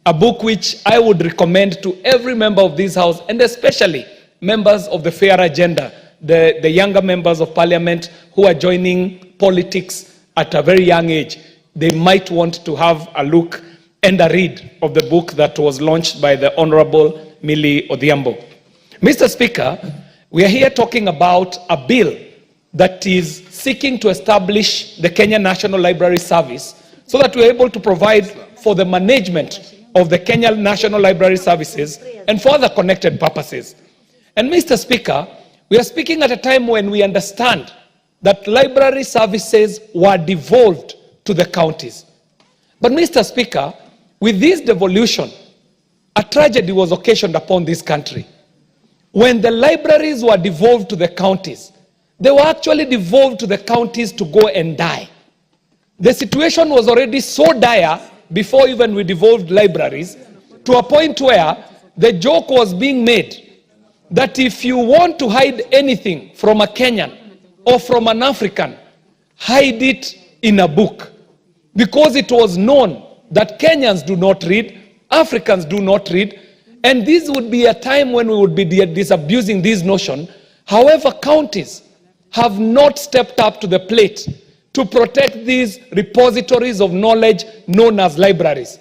a book which I would recommend to every member of this House, and especially members of the Fair Agenda, the younger members of Parliament who are joining politics at a very young age. they might want to have a look and a read of the book that was launched by the Honorable Millie Odhiambo. Mr. Speaker, we are here talking about a bill that is seeking to establish the Kenya National Library Service so that we're able to provide for the management of the Kenya National Library Services and for other connected purposes. And Mr. Speaker, we are speaking at a time when we understand that library services were devolved to the counties. But Mr. Speaker, with this devolution, a tragedy was occasioned upon this country. When the libraries were devolved to the counties, they were actually devolved to the counties to go and die. The situation was already so dire before even we devolved libraries, to a point where the joke was being made that if you want to hide anything from a Kenyan or from an African, hide it in a book. Because it was known that Kenyans do not read, Africans do not read, and this would be a time when we would be disabusing this notion. However, counties have not stepped up to the plate to protect these repositories of knowledge known as libraries.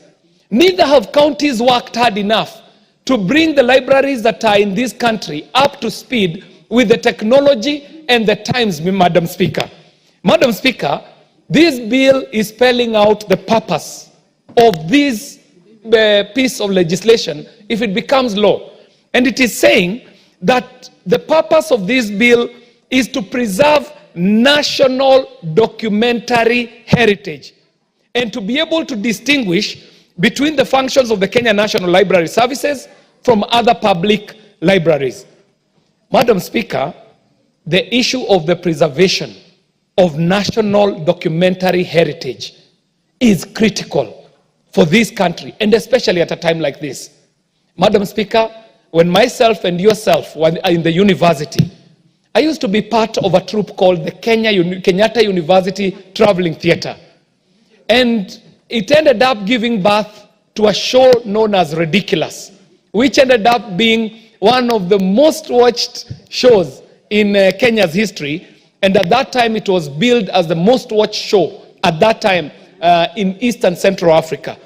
Neither have counties worked hard enough to bring the libraries that are in this country up to speed with the technology and the times, Madam Speaker. Madam Speaker, this bill is spelling out the purpose of this piece of legislation if it becomes law. And it is saying that the purpose of this bill is to preserve national documentary heritage and to be able to distinguish between the functions of the Kenya National Library Services from other public libraries. Madam Speaker, the issue of the preservation of national documentary heritage is critical for this country, and especially at a time like this. Madam Speaker, when myself and yourself were in the university, I used to be part of a troupe called the Kenyatta University Traveling Theatre. And it ended up giving birth to a show known as Ridiculous, which ended up being one of the most watched shows in Kenya's history. And at that time, it was billed as the most watched show at that time in East and Central Africa.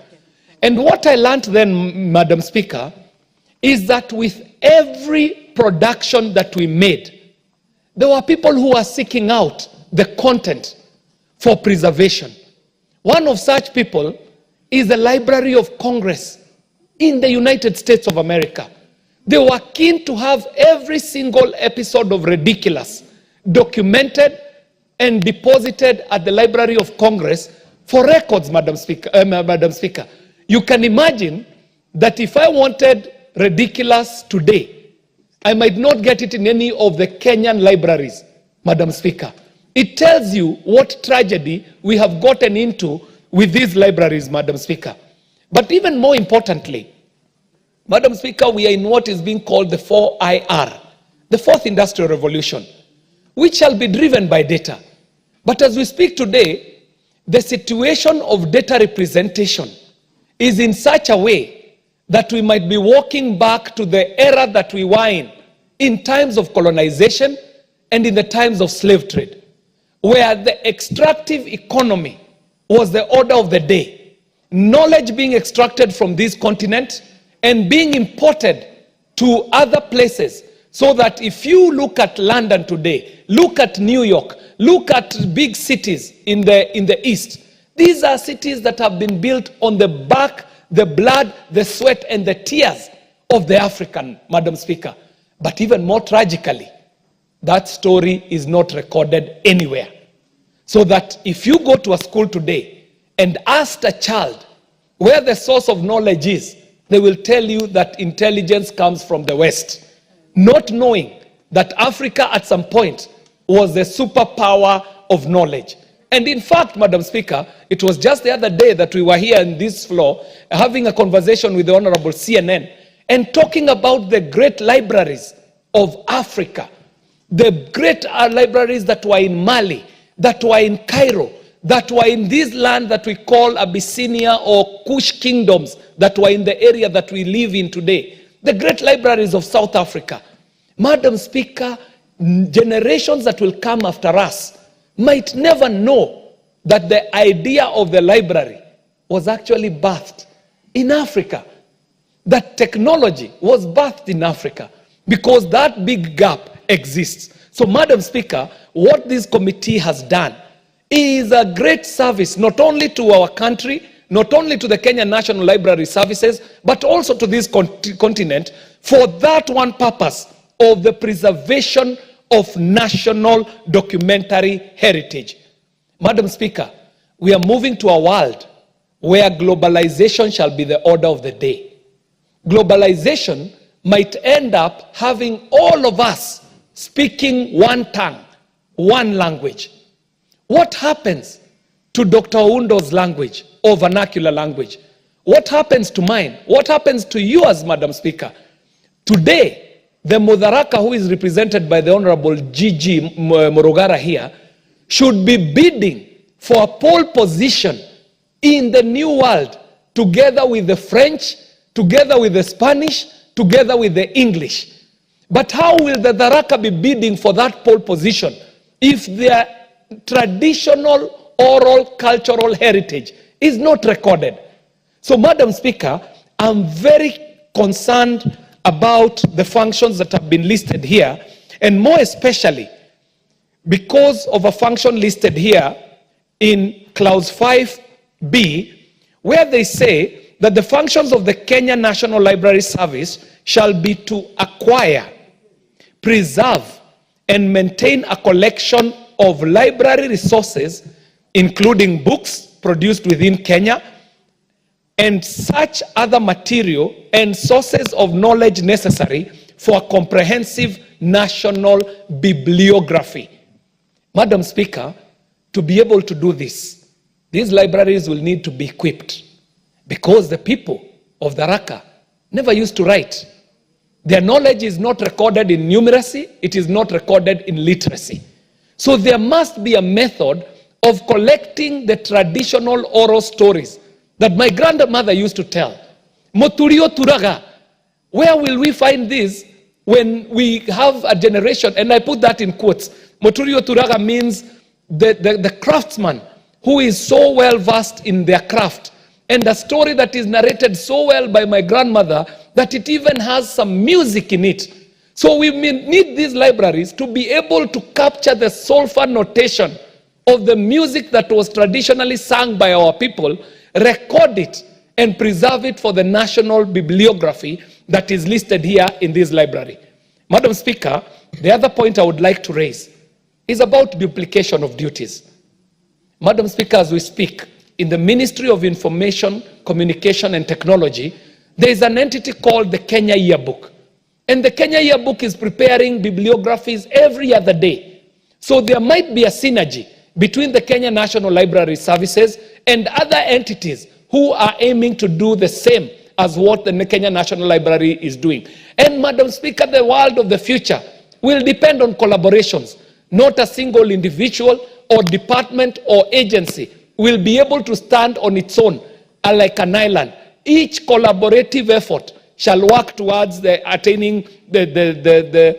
And what I learned then, Madam Speaker, is that with every production that we made, there were people who were seeking out the content for preservation. One of such people is the Library of Congress in the United States of America. They were keen to have every single episode of Ridiculous documented and deposited at the Library of Congress for records, Madam Speaker. You can imagine that if I wanted Ridiculous today, I might not get it in any of the Kenyan libraries, Madam Speaker. It tells you what tragedy we have gotten into with these libraries, Madam Speaker. But even more importantly, Madam Speaker, we are in what is being called the 4IR, the Fourth Industrial Revolution, which shall be driven by data. But as we speak today, the situation of data representation is in such a way that we might be walking back to the era that we were in times of colonization and in the times of slave trade, where the extractive economy was the order of the day. Knowledge being extracted from this continent and being imported to other places, so that if you look at London today, look at New York, look at big cities in the East, these are cities that have been built on the back, the blood, the sweat, and the tears of the African, Madam Speaker. But even more tragically, that story is not recorded anywhere. So that if you go to a school today and ask a child where the source of knowledge is, they will tell you that intelligence comes from the West, not knowing that Africa at some point was the superpower of knowledge. And in fact, Madam Speaker, it was just the other day that we were here in this floor having a conversation with the Honorable CNN and talking about the great libraries of Africa, the great libraries that were in Mali, that were in Cairo, that were in this land that we call Abyssinia or Kush kingdoms, that were in the area that we live in today, the great libraries of South Africa. Madam Speaker, generations that will come after us might never know that the idea of the library was actually birthed in Africa, that technology was birthed in Africa, because that big gap exists. So, Madam Speaker, what this committee has done is a great service, not only to our country, not only to the Kenya National Library Services, but also to this continent, for that one purpose of the preservation of national documentary heritage. Madam Speaker, we are moving to a world where globalization shall be the order of the day. Globalization might end up having all of us speaking one tongue, one language. What happens to Dr. Oundo's language or vernacular language? What happens to mine? What happens to yours, Madam Speaker? Today, the Mudaraka, who is represented by the Honorable Gigi Morogara here, should be bidding for a pole position in the new world, together with the French, together with the Spanish, together with the English. But how will the Daraka be bidding for that pole position if their traditional oral cultural heritage is not recorded? So, Madam Speaker, I'm very concerned about the functions that have been listed here, and more especially because of a function listed here in clause 5B, where they say that the functions of the Kenya National Library Service shall be to acquire, preserve, and maintain a collection of library resources, including books produced within Kenya, and such other material and sources of knowledge necessary for a comprehensive national bibliography. Madam Speaker, to be able to do this, these libraries will need to be equipped, because the people of the Raka never used to write. Their knowledge is not recorded in numeracy, it is not recorded in literacy. So there must be a method of collecting the traditional oral stories that my grandmother used to tell. Moturio Turaga, where will we find this when we have a generation, and I put that in quotes. Moturio Turaga means the craftsman who is so well versed in their craft, and a story that is narrated so well by my grandmother that it even has some music in it. So we need these libraries to be able to capture the soulful notation of the music that was traditionally sung by our people, record it, and preserve it for the national bibliography that is listed here in this library. Madam Speaker, the other point I would like to raise is about duplication of duties. Madam Speaker, as we speak, in the Ministry of Information, Communication and Technology, there is an entity called the Kenya Yearbook. And the Kenya Yearbook is preparing bibliographies every other day. So there might be a synergy between the Kenya National Library Services and other entities who are aiming to do the same as what the Kenya National Library is doing. And Madam Speaker, the world of the future will depend on collaborations. Not a single individual or department or agency will be able to stand on its own like an island. Each collaborative effort shall work towards attaining the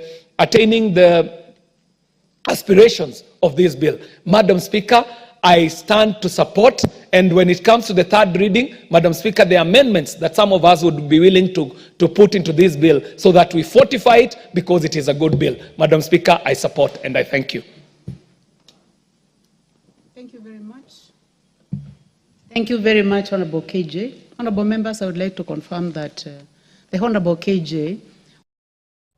aspirations of this bill. Madam Speaker, I stand to support, and when it comes to the third reading, Madam Speaker, the amendments that some of us would be willing to put into this bill so that we fortify it, because it is a good bill. Madam Speaker, I support and I thank you. Thank you very much. Thank you very much, Honorable KJ. Honorable members, I would like to confirm that the Honorable KJ,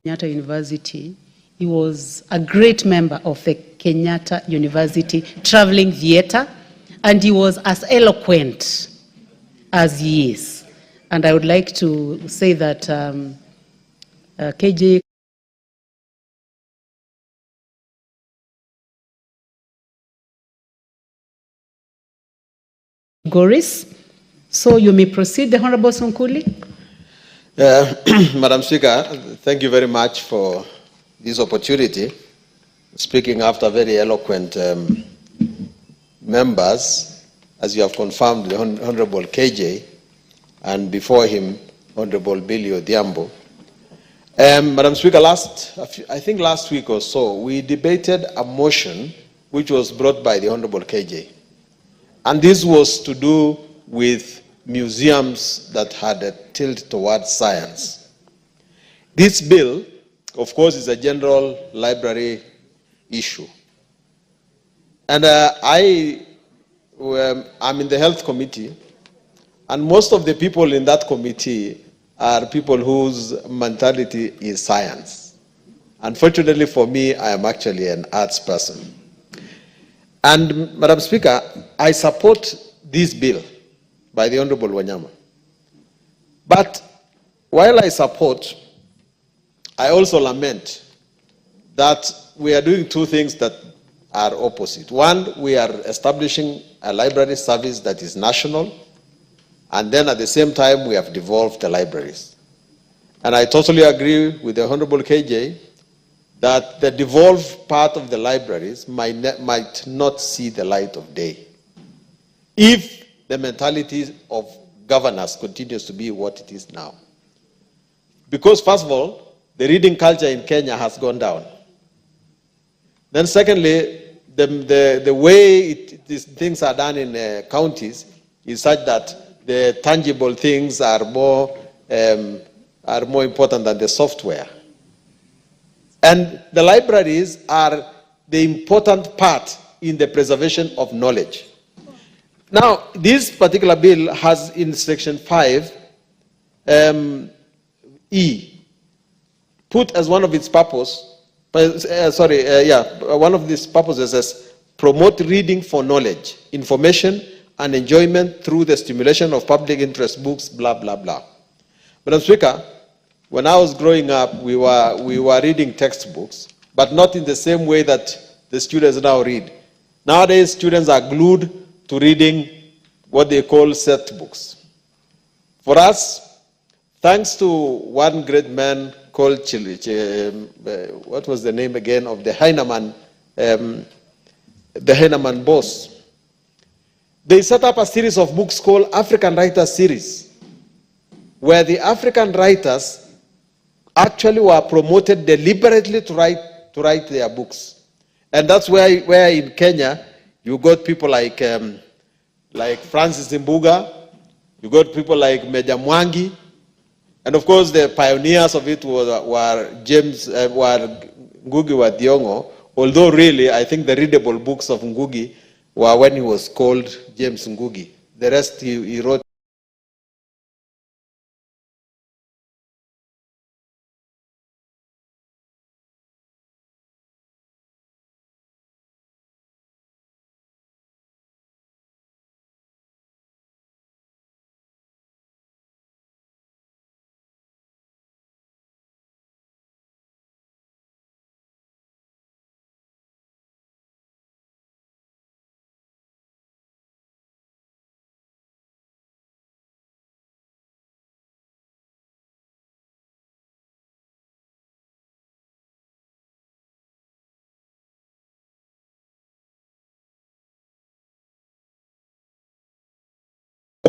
Kenyatta University, he was a great member of the Kenyatta University Traveling Theatre, and he was as eloquent as he is. And I would like to say that KJ Goris. So you may proceed, the Honorable Sonkuli. Madam Speaker, thank you very much for this opportunity, speaking after very eloquent members, as you have confirmed, the Honorable KJ, and before him, Honorable Billy Odhiambo. Madam Speaker, I think last week or so, we debated a motion which was brought by the Honorable KJ. And this was to do with museums that had a tilt towards science. This bill, of course, is a general library issue. And I'm in the health committee, and most of the people in that committee are people whose mentality is science. Unfortunately for me, I am actually an arts person. And, Madam Speaker, I support this bill by the Honorable Wanyama. But while I support, I also lament that we are doing two things that are opposite. One, we are establishing a library service that is national, and then at the same time, we have devolved the libraries. And I totally agree with the Honorable KJ that the devolved part of the libraries might not see the light of day if the mentality of governors continues to be what it is now. Because first of all, the reading culture in Kenya has gone down. Then secondly, the way these things are done in counties is such that the tangible things are more important than the software. And the libraries are the important part in the preservation of knowledge. Now, this particular bill has in section 5, E, put as one of its purpose, one of these purposes as promote reading for knowledge, information, and enjoyment through the stimulation of public interest books, blah, blah, blah. Madam Speaker, when I was growing up, we were reading textbooks, but not in the same way that the students now read. Nowadays, students are glued to reading what they call set books. For us, thanks to one great man called what was the name again of the Heinemann boss, they set up a series of books called African Writers Series, where the African writers actually were promoted deliberately to write their books. And that's where in Kenya, you got people like Francis Mbuga, you got people like Meja Mwangi, and of course the pioneers of it were Ngugi wa Thiong'o, although really I think the readable books of Ngugi were when he was called James Ngugi. The rest he wrote.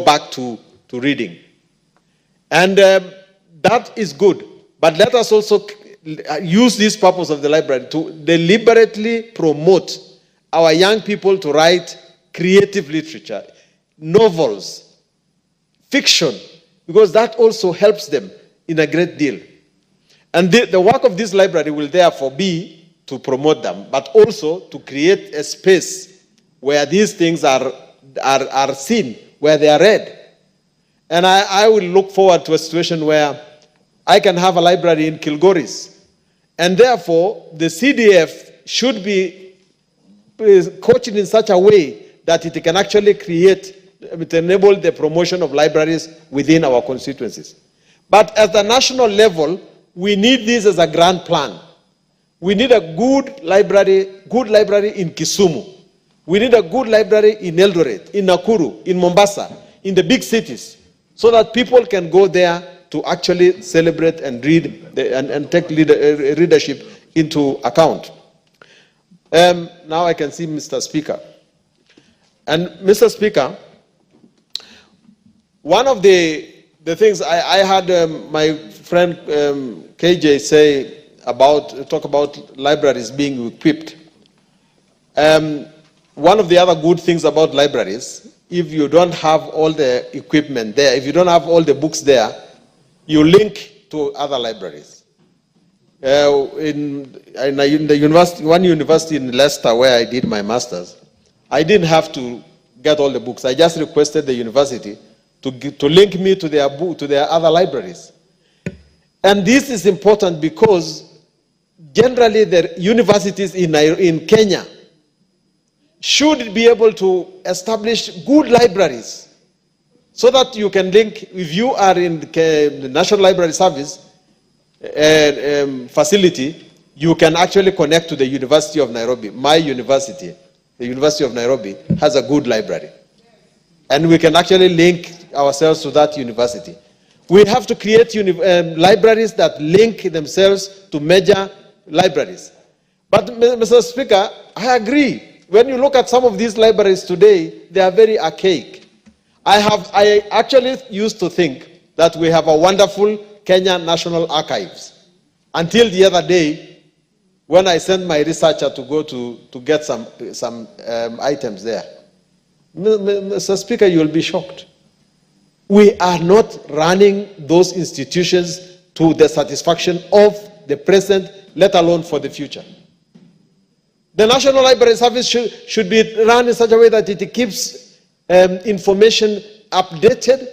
Back to reading. And that is good. But let us also use this purpose of the library to deliberately promote our young people to write creative literature, novels, fiction, because that also helps them in a great deal. And the work of this library will therefore be to promote them, but also to create a space where these things are seen, where they are read. And I will look forward to a situation where I can have a library in Kilgoris. And therefore, the CDF should be coached in such a way that it can actually enable the promotion of libraries within our constituencies. But at the national level, we need this as a grand plan. We need a good library in Kisumu. We need a good library in Eldoret, in Nakuru, in Mombasa, in the big cities, so that people can go there to actually celebrate and read and take readership into account. Now I can see Mr. Speaker. And Mr. Speaker, one of the things I had my friend KJ say talk about libraries being equipped. one of the other good things about libraries, if you don't have all the equipment there, if you don't have all the books there, you link to other libraries. In the university, one university in Leicester where I did my master's, I didn't have to get all the books. I just requested the university to link me to their other libraries. And this is important because generally the universities in Kenya should be able to establish good libraries so that you can link, if you are in the National Library Service facility, you can actually connect to the University of Nairobi. My university, the University of Nairobi, has a good library. And we can actually link ourselves to that university. We have to create libraries that link themselves to major libraries. But, Mr. Speaker, I agree. When you look at some of these libraries today, they are very archaic. I actually used to think that we have a wonderful Kenya National Archives until the other day when I sent my researcher to go to get some items there. Mr. Speaker, you will be shocked. We are not running those institutions to the satisfaction of the present, let alone for the future. The National Library Service should be run in such a way that it keeps information updated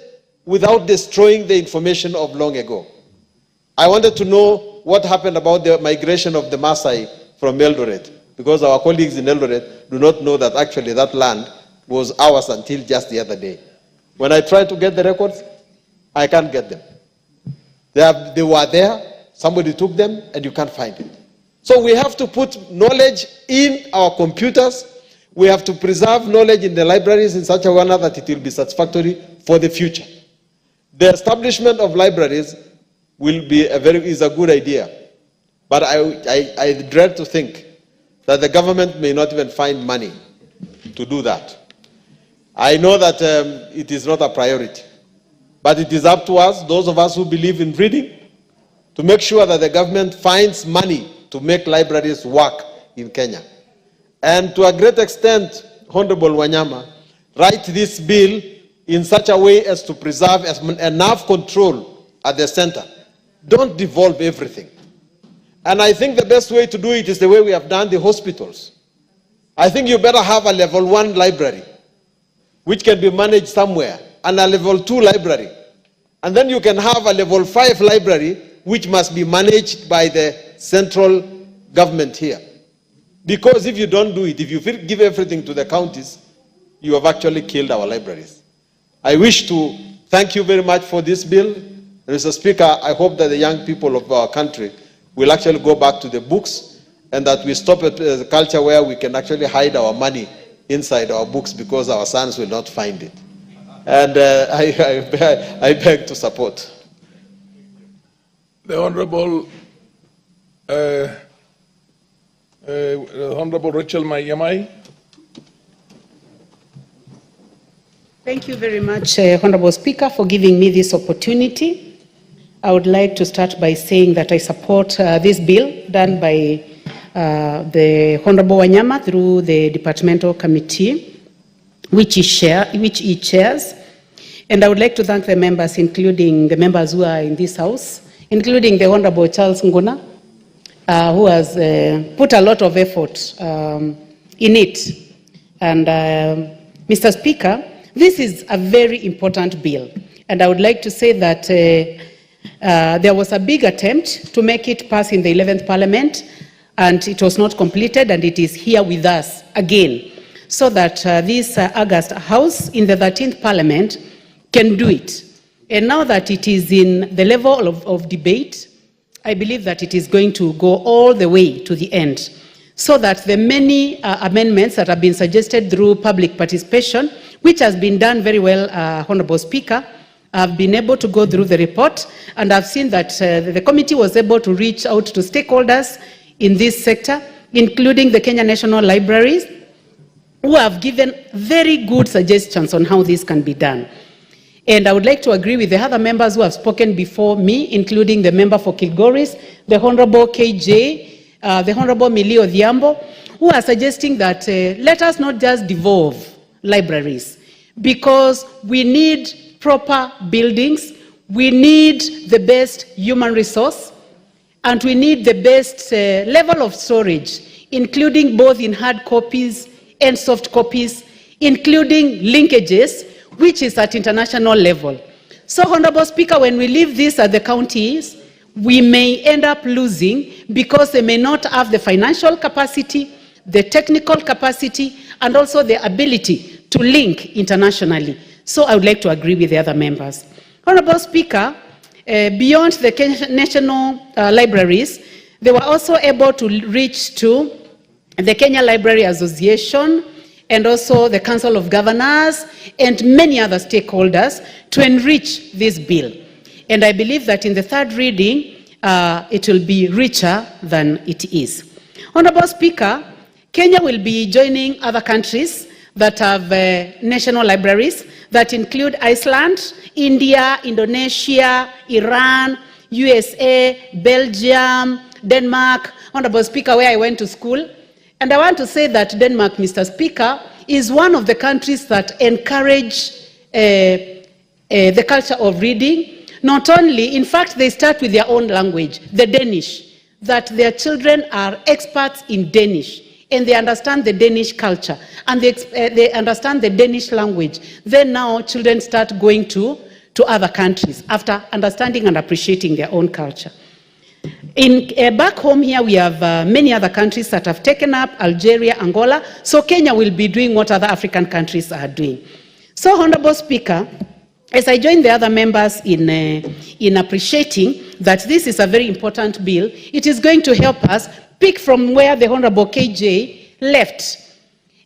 without destroying the information of long ago. I wanted to know what happened about the migration of the Maasai from Eldoret, because our colleagues in Eldoret do not know that actually that land was ours until just the other day. When I try to get the records, I can't get them. They were there, somebody took them, and you can't find it. So we have to put knowledge in our computers. We have to preserve knowledge in the libraries in such a manner that it will be satisfactory for the future. The establishment of libraries is a good idea. But I dread to think that the government may not even find money to do that. I know that it is not a priority, but it is up to us, those of us who believe in reading, to make sure that the government finds money to make libraries work in Kenya. And to a great extent, Honorable Wanyama, write this bill in such a way as to preserve enough control at the center. Don't devolve everything. And I think the best way to do it is the way we have done the hospitals. I think you better have a level 1 library, which can be managed somewhere, and a level 2 library. And then you can have a level 5 library, which must be managed by the central government here. Because if you don't do it, if you give everything to the counties, you have actually killed our libraries. I wish to thank you very much for this bill. Mr. Speaker, I hope that the young people of our country will actually go back to the books, and that we stop a culture where we can actually hide our money inside our books because our sons will not find it. And I beg to support. The Honorable Rachel Mayamai. Thank you very much, Honorable Speaker, for giving me this opportunity. I would like to start by saying that I support this bill done by the Honorable Wanyama through the departmental committee, which he chairs. And I would like to thank the members, including the members who are in this house, including the Honorable Charles Nguna, who has put a lot of effort in it. And Mr. Speaker, this is a very important bill. And I would like to say that there was a big attempt to make it pass in the 11th Parliament, and it was not completed, and it is here with us again, so that this August House in the 13th Parliament can do it. And now that it is in the level of debate, I believe that it is going to go all the way to the end, so that the many amendments that have been suggested through public participation, which has been done very well, Honorable Speaker, I've been able to go through the report, and I've seen that the committee was able to reach out to stakeholders in this sector, including the Kenya National Libraries, who have given very good suggestions on how this can be done. And I would like to agree with the other members who have spoken before me, including the member for Kilgoris, the Honorable KJ, the Honorable Millie Odhiambo, who are suggesting that let us not just devolve libraries, because we need proper buildings, we need the best human resource, and we need the best level of storage, including both in hard copies and soft copies, including linkages, which is at international level. So, Honorable Speaker, when we leave this at the counties, we may end up losing because they may not have the financial capacity, the technical capacity, and also the ability to link internationally. So I would like to agree with the other members. Honorable Speaker, beyond the national libraries, they were also able to reach to the Kenya Library Association and also the Council of Governors and many other stakeholders to enrich this bill. And I believe that in the third reading, it will be richer than it is. Honorable Speaker, Kenya will be joining other countries that have national libraries that include Iceland, India, Indonesia, Iran, USA, Belgium, Denmark. Honorable Speaker, where I went to school. And I want to say that Denmark, Mr. Speaker, is one of the countries that encourage the culture of reading. Not only, in fact, they start with their own language, the Danish, that their children are experts in Danish, and they understand the Danish culture, and they understand the Danish language. Then now children start going to other countries after understanding and appreciating their own culture. Back home here, we have many other countries that have taken up, Algeria, Angola, so Kenya will be doing what other African countries are doing. So, Honorable Speaker, as I join the other members in appreciating that this is a very important bill, it is going to help us pick from where the Honorable KJ left.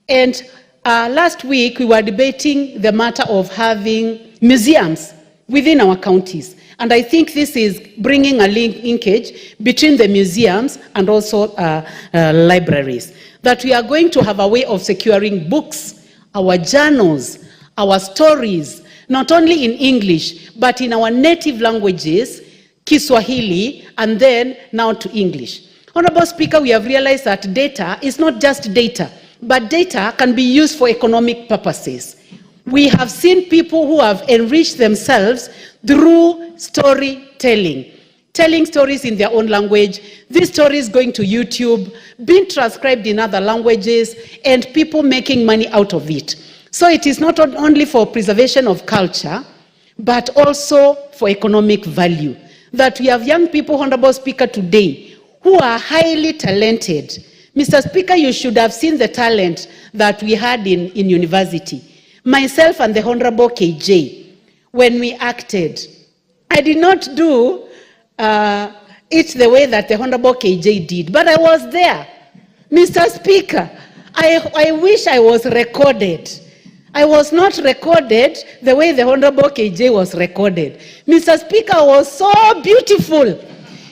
And last week, we were debating the matter of having museums within our counties. And I think this is bringing a linkage between the museums and also libraries. That we are going to have a way of securing books, our journals, our stories, not only in English, but in our native languages, Kiswahili, and then now to English. Honorable Speaker, we have realized that data is not just data, but data can be used for economic purposes. We have seen people who have enriched themselves through storytelling, telling stories in their own language, these stories going to YouTube, being transcribed in other languages, and people making money out of it. So it is not only for preservation of culture, but also for economic value. That we have young people, Honorable Speaker, today, who are highly talented. Mr. Speaker, you should have seen the talent that we had in university. Myself and the Honorable KJ, when we acted, I did not do it the way that the Honorable KJ did, but I was there. Mr. Speaker, I wish I was recorded. I was not recorded the way the Honorable KJ was recorded. Mr. Speaker, was so beautiful.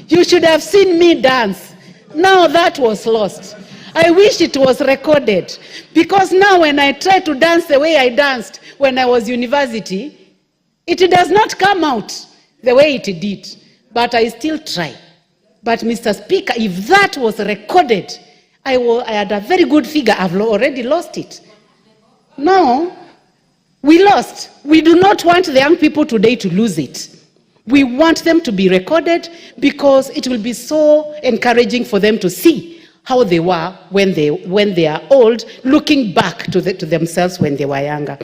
You should have seen me dance. Now that was lost. I wish it was recorded, because now when I try to dance the way I danced when I was university, it does not come out the way it did, but I still try. But Mr. Speaker, if that was recorded, I had a very good figure. I've already lost it. No, we lost. We do not want the young people today to lose it. We want them to be recorded because it will be so encouraging for them to see how they were when they are old, looking back to themselves when they were younger.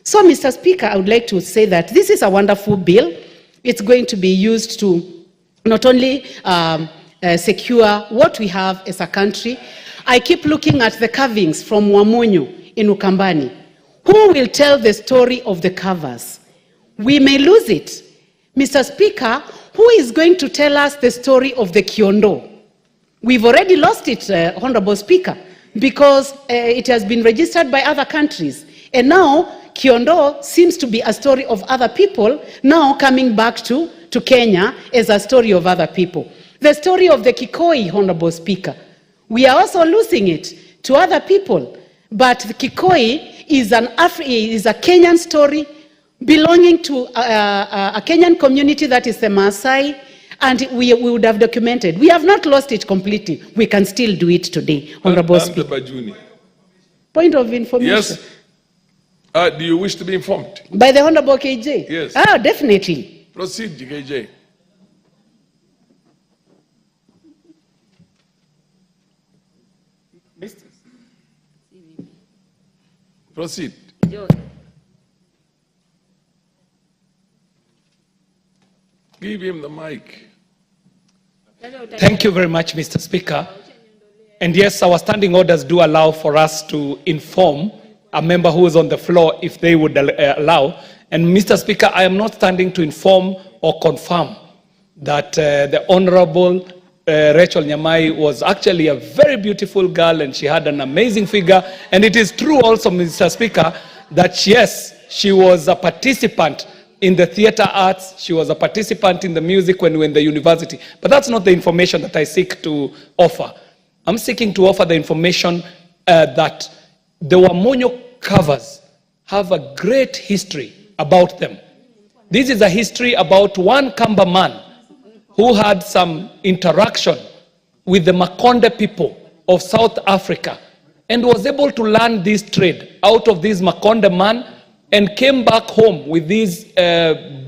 So, Mr. Speaker, I would like to say that this is a wonderful bill. It's going to be used to not only secure what we have as a country. I keep looking at the carvings from Wamunyu in Ukambani. Who will tell the story of the carvers? We may lose it. Mr. Speaker, who is going to tell us the story of the Kiondo? We've already lost it, Honorable Speaker, because it has been registered by other countries. And now, Kiondo seems to be a story of other people, now coming back to Kenya as a story of other people. The story of the Kikoi, Honorable Speaker, we are also losing it to other people. But the Kikoi is a Kenyan story belonging to a Kenyan community that is the Maasai, and we would have documented. We have not lost it completely. We can still do it today, Honorable Speaker. Bajuni. Point of information. Yes. Do you wish to be informed? By the Honorable KJ? Yes. Ah, definitely. Proceed, KJ. Proceed. Give him the mic. Thank you very much, Mr. Speaker. And yes, our standing orders do allow for us to inform a member who is on the floor if they would allow. And Mr. Speaker, I am not standing to inform or confirm that the Honorable Rachel Nyamai was actually a very beautiful girl and she had an amazing figure. And it is true also, Mr. Speaker, that yes, she was a participant in the theater arts, she was a participant in the music when we were in the university. But that's not the information that I seek to offer. I'm seeking to offer the information that the Wamonyo covers have a great history about them. This is a history about one Kamba man who had some interaction with the Makonde people of South Africa and was able to learn this trade out of this Makonde man and came back home with this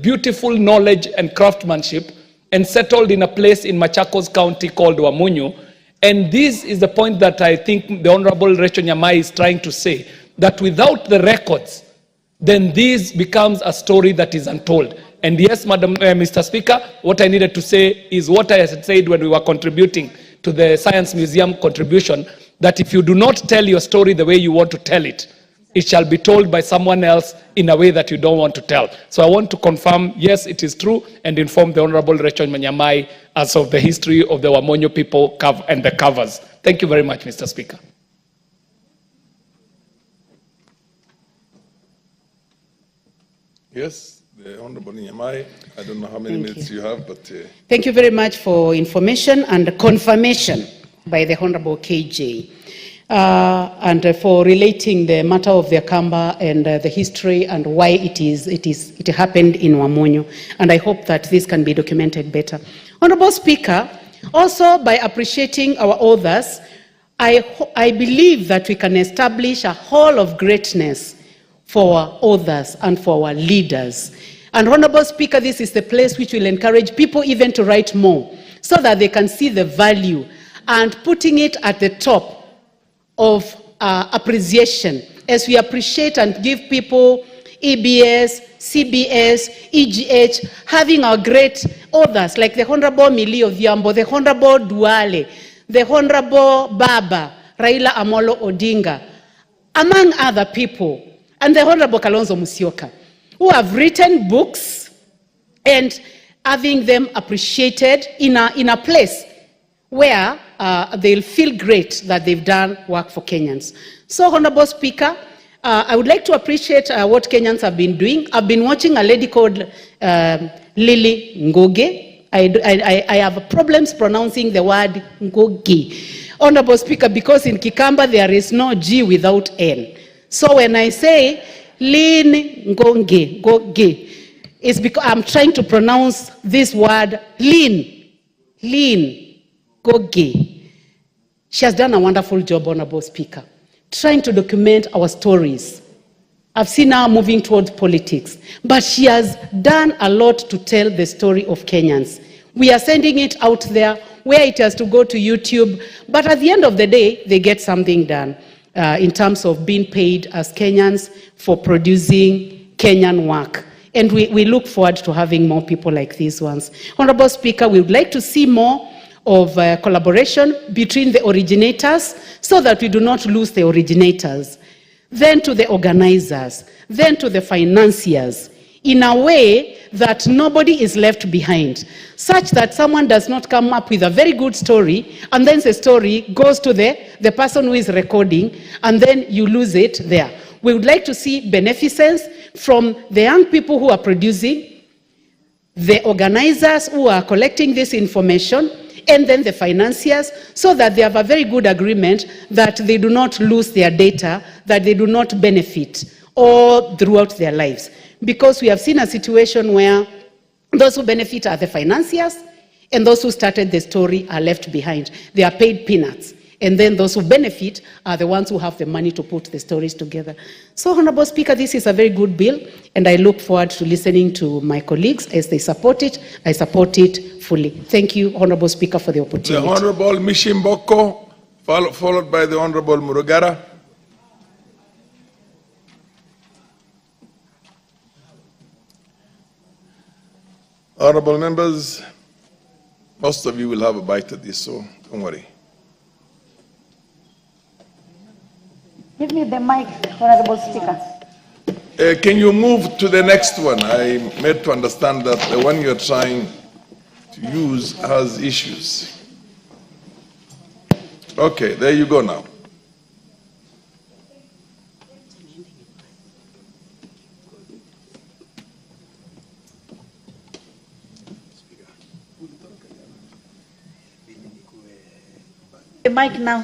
beautiful knowledge and craftsmanship and settled in a place in Machakos County called Wamunyu. And this is the point that I think the Honorable Rachel Nyamai is trying to say, that without the records, then this becomes a story that is untold. And yes, Mr. Speaker, what I needed to say is what I had said when we were contributing to the Science Museum contribution, that if you do not tell your story the way you want to tell it, it shall be told by someone else in a way that you don't want to tell. So I want to confirm, yes, it is true, and inform the Honorable Rachel Nyamai as of the history of the Wamonyo people and the covers. Thank you very much, Mr. Speaker. Yes, the Honorable Nyamai. I don't know how many minutes you have, but... Thank you very much for information and confirmation by the Honorable KJ. And for relating the matter of the Akamba and the history and why it happened in Wamonyo. And I hope that this can be documented better. Honorable Speaker, also by appreciating our authors, I believe that we can establish a hall of greatness for our authors and for our leaders. And Honorable Speaker, this is the place which will encourage people even to write more so that they can see the value, and putting it at the top of appreciation as we appreciate and give people EBS, CBS, EGH, having our great authors like the Honorable Mili Odhiambo, the Honorable Duale, the Honorable Baba, Raila Amolo Odinga, among other people, and the Honorable Kalonzo Musyoka, who have written books and having them appreciated in a place where they'll feel great that they've done work for Kenyans. So, Honorable Speaker, I would like to appreciate what Kenyans have been doing. I've been watching a lady called Lily Ngoge. I have problems pronouncing the word Ngogi. Honorable Speaker, because in Kikamba there is no G without N. So when I say Lin Ngonge, Ngoge, it's because I'm trying to pronounce this word Lin. Goge. She has done a wonderful job, Honorable Speaker, trying to document our stories. I've seen her moving towards politics, but she has done a lot to tell the story of Kenyans. We are sending it out there where it has to go to YouTube, but at the end of the day, they get something done in terms of being paid as Kenyans for producing Kenyan work. And we look forward to having more people like these ones. Honorable Speaker, we would like to see more of collaboration between the originators so that we do not lose the originators, then to the organizers, then to the financiers, in a way that nobody is left behind, such that someone does not come up with a very good story and then the story goes to the person who is recording and then you lose it there. We would like to see beneficence from the young people who are producing, the organizers who are collecting this information, and then the financiers, so that they have a very good agreement that they do not lose their data, that they do not benefit all throughout their lives. Because we have seen a situation where those who benefit are the financiers, And those who started the story are left behind. They are paid peanuts. And then those who benefit are the ones who have the money to put the stories together. So, Honorable Speaker, this is a very good bill, and I look forward to listening to my colleagues as they support it. I support it fully. Thank you, Honorable Speaker, for the opportunity. The Honorable Mishimboko, followed by the Honorable Murugara. Honorable members, most of you will have a bite at this, so don't worry. Give me the mic, Honorable Speaker. Can you move to the next one? I made to understand that the one you're trying to use has issues. Okay, there you go now. The mic now.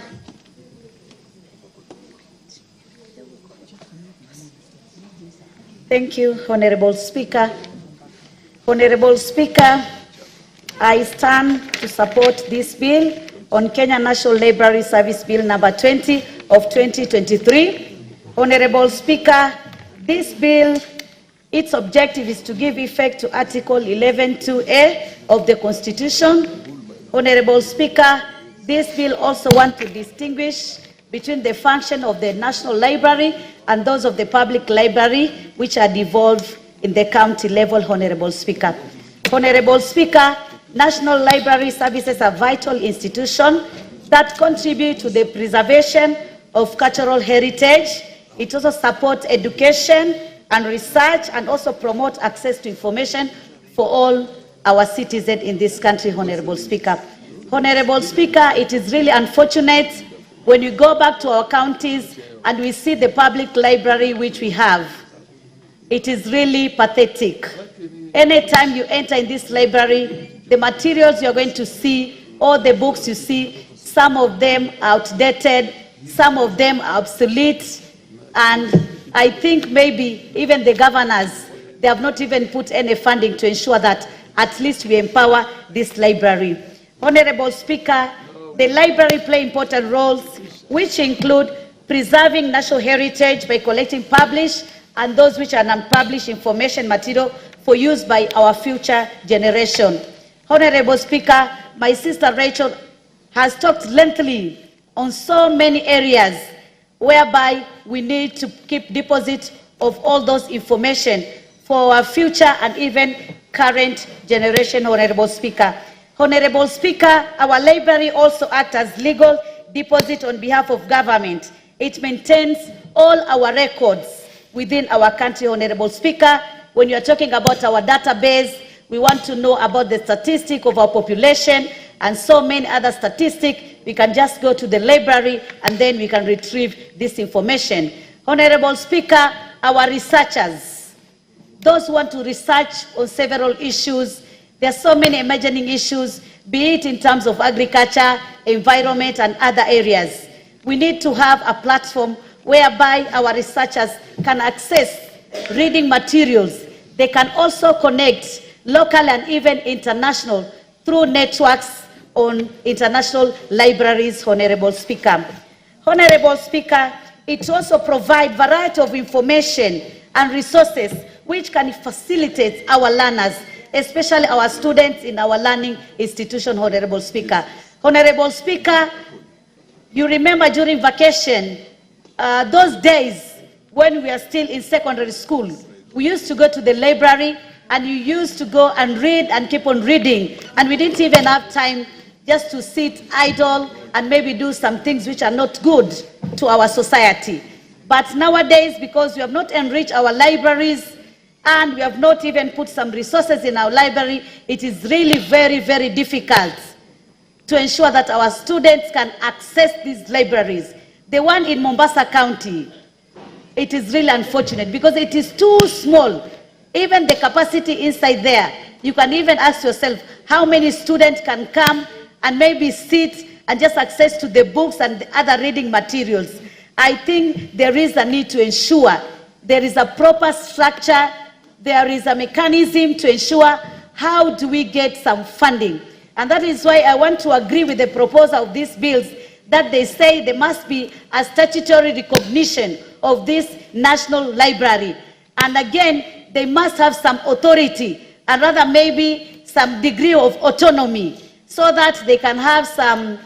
Thank you, Honorable Speaker. Honorable Speaker, I stand to support this bill on Kenya National Library Service Bill number 20 of 2023. Honorable Speaker, this bill, its objective is to give effect to Article 11(2)(a) of the Constitution. Honorable Speaker, this bill also wants to distinguish between the function of the National Library and those of the public library, which are devolved in the county level, Honorable Speaker. Honorable Speaker, National Library services are vital institutions that contribute to the preservation of cultural heritage. It also supports education and research and also promotes access to information for all our citizens in this country, Honorable Speaker. Honorable Speaker, it is really unfortunate when you go back to our counties and we see the public library which we have. It is really pathetic. Anytime you enter in this library, the materials you're going to see, all the books you see, some of them are outdated, some of them are obsolete, and I think maybe even the governors, they have not even put any funding to ensure that at least we empower this library. Honorable Speaker, the library play important roles which include preserving national heritage by collecting published and those which are unpublished information material for use by our future generation. Honorable Speaker, my sister Rachel has talked lengthily on so many areas whereby we need to keep deposit of all those information for our future and even current generation, Honorable Speaker. Honorable Speaker, our library also acts as legal deposit on behalf of government. It maintains all our records within our country, Honorable Speaker. When you are talking about our database, we want to know about the statistic of our population and so many other statistics. We can just go to the library and then we can retrieve this information. Honorable Speaker, our researchers, those who want to research on several issues, there are so many emerging issues, be it in terms of agriculture, environment, and other areas. We need to have a platform whereby our researchers can access reading materials. They can also connect local and even international through networks on international libraries, Honorable Speaker. Honorable Speaker, it also provides variety of information and resources which can facilitate our learners, especially our students in our learning institution, Honorable Speaker. Honorable Speaker, you remember during vacation, those days when we are still in secondary school, we used to go to the library and you used to go and read and keep on reading, and we didn't even have time just to sit idle and maybe do some things which are not good to our society. But nowadays, because we have not enriched our libraries and we have not even put some resources in our library, it is really very, very difficult to ensure that our students can access these libraries. The one in Mombasa County, it is really unfortunate because it is too small. Even the capacity inside there, you can even ask yourself how many students can come and maybe sit and just access to the books and the other reading materials. I think there is a need to ensure there is a proper structure, there is a mechanism to ensure how do we get some funding. And that is why I want to agree with the proposer of these bills that they say there must be a statutory recognition of this National Library. And again, they must have some authority, and rather maybe some degree of autonomy, so that they can have some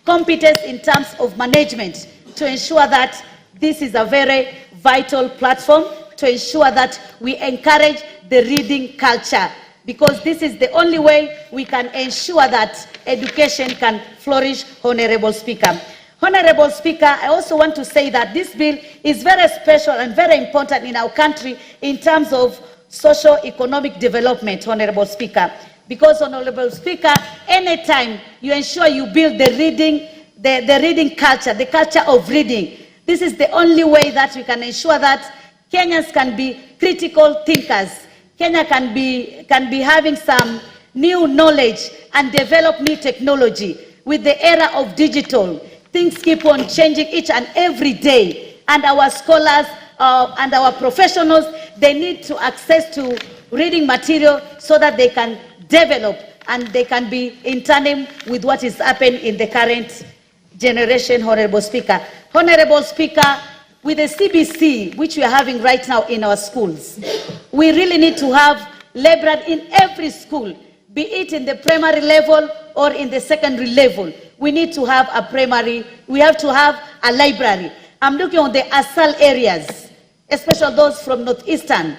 competence in terms of management to ensure that this is a very vital platform to ensure that we encourage the reading culture, because this is the only way we can ensure that education can flourish, Honorable Speaker. Honorable Speaker, I also want to say that this bill is very special and very important in our country in terms of socio-economic development, Honorable Speaker. Because, Honorable Speaker, anytime you ensure you build the reading culture, the culture of reading, this is the only way that we can ensure that Kenyans can be critical thinkers. Kenya can be having some new knowledge and develop new technology. With the era of digital, things keep on changing each and every day. And our scholars and our professionals, they need to access to reading material so that they can develop and they can be in tandem with what is happening in the current generation, Honorable Speaker. Honorable Speaker, with the CBC, which we are having right now in our schools, we really need to have library in every school, be it in the primary level or in the secondary level. We need to have we have to have a library. I'm looking on the ASAL areas, especially those from Northeastern,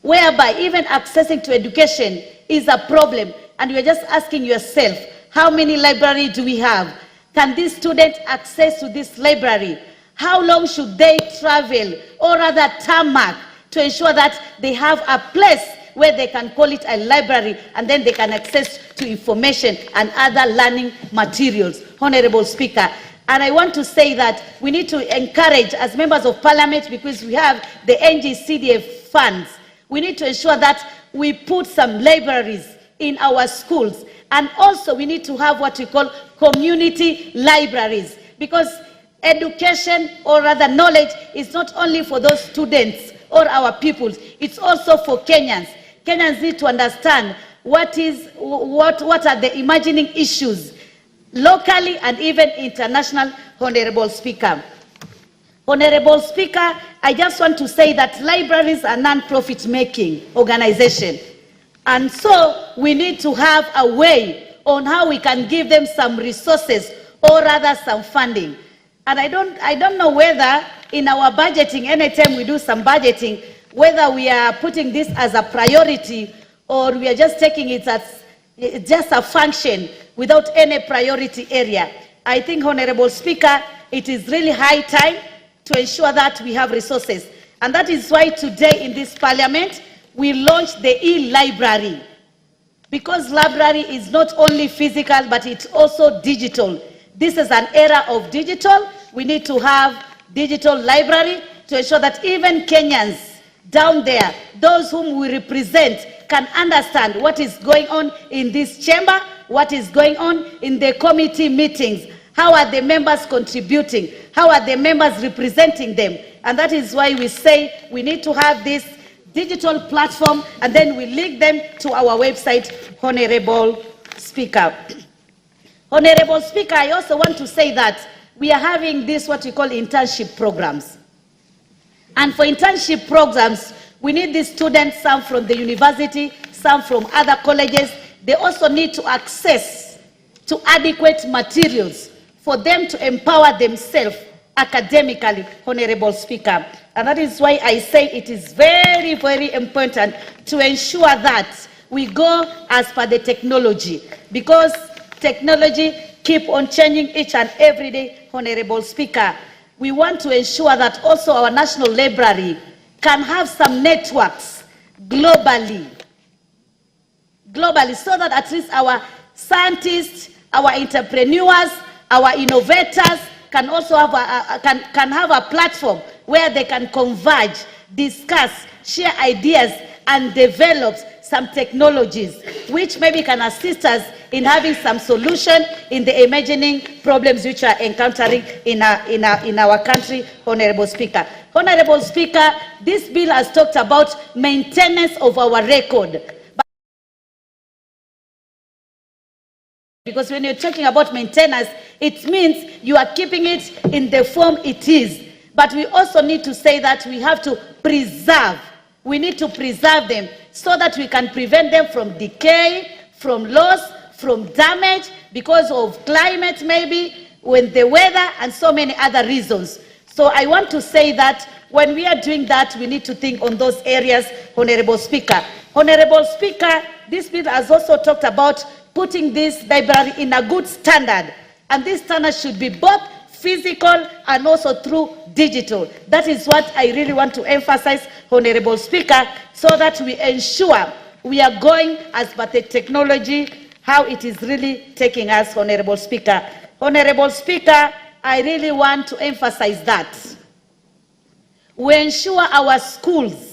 whereby even accessing to education is a problem. And you're just asking yourself, how many libraries do we have? Can these students access to this library? How long should they travel, or rather tarmac, to ensure that they have a place where they can call it a library and then they can access to information and other learning materials, Honorable Speaker. And I want to say that we need to encourage, as members of parliament, because we have the NGCDF funds, we need to ensure that we put some libraries in our schools. And also we need to have what we call community libraries, because education, or rather knowledge, is not only for those students or our pupils, it's also for Kenyans. Kenyans need to understand what are the emerging issues locally and even international, Honorable Speaker. Honorable Speaker, I just want to say that libraries are non-profit making organization. And so we need to have a way on how we can give them some resources, or rather some funding. And I don't know whether in our budgeting, anytime we do some budgeting, whether we are putting this as a priority or we are just taking it as just a function without any priority area. I think, Honorable Speaker, it is really high time to ensure that we have resources. And that is why today in this parliament, we launched the e-library. Because library is not only physical, but it's also digital. This is an era of digital. We need to have digital library to ensure that even Kenyans down there, those whom we represent, can understand what is going on in this chamber, what is going on in the committee meetings, how are the members contributing, how are the members representing them. And that is why we say we need to have this digital platform, and then we link them to our website, Honorable Speaker. Honorable Speaker, I also want to say that we are having this, what we call internship programs. And for internship programs, we need these students, some from the university, some from other colleges. They also need to access to adequate materials for them to empower themselves academically, Honorable Speaker. And that is why I say it is very, very important to ensure that we go as per the technology, because technology keep on changing each and every day, Honorable Speaker. We want to ensure that also our National Library can have some networks globally, so that at least our scientists, our entrepreneurs, our innovators can also have a platform where they can converge, discuss, share ideas, and develop some technologies which maybe can assist us in having some solution in the emerging problems which are encountering in our country, Honorable Speaker. Honorable Speaker, this bill has talked about maintenance of our record. Because when you're talking about maintenance, it means you are keeping it in the form it is. But we also need to say that we have to preserve. We need to preserve them so that we can prevent them from decay, from loss, from damage, because of climate maybe, when the weather, and so many other reasons. So I want to say that when we are doing that, we need to think on those areas, Honorable Speaker. Honorable Speaker, this bill has also talked about putting this library in a good standard. And this standard should be both physical and also through digital. That is what I really want to emphasize, Honorable Speaker, so that we ensure we are going as per the technology, how it is really taking us, Honorable Speaker. Honorable Speaker, I really want to emphasize that we ensure our schools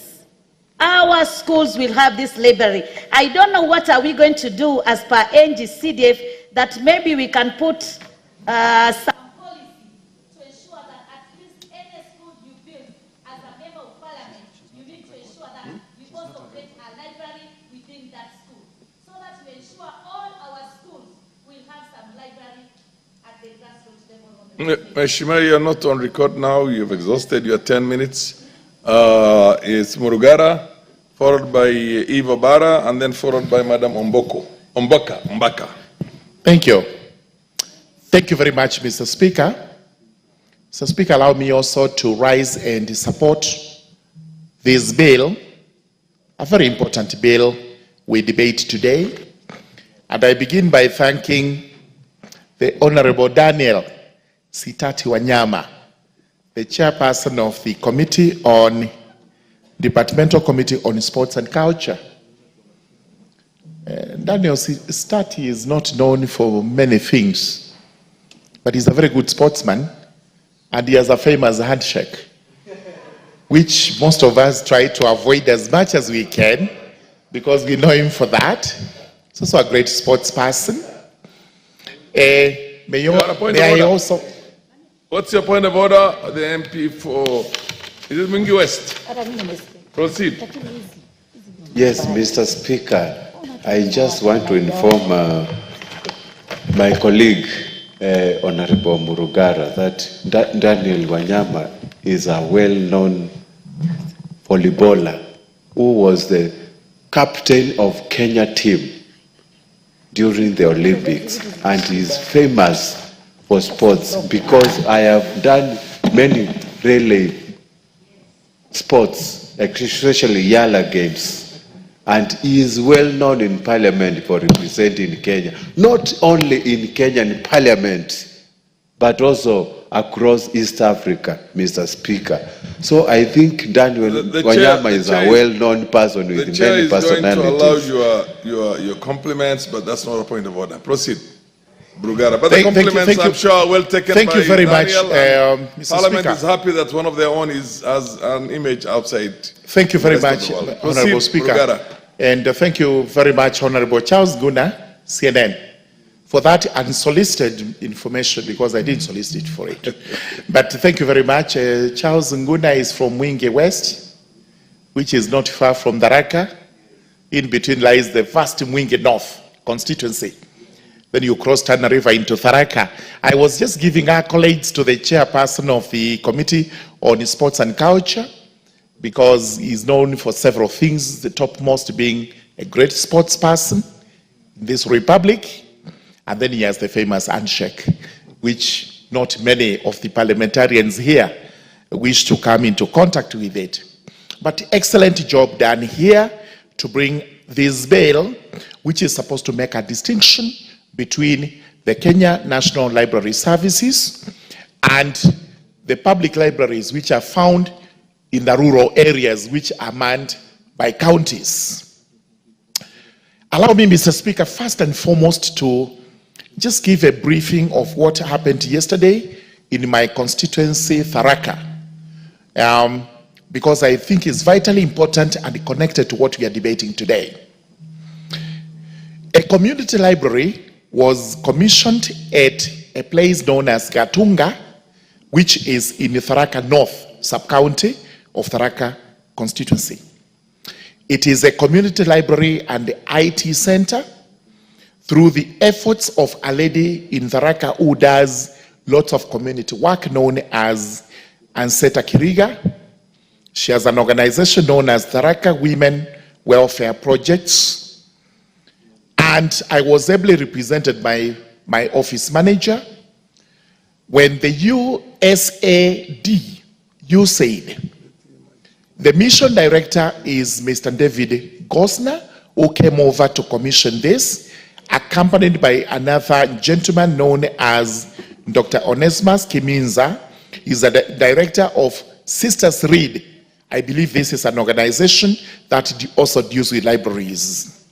will have this library. I don't know what are we going to do as per NGCDF, that maybe we can put some policy to ensure that at least any school you build as a member of parliament, you need to ensure that we also get a library within that school, so that we ensure all our schools will have some library at the grassroots level. Mheshimiwa, you are not on record now. You've exhausted your 10 minutes. It's Murugara, followed by Eva Bara, and then followed by Madam Ombaka. Thank you. Thank you very much, Mr. Speaker. Mr. Speaker, allow me also to rise and support this bill, a very important bill we debate today. And I begin by thanking the Honorable Daniel Sitati Wanyama, the chairperson of the committee on Departmental Committee on Sports and Culture. Daniel Sitati is not known for many things, but he's a very good sportsman, and he has a famous handshake, which most of us try to avoid as much as we can, because we know him for that. He's also a great sports person. What's your point of order? The MP for, is it Mingi West? Proceed. Yes, Mr. Speaker, I just want to inform my colleague, Honorable Murugara, that Daniel Wanyama is a well-known volleyballer who was the captain of Kenya team during the Olympics, and is famous for sports, because I have done many relay sports, especially Yala games, and he is well known in Parliament for representing Kenya, not only in Kenyan Parliament, but also across East Africa, Mr. Speaker. So I think Daniel Wanyama is a well-known person with many personalities. The chair is going to allow your compliments, but that's not a point of order. Proceed. Brugara. But the compliments, I'm sure, are well taken by Daniel. Thank you very much, Mr. Parliament Speaker. Is happy that one of their own has an image outside. Thank you very much, Honorable Speaker. Brugara. And thank you very much, Honorable Charles Guna, CNN, for that unsolicited information, because I didn't solicit for it. But thank you very much. Charles Nguna is from Mwingi West, which is not far from Tharaka. In between lies the vast Mwingi North constituency. Then you cross Tana River into Tharaka. I was just giving accolades to the chairperson of the Committee on Sports and Culture, because he's known for several things, the topmost being a great sports person in this republic. And then he has the famous handshake, which not many of the parliamentarians here wish to come into contact with it. But excellent job done here to bring this bill, which is supposed to make a distinction between the Kenya National Library Services and the public libraries, which are found in the rural areas, which are manned by counties. Allow me, Mr. Speaker, first and foremost to just give a briefing of what happened yesterday in my constituency, Tharaka, because I think it's vitally important and connected to what we are debating today. A community library was commissioned at a place known as Gatunga, which is in the Tharaka North sub-county of Tharaka constituency. It is a community library and IT center through the efforts of a lady in Tharaka who does lots of community work known as Anseta Kiriga. She has an organization known as Tharaka Women Welfare Projects. And I was ably represented by my office manager when the USAID, the mission director is Mr. David Gosner, who came over to commission this, accompanied by another gentleman known as Dr. Onesmus Kiminza. He's the director of Sisters Read. I believe this is an organization that also deals with libraries.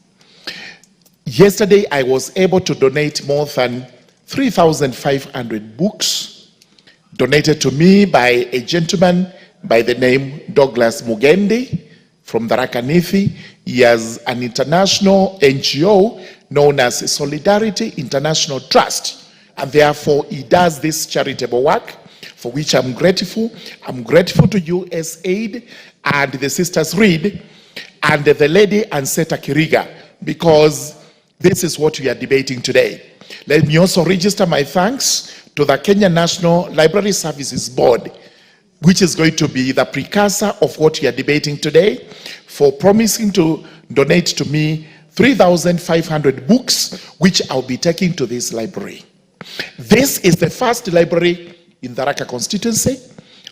Yesterday, I was able to donate more than 3,500 books donated to me by a gentleman by the name Douglas Mugendi from Tharaka Nithi. He has an international NGO known as Solidarity International Trust, and therefore he does this charitable work, for which I'm grateful. I'm grateful to USAID and the Sisters Read and the lady Anseta Kiriga, because this is what we are debating today. Let me also register my thanks to the Kenya National Library Services Board, which is going to be the precursor of what we are debating today, for promising to donate to me 3,500 books, which I'll be taking to this library. This is the first library in the Tharaka constituency.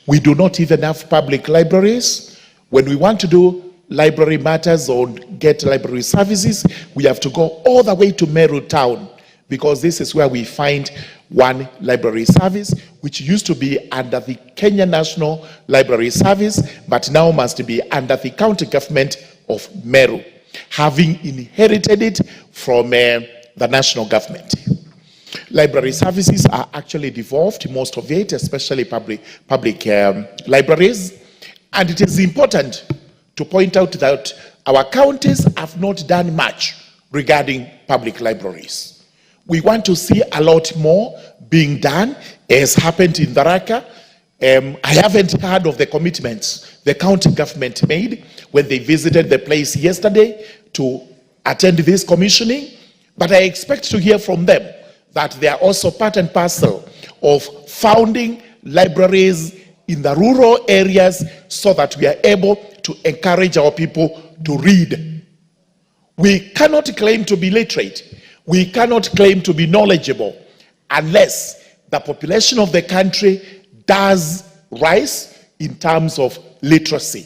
We do not even have public libraries. When we want to do library matters or get library services, we have to go all the way to Meru town, because this is where we find one library service, which used to be under the Kenya National Library Service, but now must be under the county government of Meru, having inherited it from the national government. Library services are actually devolved, most of it, especially public libraries. And it is important to point out that our counties have not done much regarding public libraries. We want to see a lot more being done, as happened in Tharaka. I haven't heard of the commitments the county government made when they visited the place yesterday to attend this commissioning, but I expect to hear from them that they are also part and parcel of founding libraries in the rural areas so that we are able to encourage our people to read. We cannot claim to be literate. We cannot claim to be knowledgeable unless the population of the country does rise in terms of literacy.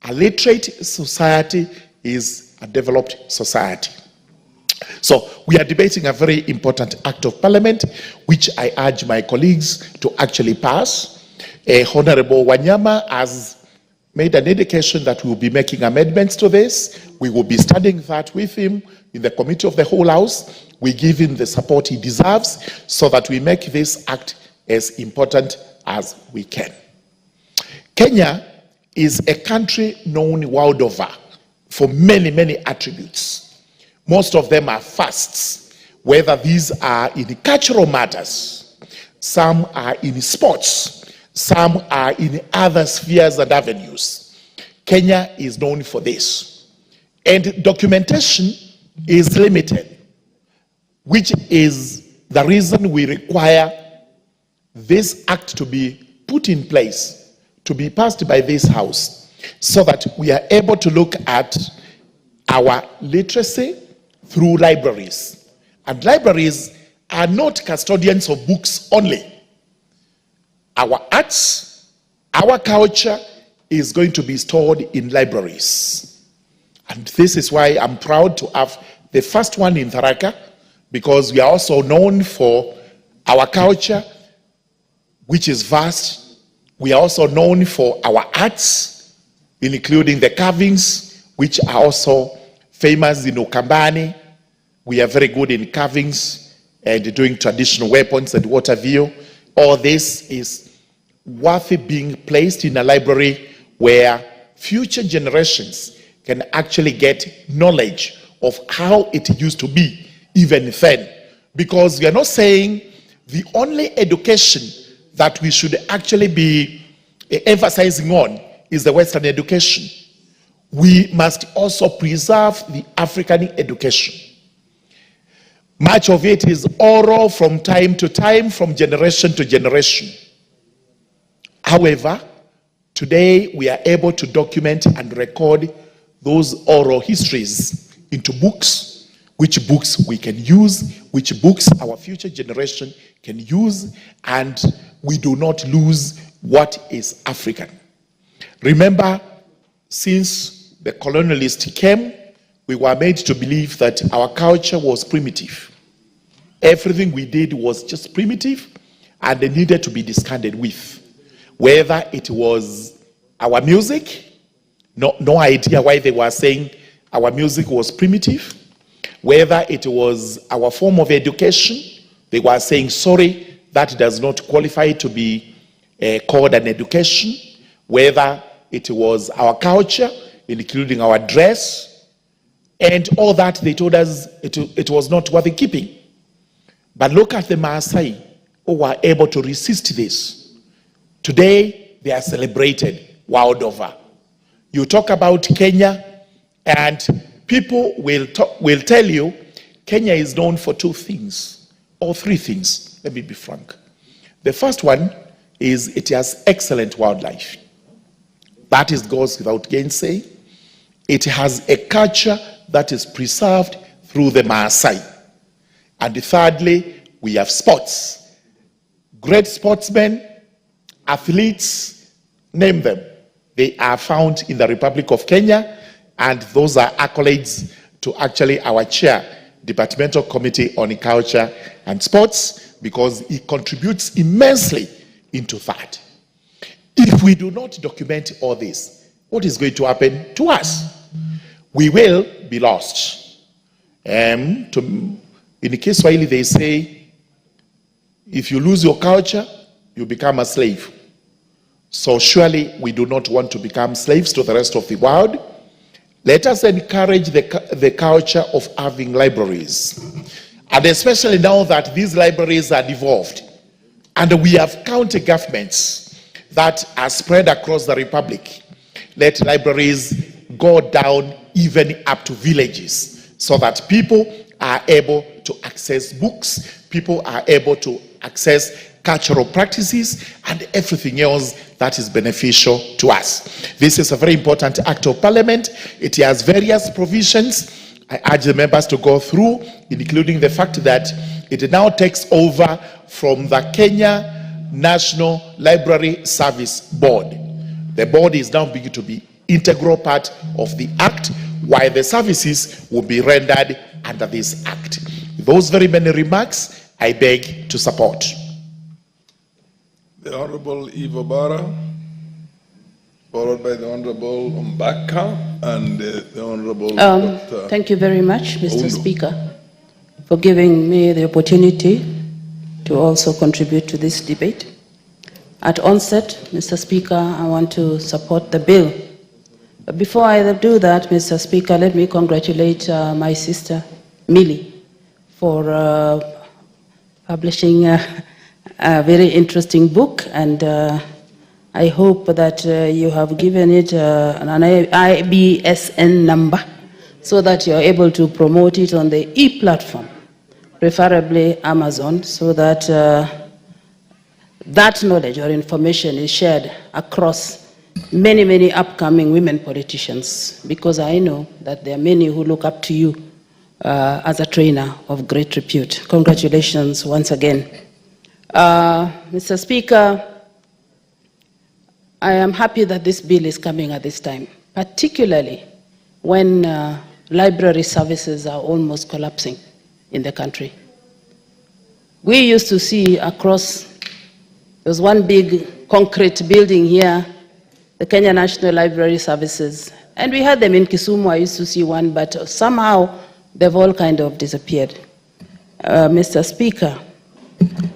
A literate society is a developed society. So we are debating a very important act of parliament, which I urge my colleagues to actually pass. Honorable Wanyama has made an indication that we will be making amendments to this. We will be studying that with him in the committee of the whole house. We give him the support he deserves so that we make this act as important as we can. Kenya is a country known world over for many, many attributes. Most of them are fasts, whether these are in cultural matters, some are in sports, some are in other spheres and avenues. Kenya is known for this. And documentation is limited, which is the reason we require this act to be put in place, to be passed by this house, so that we are able to look at our literacy through libraries. And libraries are not custodians of books only. Our arts, our culture is going to be stored in libraries. And this is why I'm proud to have the first one in Tharaka, because we are also known for our culture, which is vast. We are also known for our arts, including the carvings, which are also famous in Ukambani. We are very good in carvings and doing traditional weapons and what have you. All this is worth being placed in a library where future generations can actually get knowledge of how it used to be even then. Because we are not saying the only education that we should actually be emphasizing on is the Western education. We must also preserve the African education. Much of it is oral from time to time, from generation to generation. However, today we are able to document and record those oral histories into books, which books we can use, which books our future generation can use, and we do not lose what is African. Remember, since the colonialists came, we were made to believe that our culture was primitive. Everything we did was just primitive, and they needed to be discarded with. Whether it was our music, no idea why they were saying our music was primitive. Whether it was our form of education, they were saying, sorry, that does not qualify to be called an education. Whether it was our culture, including our dress, and all that, they told us it was not worth keeping. But look at the Maasai who were able to resist this. Today, they are celebrated world over. You talk about Kenya, and people will tell you Kenya is known for two things, or three things. Let me be frank. The first one is it has excellent wildlife. That goes without gainsay. It has a culture that is preserved through the Maasai. And thirdly, we have sports. Great sportsmen, athletes, name them. They are found in the Republic of Kenya, and those are accolades to actually our chair, Departmental Committee on Culture and Sports, because he contributes immensely into that. If we do not document all this, what is going to happen to us? We will be lost. In the case Swahili, they say, if you lose your culture, you become a slave. So surely we do not want to become slaves to the rest of the world. Let us encourage the culture of having libraries. And especially now that these libraries are devolved, and we have county governments that are spread across the Republic, let libraries go down even up to villages so that people are able to access books, people are able to access cultural practices, and everything else that is beneficial to us. This is a very important act of parliament. It has various provisions. I urge the members to go through, including the fact that it now takes over from the Kenya National Library Service Board. The board is now beginning to be integral part of the act, while the services will be rendered under this act. Those very many remarks, I beg to support. The Honorable Ivo Bara, followed by the Honorable Mbaka and the Honorable Dr. Thank you very much, Mr. Oundo. Speaker, for giving me the opportunity to also contribute to this debate. At onset, Mr. Speaker, I want to support the bill. But before I do that, Mr. Speaker, let me congratulate my sister, Millie, for publishing a very interesting book, and I hope that you have given it an IBSN number so that you're able to promote it on the e-platform, preferably Amazon, so that that knowledge or information is shared across many, many upcoming women politicians, because I know that there are many who look up to you as a trainer of great repute. Congratulations once again. Mr. Speaker, I am happy that this bill is coming at this time, particularly when library services are almost collapsing in the country. We used to see across, there's one big concrete building here, the Kenya National Library Services, and we had them in Kisumu. I used to see one, but somehow they've all kind of disappeared. Mr. Speaker,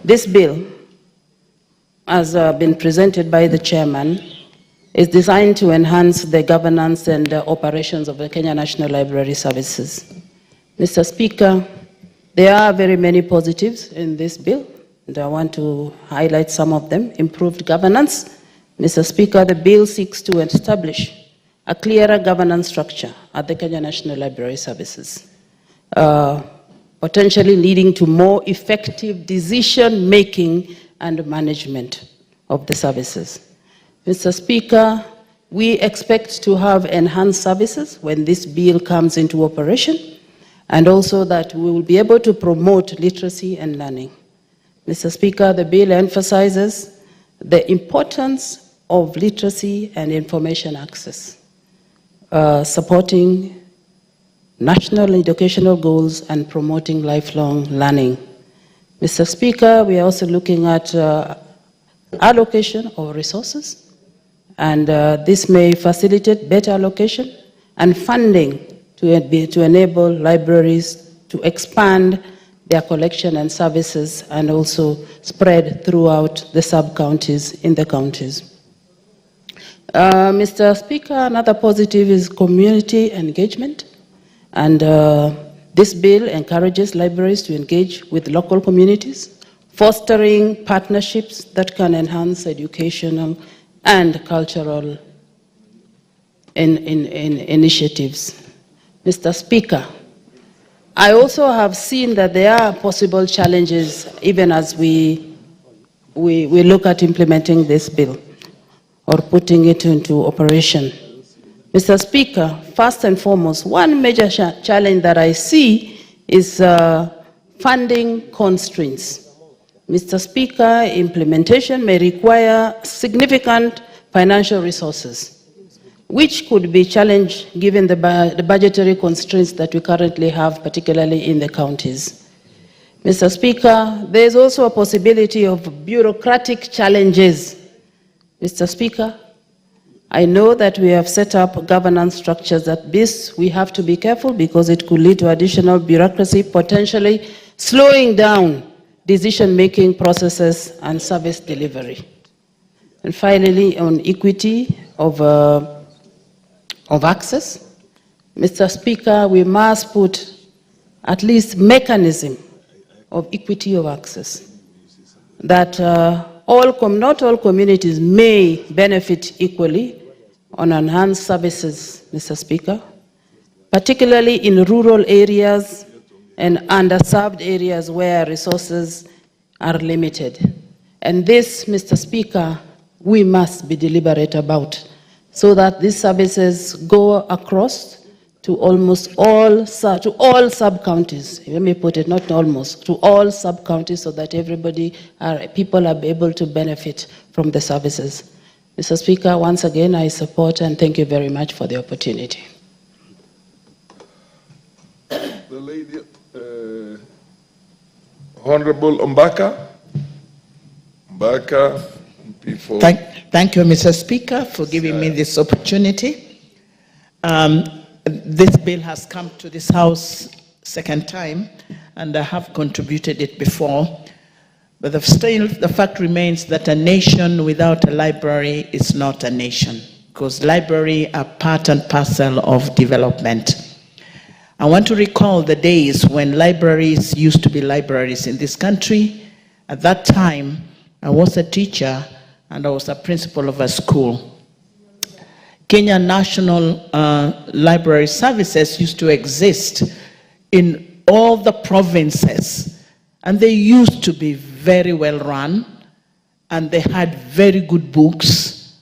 this bill, as been presented by the chairman, is designed to enhance the governance and operations of the Kenya National Library Services. Mr. Speaker, there are very many positives in this bill, and I want to highlight some of them. Improved governance. Mr. Speaker, the bill seeks to establish a clearer governance structure at the Kenya National Library Services. For potentially leading to more effective decision-making and management of the services. Mr. Speaker, we expect to have enhanced services when this bill comes into operation, and also that we will be able to promote literacy and learning. Mr. Speaker, the bill emphasizes the importance of literacy and information access, supporting national educational goals and promoting lifelong learning. Mr. Speaker, we are also looking at allocation of resources, and this may facilitate better allocation and funding to enable libraries to expand their collection and services and also spread throughout the sub-counties in the counties. Mr. Speaker, another positive is community engagement, and this bill encourages libraries to engage with local communities, fostering partnerships that can enhance educational and cultural initiatives. Mr. Speaker, I also have seen that there are possible challenges even as we look at implementing this bill or putting it into operation. Mr. Speaker, first and foremost, one major challenge that I see is funding constraints. Mr. Speaker, implementation may require significant financial resources, which could be challenged given the budgetary constraints that we currently have, particularly in the counties. Mr. Speaker, there is also a possibility of bureaucratic challenges. Mr. Speaker, I know that we have set up governance structures that this we have to be careful because it could lead to additional bureaucracy, potentially slowing down decision-making processes and service delivery. And finally, on equity of access, Mr. Speaker, we must put at least mechanism of equity of access, that not all communities may benefit equally on enhanced services, Mr. Speaker, particularly in rural areas and underserved areas where resources are limited. And this, Mr. Speaker, we must be deliberate about, so that these services go across to almost all sub-counties. Let me put it, not almost, to all sub-counties, so that people are able to benefit from the services. Mr. Speaker, once again, I support and thank you very much for the opportunity. The lady, Honorable Mbaka. Before. Thank you, Mr. Speaker, for giving me this opportunity. This bill has come to this House second time, and I have contributed it before. But the fact remains that a nation without a library is not a nation, because libraries are part and parcel of development. I want to recall the days when libraries used to be libraries in this country. At that time, I was a teacher and I was a principal of a school. Kenya National Library Services used to exist in all the provinces, and they used to be very well run, and they had very good books,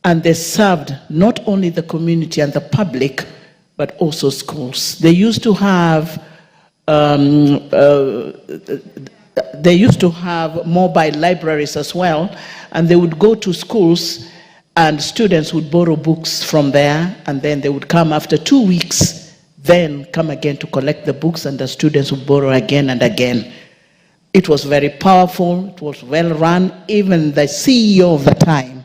and they served not only the community and the public, but also schools. They used to have mobile libraries as well, and they would go to schools and students would borrow books from there, and then they would come after 2 weeks, then come again to collect the books, and the students would borrow again and again. It was very powerful, it was well run. Even the CEO of the time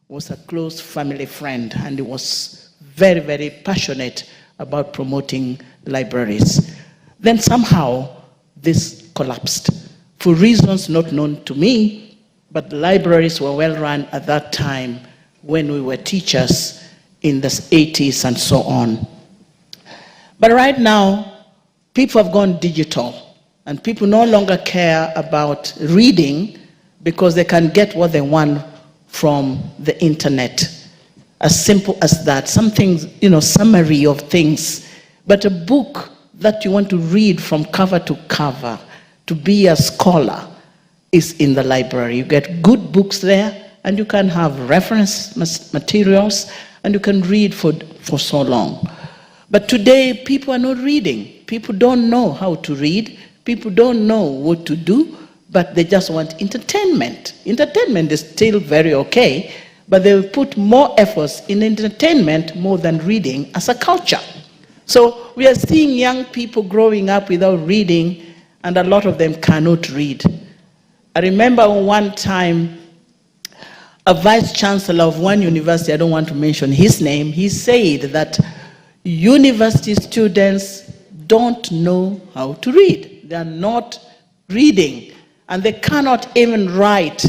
was a close family friend, and he was very, very passionate about promoting libraries. Then somehow this collapsed for reasons not known to me, but libraries were well run at that time when we were teachers in the 80s and so on. But right now, people have gone digital, and people no longer care about reading because they can get what they want from the internet. As simple as that, something, summary of things. But a book that you want to read from cover to cover, to be a scholar, is in the library. You get good books there, and you can have reference materials, and you can read for so long. But today, people are not reading. People don't know how to read. People don't know what to do, but they just want entertainment. Entertainment is still very okay, but they will put more efforts in entertainment more than reading as a culture. So we are seeing young people growing up without reading, and a lot of them cannot read. I remember one time, a vice chancellor of one university, I don't want to mention his name, he said that university students don't know how to read. They are not reading, and they cannot even write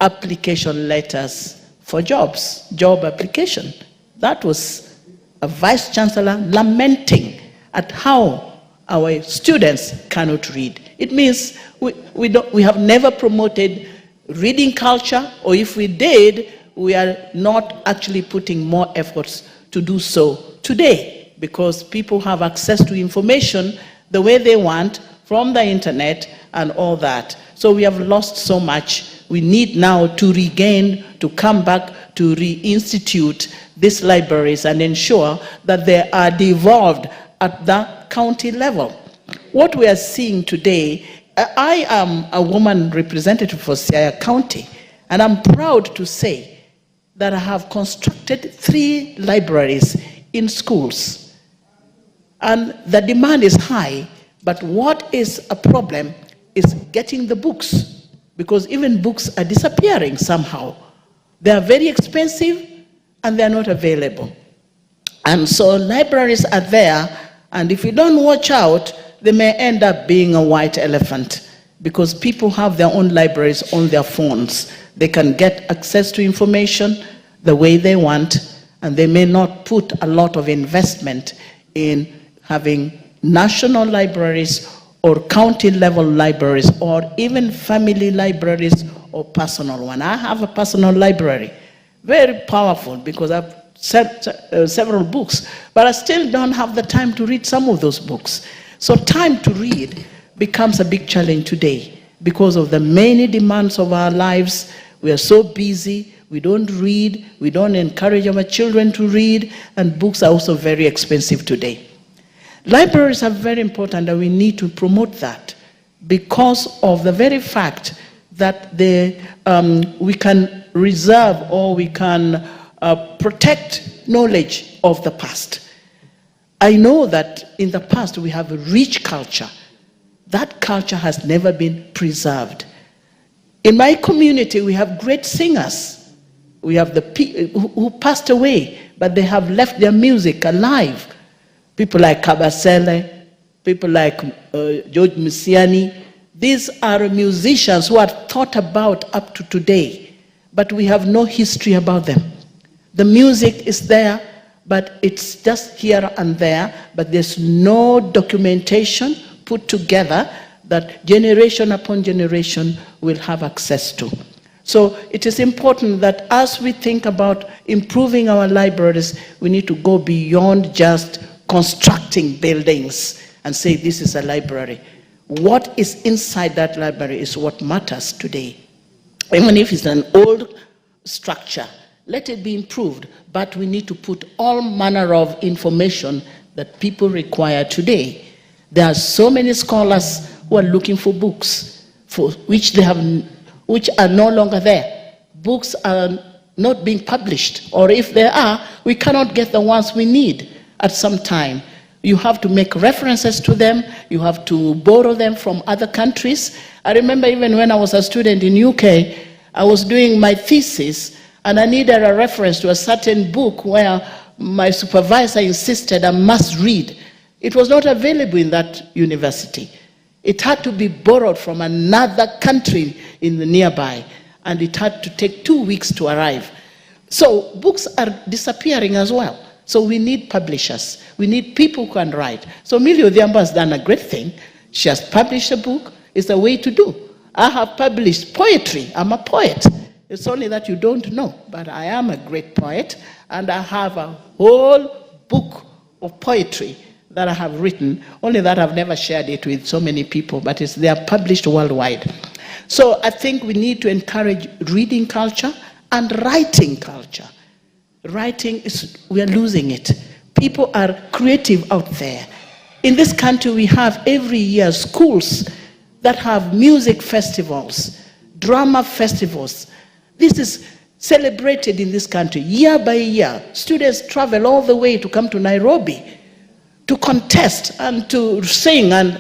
application letters for jobs, job application. That was a vice chancellor lamenting at how our students cannot read. It means we have never promoted reading culture, or if we did, we are not actually putting more efforts to do so today, because people have access to information the way they want from the internet and all that. So we have lost so much. We need now to regain, to come back, to reinstitute these libraries and ensure that they are devolved at the county level. What we are seeing today, I am a woman representative for Siaya County, and I'm proud to say that I have constructed 3 libraries in schools. And the demand is high, but what is a problem is getting the books, because even books are disappearing somehow. They are very expensive and they are not available. And so libraries are there, and if you don't watch out, they may end up being a white elephant, because people have their own libraries on their phones. They can get access to information the way they want, and they may not put a lot of investment in having national libraries or county level libraries or even family libraries or personal one. I have a personal library, very powerful, because I've several books, but I still don't have the time to read some of those books. So time to read becomes a big challenge today because of the many demands of our lives. We are so busy, we don't read, we don't encourage our children to read, and books are also very expensive today. Libraries are very important, and we need to promote that because of the very fact that we can reserve or we can protect knowledge of the past. I know that in the past we have a rich culture. That culture has never been preserved. In my community, we have great singers. We have the people who passed away, but they have left their music alive. People like Kabasele, people like George Musiani. These are musicians who are thought about up to today, but we have no history about them. The music is there, but it's just here and there, but there's no documentation put together that generation upon generation will have access to. So it is important that as we think about improving our libraries, we need to go beyond just constructing buildings and say this is a library. What is inside that library is what matters today. Even if it's an old structure, let it be improved, but we need to put all manner of information that people require today. There are so many scholars who are looking for books for which are no longer there. Books are not being published, or if they are, we cannot get the ones we need at some time. You have to make references to them, you have to borrow them from other countries. I remember even when I was a student in UK, I was doing my thesis, and I needed a reference to a certain book where my supervisor insisted I must read. It was not available in that university. It had to be borrowed from another country in the nearby, and it had to take 2 weeks to arrive. So books are disappearing as well. So we need publishers. We need people who can write. So Millie Odhiambo has done a great thing. She has published a book. It's a way to do. I have published poetry. I'm a poet. It's only that you don't know, but I am a great poet, and I have a whole book of poetry that I have written, only that I've never shared it with so many people, but they are published worldwide. So I think we need to encourage reading culture and writing culture. Writing we are losing it. People are creative out there. In this country, we have every year schools that have music festivals, drama festivals. This is celebrated in this country year by year. Students travel all the way to come to Nairobi to contest and to sing and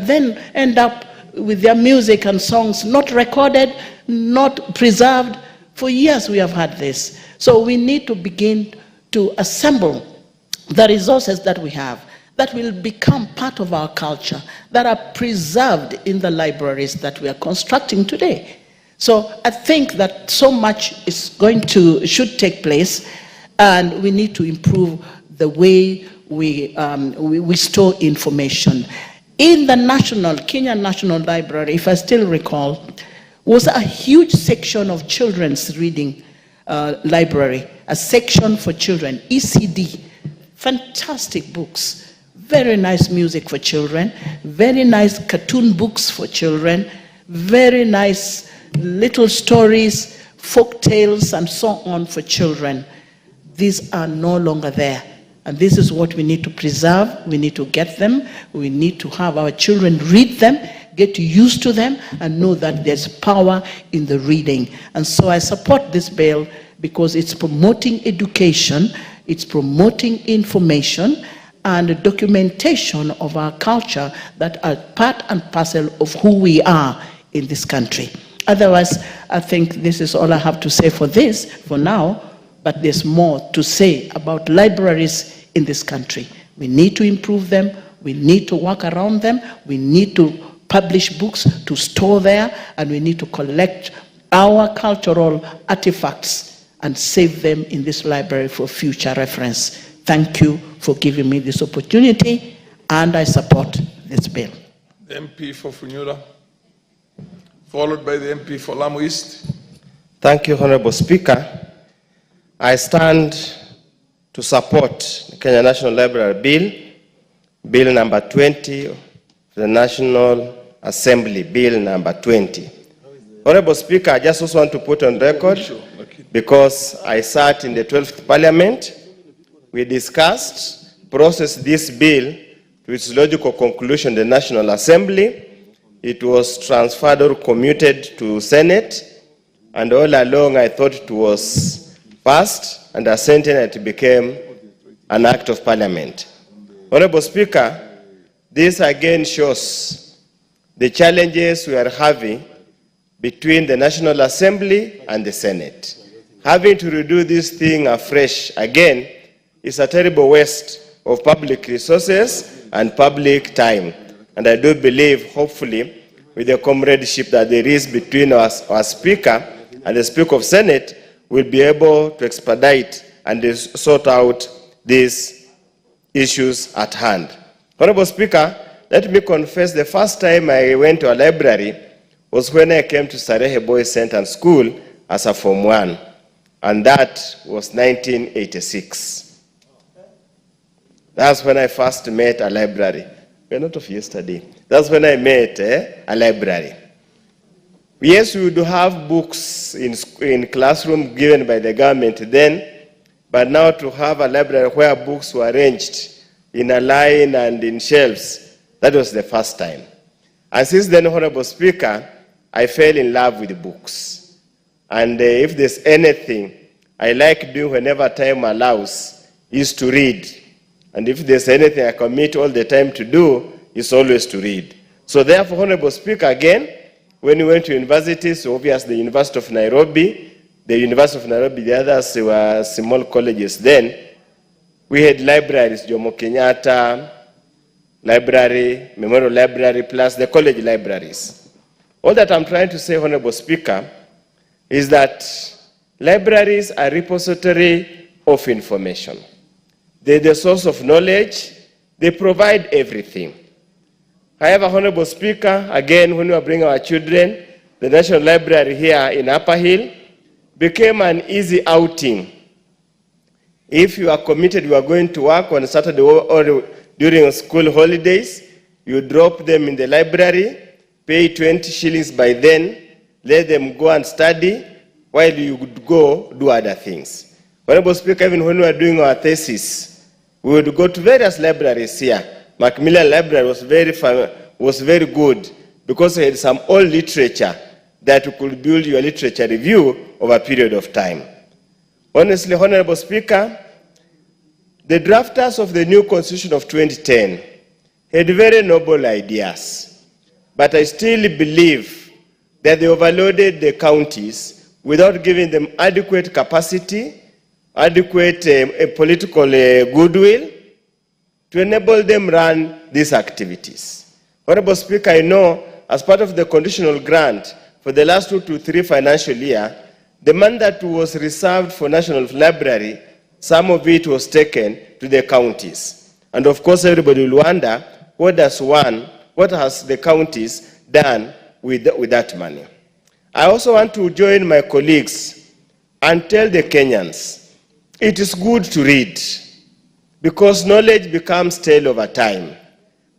then end up with their music and songs not recorded, not preserved. For years we have had this. So we need to begin to assemble the resources that we have that will become part of our culture, that are preserved in the libraries that we are constructing today. So I think that so much should take place, and we need to improve the way we store information. In the Kenya National Library, if I still recall, was a huge section of children's reading library, a section for children, ECD, fantastic books, very nice music for children, very nice cartoon books for children, very nice little stories, folk tales, and so on for children. These are no longer there. And this is what we need to preserve. We need to get them. We need to have our children read them, get used to them, and know that there's power in the reading. And so I support this bill because it's promoting education, it's promoting information, and documentation of our culture that are part and parcel of who we are in this country. Otherwise, I think this is all I have to say for now, but there's more to say about libraries in this country. We need to improve them, we need to work around them, we need to publish books to store there, and we need to collect our cultural artifacts and save them in this library for future reference. Thank you for giving me this opportunity, and I support this bill. The MP for Funyula, followed by the MP for Lamu East. Thank you, Honorable Speaker. I stand to support the Kenya National Library Bill, Bill number 20, the National Assembly, Bill number 20. Honorable Speaker, I just also want to put on record, because I sat in the 12th Parliament, we discussed, processed this bill to its logical conclusion, the National Assembly. It was transferred or commuted to Senate, and all along I thought it was passed and assented, and it became an act of Parliament. Honorable Speaker, this again shows the challenges we are having between the National Assembly and the Senate. Having to redo this thing afresh again is a terrible waste of public resources and public time. And I do believe, hopefully, with the comradeship that there is between our Speaker and the Speaker of Senate, we'll be able to expedite and sort out these issues at hand. Honorable Speaker, let me confess, the first time I went to a library was when I came to Sarehe Boys Center School as a Form 1, and that was 1986. That's when I first met a library. We're not of yesterday. That's when I met a library. Yes, we would have books in classroom given by the government then, but now to have a library where books were arranged in a line and in shelves, that was the first time. And since then, Honorable Speaker, I fell in love with books. And if there's anything I like doing whenever time allows, is to read. And if there's anything I commit all the time to do, it's always to read. So therefore, Honorable Speaker, again, when we went to universities, so obviously the University of Nairobi, the others were small colleges then, we had libraries, Jomo Kenyatta Library, Memorial Library, plus the college libraries. All that I'm trying to say, Honorable Speaker, is that libraries are a repository of information. They're the source of knowledge. They provide everything. However, Honorable Speaker, again, when we bring our children, the National Library here in Upper Hill became an easy outing. If you are committed, you are going to work on Saturday or during school holidays. You drop them in the library, pay 20 shillings by then, let them go and study while you would go do other things. Honorable Speaker, even when we were doing our thesis, we would go to various libraries here. Macmillan Library was very good because it had some old literature that you could build your literature review over a period of time. Honestly, Honorable Speaker, the drafters of the new Constitution of 2010 had very noble ideas, but I still believe that they overloaded the counties without giving them adequate capacity, adequate political goodwill to enable them run these activities. Honorable Speaker, I know as part of the conditional grant for the last 2 to 3 financial year, the money that was reserved for National Library, some of it was taken to the counties. And of course, everybody will wonder, what has the counties done with that money? I also want to join my colleagues and tell the Kenyans, it is good to read because knowledge becomes stale over time.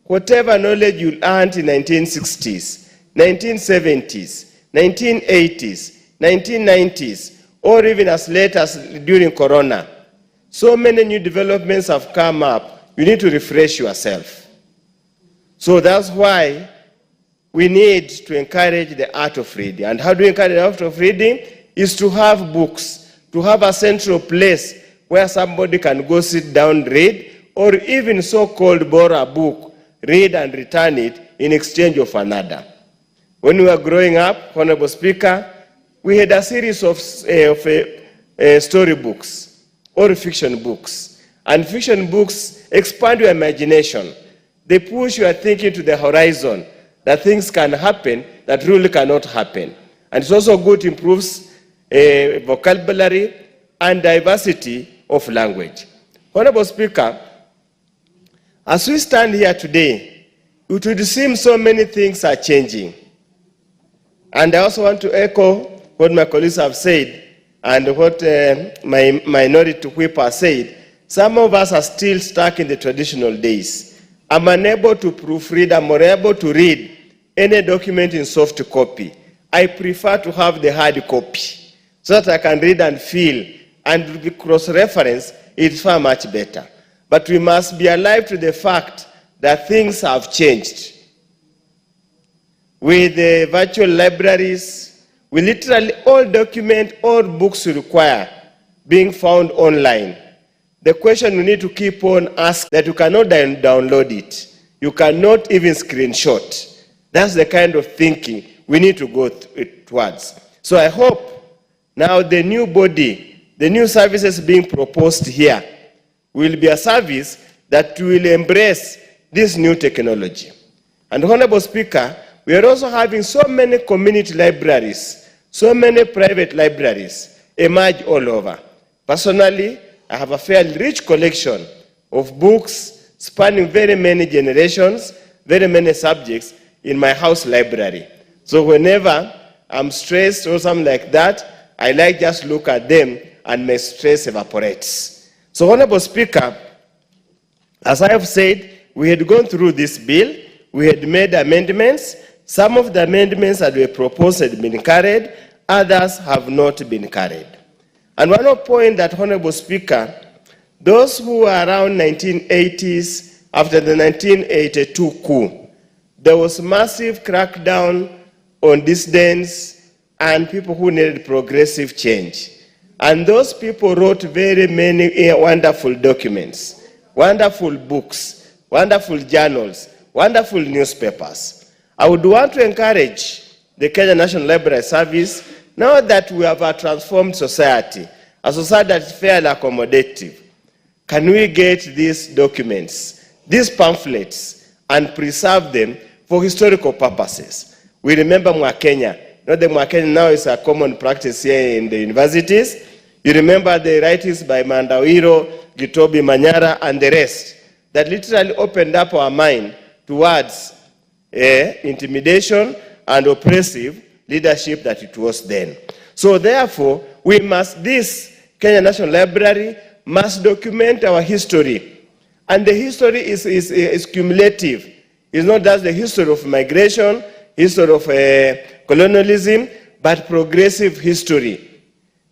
Whatever knowledge you learned in 1960s, 1970s, 1980s, 1990s, or even as late as during Corona, so many new developments have come up, you need to refresh yourself. So that's why we need to encourage the art of reading. And how do we encourage the art of reading? Is to have books, to have a central place where somebody can go sit down, read, or even so-called borrow a book, read and return it in exchange of another. When we were growing up, Honorable Speaker, we had a series of storybooks or fiction books. And fiction books expand your imagination. They push your thinking to the horizon, that things can happen that really cannot happen. And it's also good, improves vocabulary and diversity of language. Honorable Speaker, as we stand here today, it would seem so many things are changing. And I also want to echo what my colleagues have said and what my minority whip has said. Some of us are still stuck in the traditional days. I'm unable to proofread, I'm unable to read any document in soft copy. I prefer to have the hard copy so that I can read and feel, and cross-reference, it's far much better. But we must be alive to the fact that things have changed. With the virtual libraries, we literally all document, all books we require being found online. The question we need to keep on asking that you cannot download it. You cannot even screenshot. That's the kind of thinking we need to go towards. So I hope now the new body, the new services being proposed here will be a service that will embrace this new technology. And Honorable Speaker, we are also having so many community libraries, so many private libraries emerge all over. Personally, I have a fairly rich collection of books spanning very many generations, very many subjects in my house library. So whenever I'm stressed or something like that, I like just look at them and my stress evaporates. So Honorable Speaker, as I have said, we had gone through this bill, we had made amendments. Some of the amendments that were proposed had been carried, others have not been carried. And one more point that, Honorable Speaker, those who were around 1980s, after the 1982 coup, there was massive crackdown on dissidents and people who needed progressive change. And those people wrote very many wonderful documents, wonderful books, wonderful journals, wonderful newspapers. I would want to encourage the Kenya National Library Service, now that we have a transformed society, a society that is fairly accommodative, can we get these documents, these pamphlets, and preserve them for historical purposes? We remember Mwakenya. Not the Mwakenya now is a common practice here in the universities. You remember the writings by Mandawiro, Gitobi Manyara, and the rest that literally opened up our mind towards intimidation and oppressive leadership that it was then. So therefore, this Kenya National Library must document our history And the history is cumulative. It's not just the history of migration, history of colonialism, but progressive history.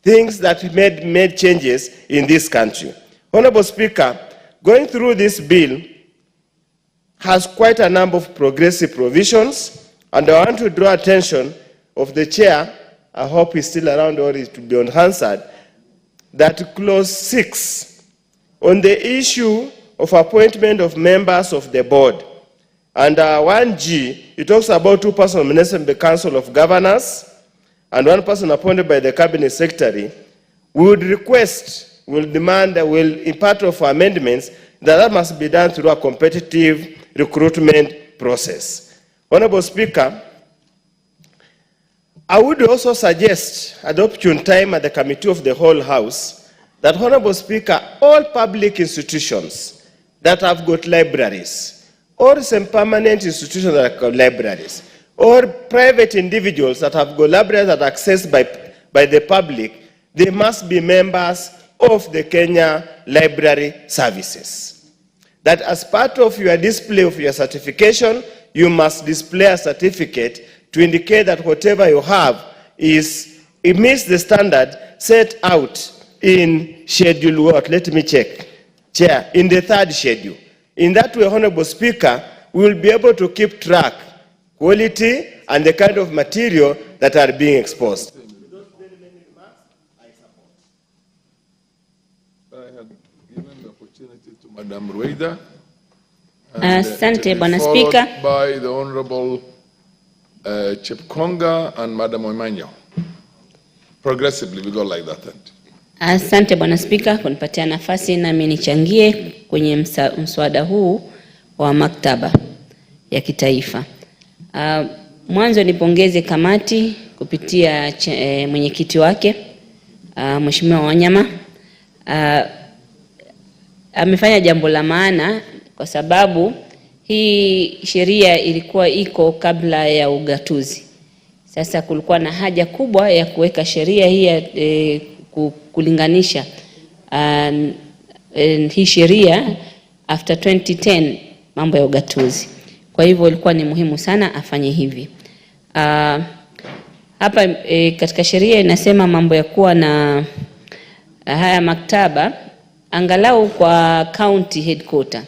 Things that made changes in this country. Honorable Speaker, going through this bill has quite a number of progressive provisions, and I want to draw attention of the chair, I hope he's still around or it will be unanswered, that clause 6 on the issue of appointment of members of the board. Under 1G, it talks about 2 persons nominated by the Council of Governors and 1 person appointed by the Cabinet Secretary. We would request, will demand, in part of our amendments, that must be done through a competitive recruitment process. Honorable Speaker, I would also suggest at opportune time at the Committee of the Whole House that, Honorable Speaker, all public institutions that have got libraries, or some permanent institutions that have got libraries, or private individuals that have got libraries that are accessed by the public, they must be members of the Kenya Library Services. That as part of your display of your certification, you must display a certificate to indicate that whatever you have it meets the standard set out in Schedule what? Let me check. Chair, in the 3rd schedule. In that way, Honorable Speaker, we will be able to keep track, quality, and the kind of material that are being exposed. I had given the opportunity to Madam Rueda. Asante, Bwana Speaker. By the Honorable Chepkonga and Madam Omanyo. Progressively, we go like that. Asante Bwana Speaker kunipatia nafasi nami nichangie kwenye mswada huu wa maktaba ya kitaifa. Mwanzo nipongeze kamati kupitia mwenyekiti wake Mheshimiwa Wanyama. Amefanya jambo la maana kwa sababu hii sheria ilikuwa iko kabla ya ugatuzi. Sasa kulikuwa na haja kubwa ya kuweka sheria hii kulinganisha hii sheria after 2010 mambo ya ugatuzi. Kwa hivyo ilikuwa ni muhimu sana afanye hivi. Hapa katika sheria inasema mambo ya kuwa na haya maktaba angalau kwa county headquarter.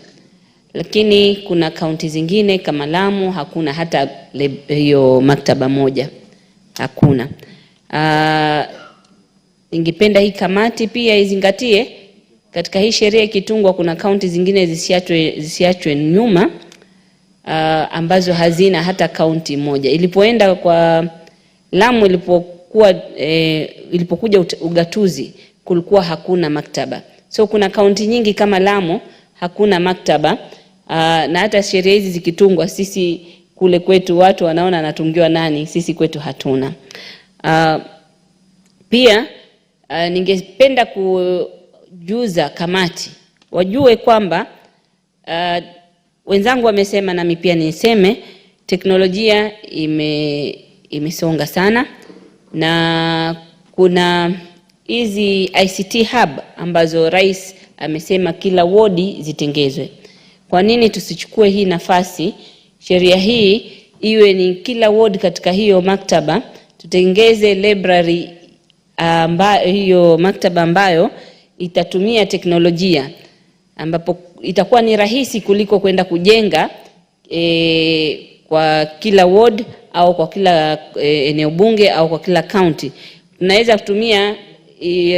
Lakini kuna kaunti zingine kama Lamu hakuna hata hiyo maktaba moja. Hakuna. Ningependa hii kamati pia izingatie katika hii sheria ikitungwa kuna kaunti zingine zisiachwe nyuma ambazo hazina hata kaunti moja. Ilipoenda kwa Lamu ilipokuja ugatuzi kulikuwa hakuna maktaba. So kuna kaunti nyingi kama Lamu hakuna maktaba. Na hata sheria hizi zikitungwa sisi kule kwetu watu wanaona anatungiwa nani, sisi kwetu hatuna. Pia ningependa kujuza kamati wajue kwamba wenzangu wamesema na mimi pia niseme teknolojia imesonga sana na kuna hizi ICT hub ambazo rais amesema kila wodi zitengezwe. Kwa nini tusichukue hii nafasi, sheria hii iwe ni kila ward katika hiyo maktaba, tutengeze library hiyo maktaba ambayo itatumia teknolojia, ambapo itakuwa ni rahisi kuliko kwenda kujenga kwa kila ward au kwa kila eneo bunge au kwa kila county. Tunaweza kutumia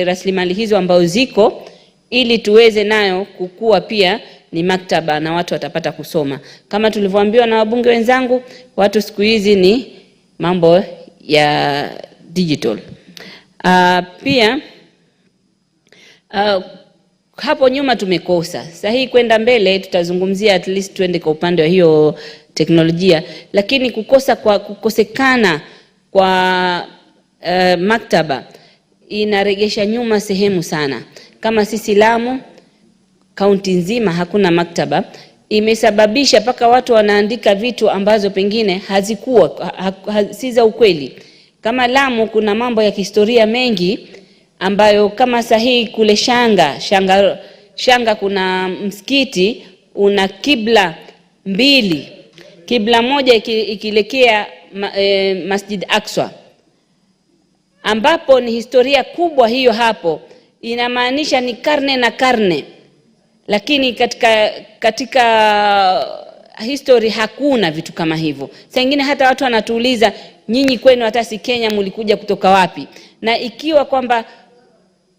rasilimali hizo ambazo ziko ili tuweze nayo kukua pia ni maktaba na watu watapata kusoma. Kama tulivyoambiwa na wabunge wenzangu, watu siku hizi ni mambo ya digital. Pia hapo nyuma tumekosa. Sasa hii kwenda mbele tutazungumzia at least twende kwa upande wa hiyo teknolojia, lakini kukosekana kwa maktaba inaregesha nyuma sehemu sana. Kama sisi Lamu kaunti nzima hakuna maktaba, imesababisha paka watu wanaandika vitu ambazo pengine hazikuwa si za ukweli. Kama Lamu kuna mambo ya historia mengi ambayo kama sahihi kule Shanga kuna msikiti una kibla mbili, kibla moja ikielekea Masjid Aqsa, ambapo ni historia kubwa hiyo hapo. Inamaanisha ni karne na karne, lakini katika history hakuna vitu kama hivyo. Saa nyingine hata watu wanatuuliza, nyinyi kwenu hata si Kenya, mlikuja kutoka wapi? Na ikiwa kwamba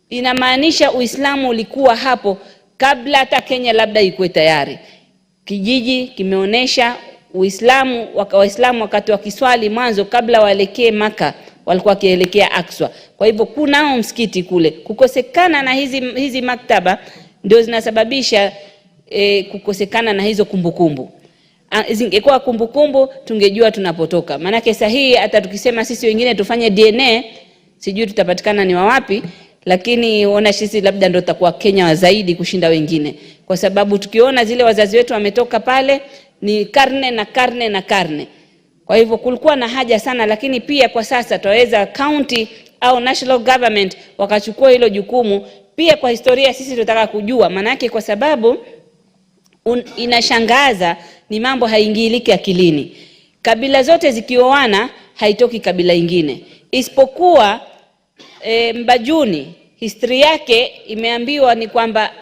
inamaanisha Uislamu ulikuwa hapo kabla hata Kenya labda ikuwe tayari. Kijiji kimeonesha Uislamu, Waislamu wakati wa kiswali mwanzo kabla waelekee Maka walikuwa kielekea Aqsa. Kwa hivyo kunao msikiti kule. Kukosekana na hizi maktaba ndio zinasababisha kukosekana na hizo kumbukumbu. Zingekuwa kumbukumbu tungejua tunapotoka. Maana sahihi hata tukisema sisi wengine tufanye DNA, sijui tutapatikana ni wapi, lakini ona sisi labda ndio tutakuwa Kenya wa zaidi kushinda wengine. Kwa sababu tukiona zile wazazi wetu wametoka pale ni karne na karne na karne. Kwa hivyo kulikuwa na haja sana, lakini pia kwa sasa tuweza county au national government wakachukua hilo jukumu. Pia kwa historia sisi tunataka kujua, manake kwa sababu inashangaza, ni mambo haingiliki akilini. Kabila zote zikioana haitoki kabila ingine. Isipokuwa Mbajuni, history yake imeambiwa ni kwamba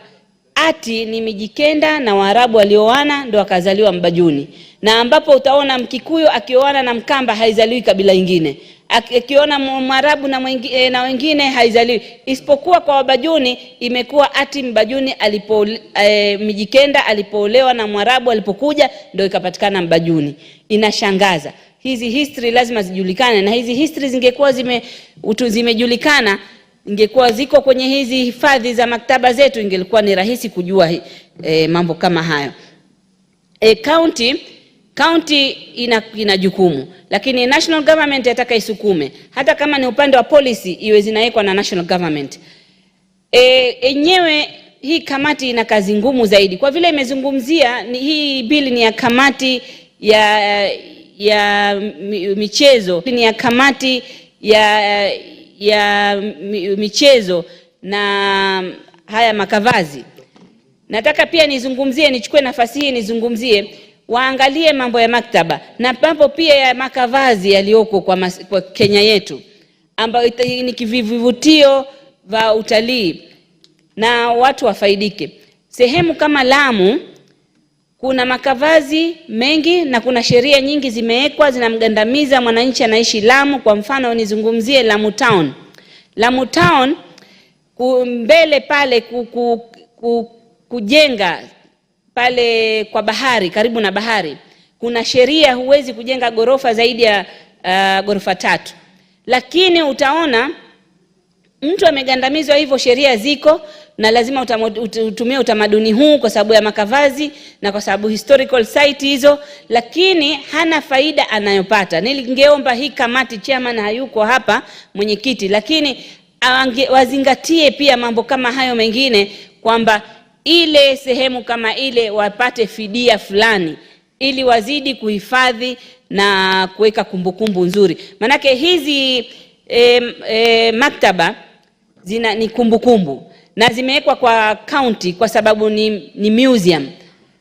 ati ni Mijikenda na Waarabu walioana ndio akazaliwa Mbajuni. Na ambapo utaona Mkikuyu akioana na Mkamba haizaliwi kabila ingine. Akiona Mwarabu na wengine haizaliwi. Isipokuwa kwa Wabajuni imekuwa ati Mbajuni Mijikenda alipoolewa na Mwarabu alipokuja ndio ikapatikana Mbajuni. Inashangaza. Hizi history lazima zijulikane, na hizi history zingekuwa zimejulikana, ingekuwa ziko kwenye hizi hifadhi za maktaba zetu, ingelikuwa ni rahisi kujua mambo kama hayo. County ina jukumu, lakini national government yataka isukume. Hata kama ni upande wa policy iwe zinawekwa na national government. Enyewe hii kamati ina kazi ngumu zaidi. Kwa vile imezungumzia hii bili ni ya kamati ya michezo, ni ya kamati ya michezo na haya makavazi. Nataka pia nichukue nafasi hii nizungumzie, waangalie mambo ya maktaba na mambo pia ya makavazi yaliyoko kwa Kenya yetu, ambayo ni kivivutio vya utalii na watu wafaidike. Sehemu kama Lamu kuna makavazi mengi na kuna sheria nyingi zimewekwa zinamgandamiza mwananchi anaishi Lamu. Kwa mfano nizungumzie Lamu Town. Lamu Town mbele pale kujenga pale kwa bahari, karibu na bahari, kuna sheria huwezi kujenga gorofa zaidi ya gorofa 3. Lakini utaona mtu amegandamizwa hivyo, sheria ziko na lazima utumie utamaduni huu kwa sababu ya makavazi na kwa sababu historical site hizo, lakini hana faida anayopata. Ningeomba hii kamati, chairman hayuko hapa, mwenyekiti, lakini wazingatie pia mambo kama hayo mengine, kwamba ile sehemu kama ile wapate fidia fulani ili wazidi kuhifadhi na kuweka kumbukumbu nzuri. Manake hizi maktaba ni kumbukumbu na zimewekwa kwa county kwa sababu ni museum,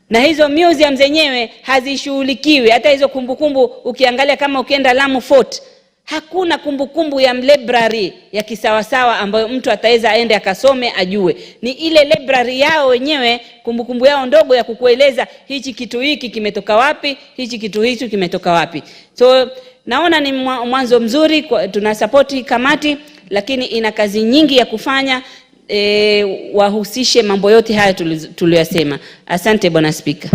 na hizo museum zenyewe hazishughulikiwi. Hata hizo kumbukumbu ukiangalia, kama ukienda Lamu Fort, hakuna kumbukumbu ya library ya kisawasawa ambayo mtu ataweza aende akasome ajue. Ni ile library yao wenyewe, kumbukumbu yao ndogo ya kukueleza hichi kitu hiki kimetoka wapi, hichi kitu hicho kimetoka wapi. So naona ni mwanzo mzuri, tunasupport kamati, lakini ina kazi nyingi ya kufanya. Wahusishe mambo yote haya tuliyosema. Asante Bwana Spika.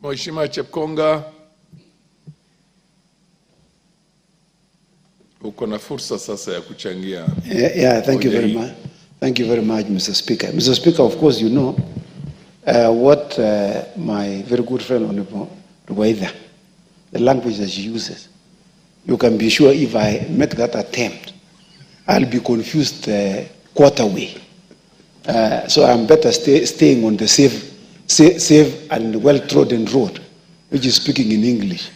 Mheshimiwa Chepkonga, uko na fursa sasa ya kuchangia. Thank you very much. Thank you very much, Mr. Speaker. Mr. Speaker, of course you know what my very good friend Honorable Rubaida, the language that she uses. You can be sure if I make that attempt, I'll be confused quarter way. So I'm better staying on the safe and well-trodden road, which is speaking in English.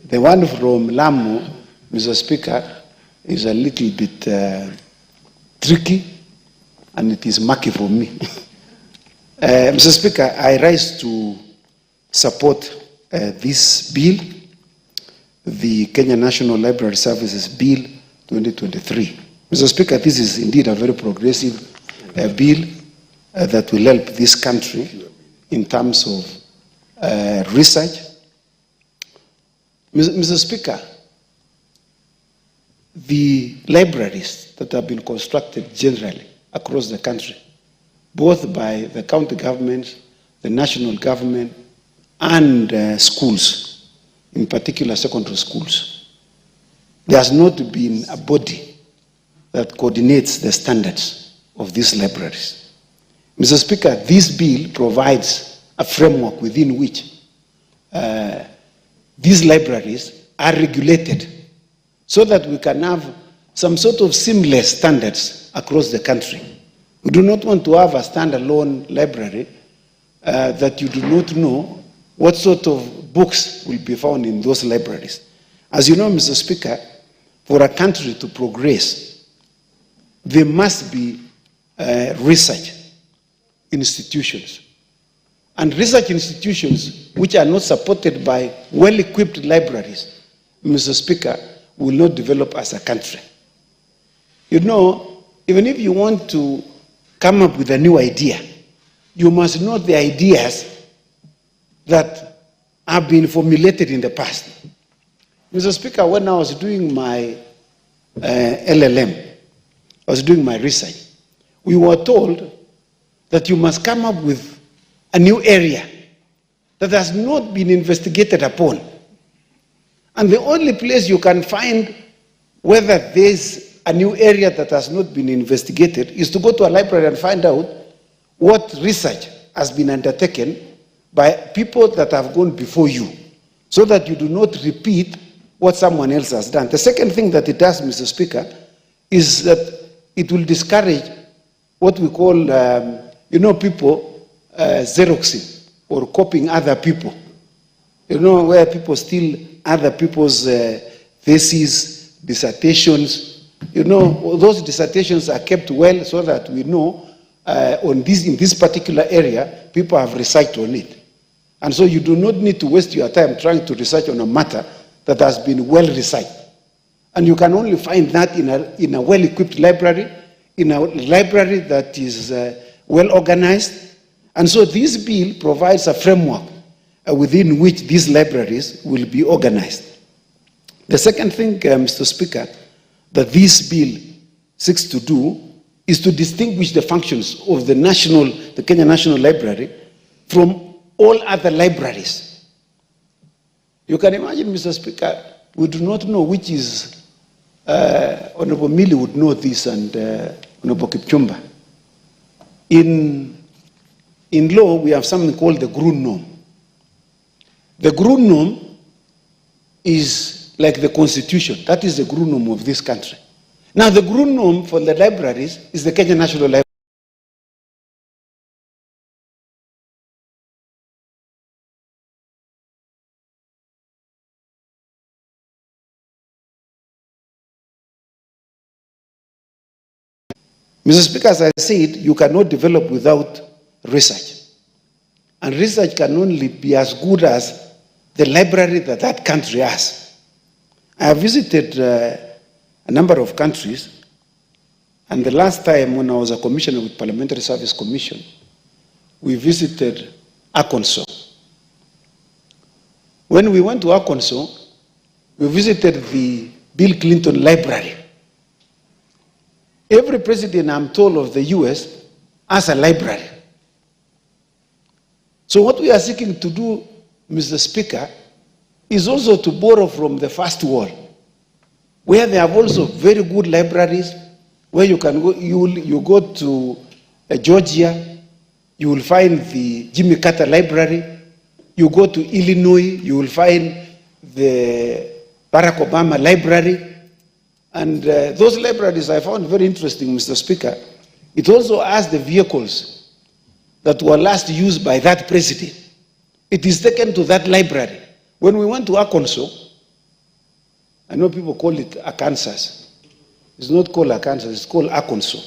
The one from Lamu, Mr. Speaker, is a little bit tricky, and it is murky for me. Mr. Speaker, I rise to support this bill, the Kenya National Library Services Bill 2023. Mr. Speaker, this is indeed a very progressive bill that will help this country in terms of research. Mr. Speaker, the libraries that have been constructed generally across the country, both by the county governments, the national government, and schools, in particular secondary schools, there has not been a body that coordinates the standards of these libraries. Mr. Speaker, this bill provides a framework within which these libraries are regulated so that we can have some sort of seamless standards across the country. We do not want to have a standalone library that you do not know what sort of books will be found in those libraries. As you know, Mr. Speaker, for a country to progress, there must be research institutions. And research institutions which are not supported by well-equipped libraries, Mr. Speaker, will not develop as a country. You know, even if you want to come up with a new idea, you must know the ideas that have been formulated in the past. Mr. Speaker, when I was doing my LLM, I was doing my research, we were told that you must come up with a new area that has not been investigated upon. And the only place you can find whether there's a new area that has not been investigated is to go to a library and find out what research has been undertaken by people that have gone before you, so that you do not repeat what someone else has done. The second thing that it does, Mr. Speaker, is that it will discourage what we call, people xeroxing or copying other people. You know, where people steal other people's theses, dissertations. You know, those dissertations are kept well so that we know in this particular area, people have researched on it. And so you do not need to waste your time trying to research on a matter that has been well researched. And you can only find that in a well-equipped library, in a library that is well organized. And so this bill provides a framework within which these libraries will be organized. The second thing, Mr. Speaker, that this bill seeks to do is to distinguish the functions of the Kenya National Library from all other libraries. You can imagine, Mr. Speaker, we do not know which is, Honorable Mili would know this, and Honorable Kipchumba. In law, we have something called the Grun norm. The Grun norm is like the Constitution. That is the Grun norm of this country. Now, the Grun norm for the libraries is the Kenya National Library. Mr. Speaker, as I said, you cannot develop without research. And research can only be as good as the library that that country has. I have visited a number of countries, and the last time when I was a commissioner with Parliamentary Service Commission, we visited Arkansas. When we went to Arkansas, we visited the Bill Clinton Library. Every president, I'm told, of the US has a library. So what we are seeking to do, Mr. Speaker, is also to borrow from the first world, where they have also very good libraries, where you can go, you go to Georgia, you will find the Jimmy Carter Library. You go to Illinois, you will find the Barack Obama Library. And those libraries I found very interesting, Mr. Speaker. It also has the vehicles that were last used by that president. It is taken to that library. When we went to Arkansas, I know people call it Arkansas, It's not called Arkansas, it's called Arkansas.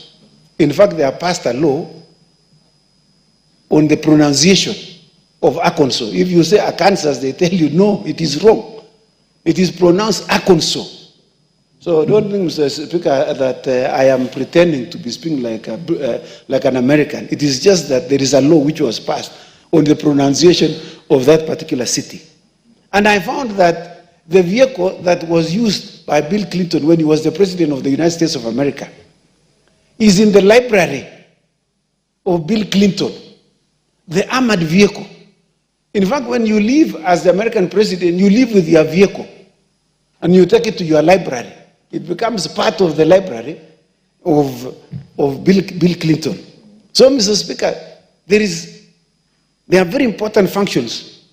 In fact, they have passed a law on the pronunciation of Arkansas. If you say Arkansas, they tell you, no, it is wrong. It is pronounced Arkansas. So don't think, Mr. Speaker, that I am pretending to be speaking like an American. It is just that there is a law which was passed on the pronunciation of that particular city. And I found that the vehicle that was used by Bill Clinton when he was the President of the United States of America is in the library of Bill Clinton, the armored vehicle. In fact, when you leave as the American president, you leave with your vehicle and you take it to your library. It becomes part of the library of Bill Clinton. So, Mr. Speaker, there are very important functions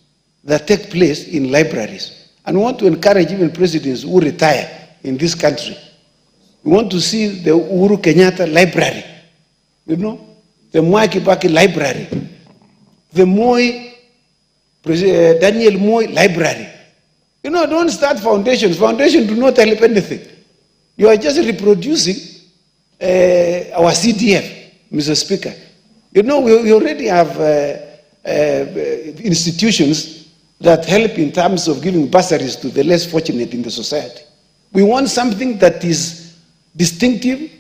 that take place in libraries. And we want to encourage even presidents who retire in this country. We want to see the Uhuru Kenyatta Library, you know, the Mwai Kibaki Library, the Daniel Moi Library. You know, don't start foundations. Foundations do not help anything. You are just reproducing our CDF, Mr. Speaker. You know, we already have institutions that help in terms of giving bursaries to the less fortunate in the society. We want something that is distinctive,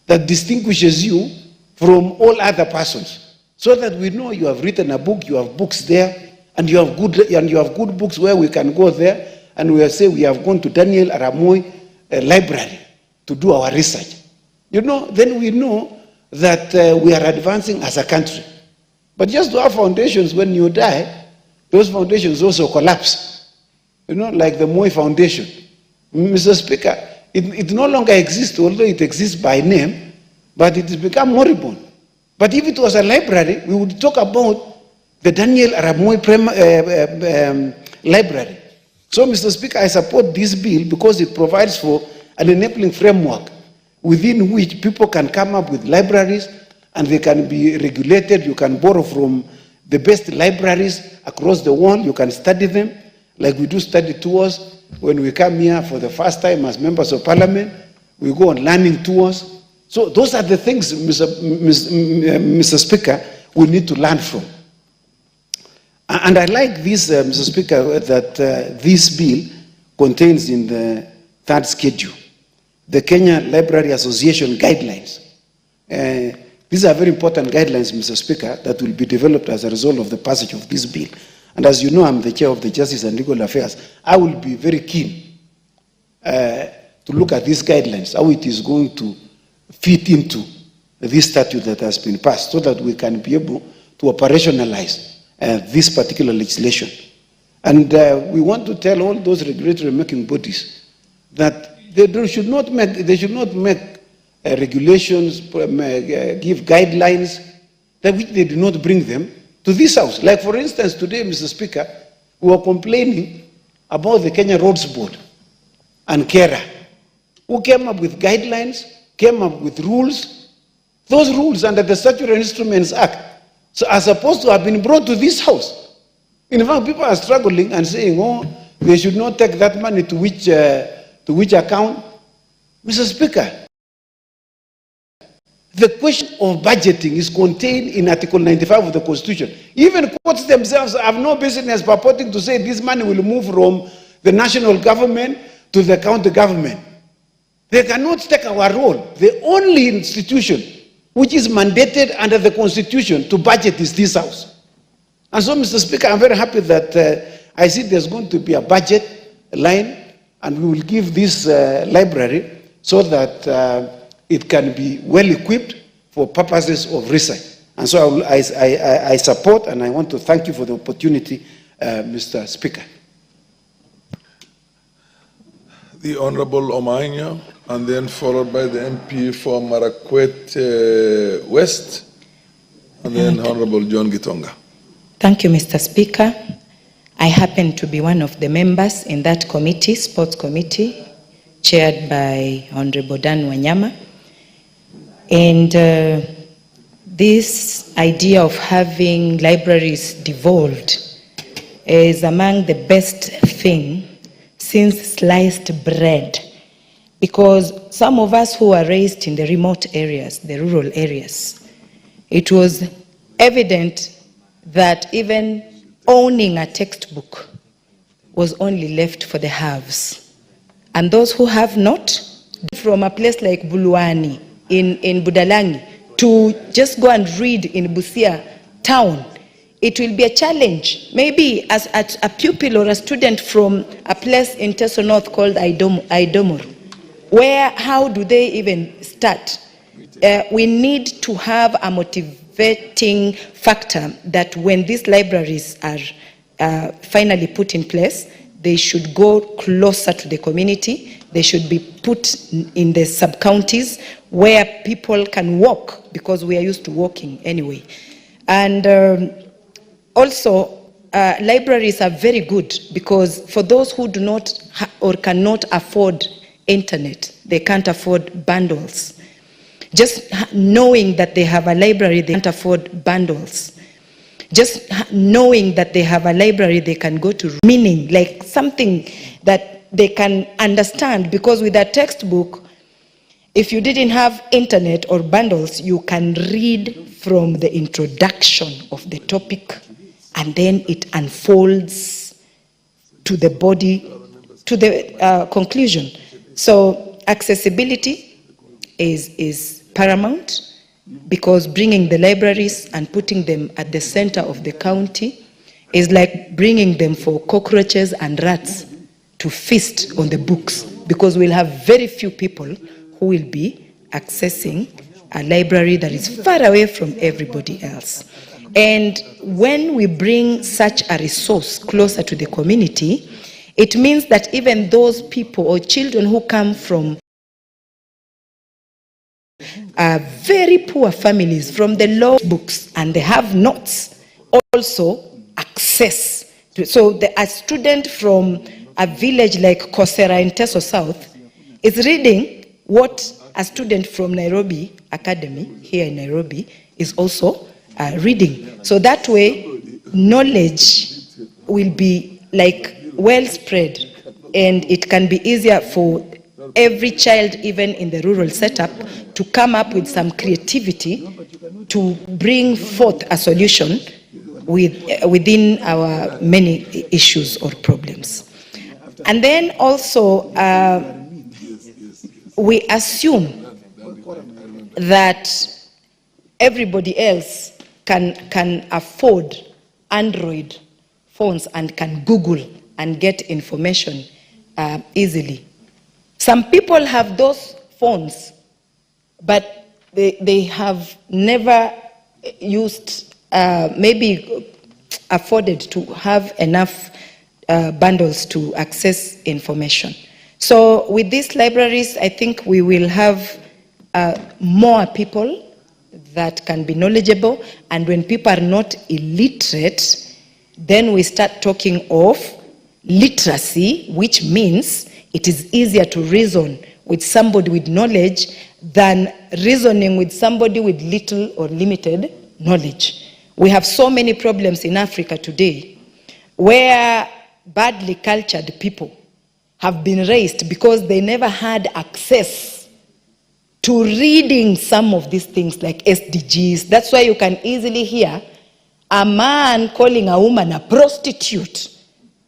that distinguishes you from all other persons, so that we know you have written a book, you have books there, and you have good books where we can go there and we will say we have gone to Daniel Arap Moi Library to do our research. You know, then we know that we are advancing as a country. But just to have foundations, when you die, those foundations also collapse. You know, like the Moi Foundation. Mr. Speaker, it no longer exists, although it exists by name, but it has become moribund. But if it was a library, we would talk about the Daniel Arap Moi Library. So, Mr. Speaker, I support this bill because it provides for an enabling framework within which people can come up with libraries and they can be regulated. You can borrow from the best libraries across the world. You can study them, like we do study tours. When we come here for the first time as members of parliament, we go on learning tours. So those are the things, Mr. Speaker, we need to learn from. And I like this, Mr. Speaker, that this bill contains in the third schedule the Kenya Library Association guidelines. These are very important guidelines, Mr. Speaker, that will be developed as a result of the passage of this bill. And as you know, I'm the chair of the Justice and Legal Affairs. I will be very keen to look at these guidelines, how it is going to fit into this statute that has been passed, so that we can be able to operationalize this particular legislation. And we want to tell all those regulatory making bodies that they should not make regulations, give guidelines that which they do not bring them to this house. Like, for instance, today, Mr. Speaker, we were complaining about the Kenya Roads Board and KERA, who came up with guidelines, came up with rules. Those rules under the Statutory Instruments Act are supposed to have been brought to this house. In fact, people are struggling and saying, oh, they should not take that money to which account. Mr. Speaker, the question of budgeting is contained in Article 95 of the Constitution. Even courts themselves have no business purporting to say this money will move from the national government to the county government. They cannot take our role. The only institution which is mandated under the Constitution to budget is this House. And so, Mr. Speaker, I'm very happy that I see there's going to be a budget line, and we will give this library so that it can be well equipped for purposes of research. And so I support, and I want to thank you for the opportunity, Mr. Speaker. The Honorable Omanya, and then followed by the MP for Marakwet West, and then Honorable John Gitonga. Thank you, Mr. Speaker. I happen to be one of the members in that committee, Sports Committee, chaired by Honorable Dan Wanyama. And this idea of having libraries devolved is among the best thing since sliced bread, because some of us who are raised in the remote areas, the rural areas, it was evident that even owning a textbook was only left for the haves. And those who have not, from a place like Buluani in Budalangi, to just go and read in Busia town, it will be a challenge. Maybe as a pupil or a student from a place in Teso North called Aidomor, where, how do they even start? We need to have a motivating factor that when these libraries are finally put in place, they should go closer to the community. They should be put in the sub-counties where people can walk, because we are used to walking anyway. And also, libraries are very good, because for those who do not or cannot afford internet, they can't afford bundles. Just knowing that they have a library, they can't afford bundles. Just knowing that they have a library, they can go to, meaning like something that they can understand, because with a textbook, if you didn't have internet or bundles, you can read from the introduction of the topic, and then it unfolds to the body, to the conclusion. So accessibility is paramount, because bringing the libraries and putting them at the center of the county is like bringing them for cockroaches and rats to feast on the books, because we'll have very few people who will be accessing a library that is far away from everybody else. And when we bring such a resource closer to the community, it means that even those people or children who come from very poor families, from the low books, and they have notes, also access to it. So a student from a village like Kosera in Teso South is reading what a student from Nairobi Academy, here in Nairobi, is also reading. So that way, knowledge will be like well spread, and it can be easier for every child, even in the rural setup, to come up with some creativity to bring forth a solution within our many issues or problems. And then also, we assume that everybody else can afford Android phones and can Google and get information easily. Some people have those phones, but they have never used, maybe afforded to have enough bundles to access information. So with these libraries, I think we will have more people that can be knowledgeable, and when people are not illiterate, then we start talking of literacy, which means it is easier to reason with somebody with knowledge than reasoning with somebody with little or limited knowledge. We have so many problems in Africa today where badly cultured people have been raised because they never had access to reading some of these things like SDGs. That's why you can easily hear a man calling a woman a prostitute,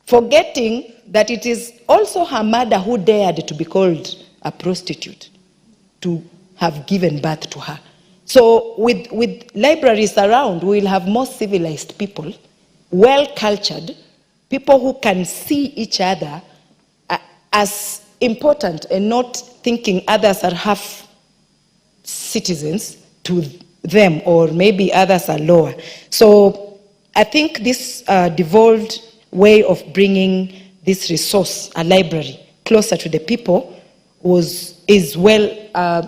forgetting that it is also her mother who dared to be called a prostitute, to have given birth to her. So with libraries around, we will have more civilized people, well-cultured, people who can see each other as important and not thinking others are half citizens to them, or maybe others are lower. So I think this devolved way of bringing this resource, a library, closer to the people is well,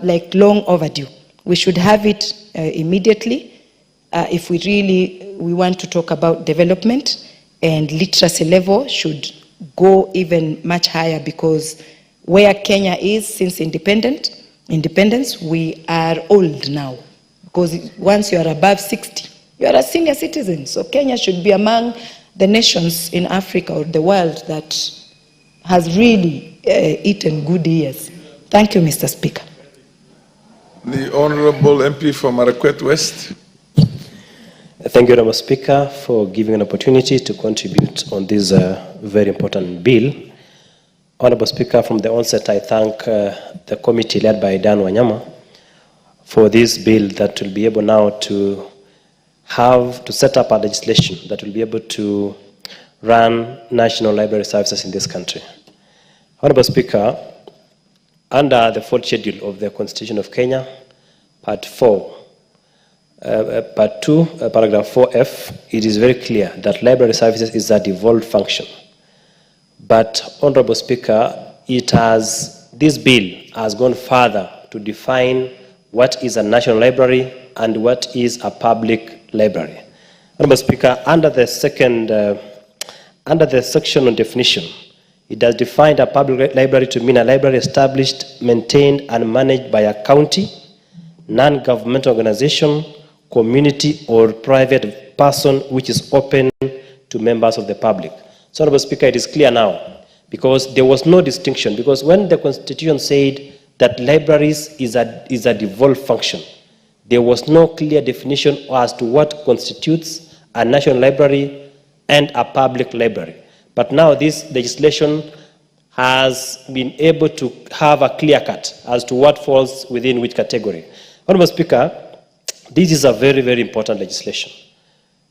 like long overdue. We should have it immediately if we want to talk about development, and literacy level should go even much higher, because where Kenya is since independence, we are old now. Because once you are above 60, you are a senior citizen. So Kenya should be among the nations in Africa or the world that has really eaten good years. Thank you, Mr. Speaker. The Honorable MP for Marakwet West. Thank you, Honorable Speaker, for giving an opportunity to contribute on this very important bill. Honorable Speaker, from the onset, I thank the committee led by Dan Wanyama for this bill that will be able now to set up a legislation that will be able to run national library services in this country. Honorable Speaker, under the fourth schedule of the Constitution of Kenya, Part 4, Part 2, Paragraph 4F, it is very clear that library services is a devolved function. But, Honorable Speaker, this bill has gone further to define what is a national library and what is a public library. Honorable Speaker, under the section on definition, it has defined a public library to mean a library established, maintained, and managed by a county, non-governmental organization, community, or private person which is open to members of the public. So, Honorable Speaker, it is clear now, because there was no distinction, because when the Constitution said that libraries is a devolved function, there was no clear definition as to what constitutes a national library and a public library. But now this legislation has been able to have a clear cut as to what falls within which category. Honorable Speaker, this is a very, very important legislation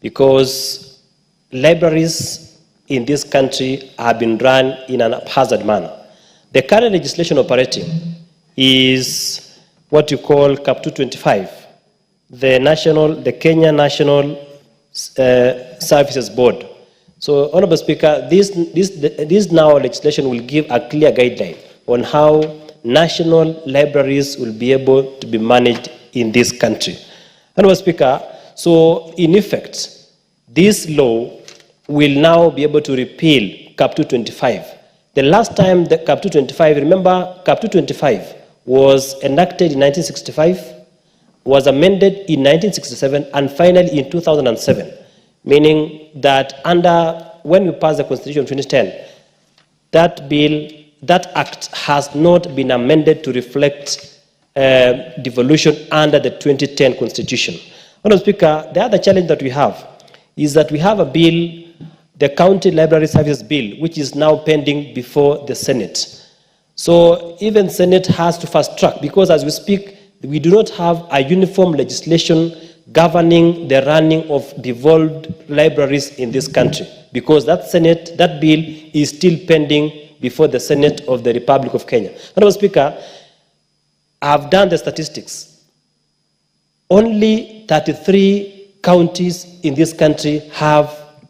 because libraries in this country have been run in an haphazard manner. The current legislation operating is what you call Cap 225, the Kenya National Services Board. So, Honorable Speaker, this now legislation will give a clear guideline on how national libraries will be able to be managed in this country. Honorable Speaker, so in effect, this law will now be able to repeal Cap 225. The last time the Cap 225, remember, Cap 225 was enacted in 1965, was amended in 1967, and finally in 2007. Meaning that when we passed the Constitution of 2010, that act has not been amended to reflect devolution under the 2010 Constitution. Honorable Speaker, the other challenge that we have is that we have a bill, the County Library Services Bill, which is now pending before the Senate. So even Senate has to fast track because as we speak, we do not have a uniform legislation governing the running of devolved libraries in this country because that bill is still pending before the Senate of the Republic of Kenya. Honorable Speaker, I've done the statistics. Only 33 counties in this country have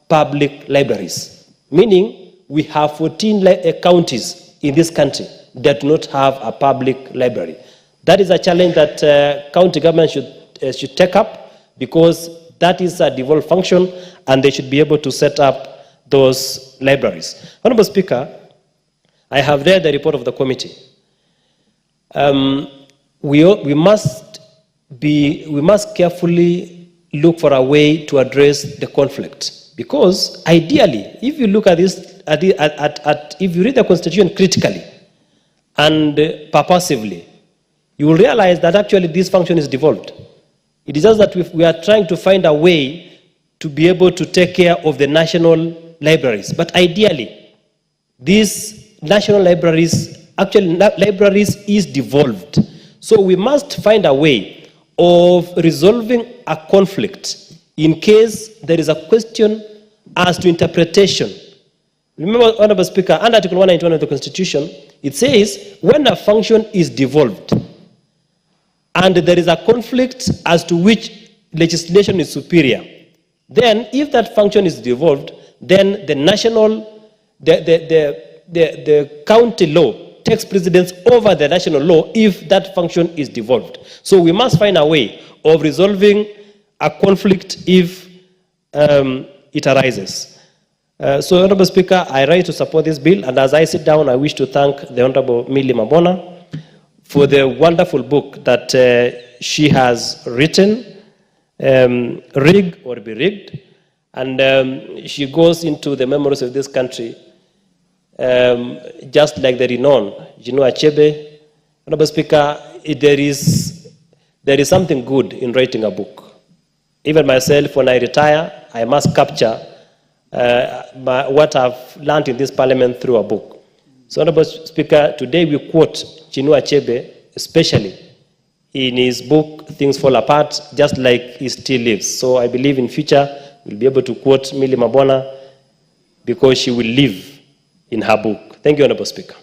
public libraries, meaning we have 14 counties in this country that do not have a public library. That is a challenge that county government should take up because that is a devolved function and they should be able to set up those libraries. Honorable Speaker, I have read the report of the committee. We must carefully look for a way to address the conflict because ideally, if you look at this, if you read the Constitution critically and purposively, you will realize that actually this function is devolved. It is just that we are trying to find a way to be able to take care of the national libraries. But ideally, these national libraries, libraries is devolved. So we must find a way of resolving a conflict in case there is a question as to interpretation. Remember, Honorable Speaker, under Article 191 of the Constitution, it says when a function is devolved, and there is a conflict as to which legislation is superior, then if that function is devolved, then the county law takes precedence over the national law if that function is devolved. So we must find a way of resolving a conflict if it arises. So, Honorable Speaker, I rise to support this bill, and as I sit down, I wish to thank the Honorable Millie Mabona for the wonderful book that she has written, Rig or Be Rigged, and she goes into the memories of this country, just like the renowned Chinua Achebe Honorable Speaker, there is something good in writing a book. Even myself, when I retire, I must capture what I've learned in this parliament through a book. So, Honorable Speaker, today we quote Chinua Achebe, especially in his book, Things Fall Apart, just like he still lives. So I believe in future we'll be able to quote Millie Mabona because she will live in her book. Thank you, Honorable Speaker.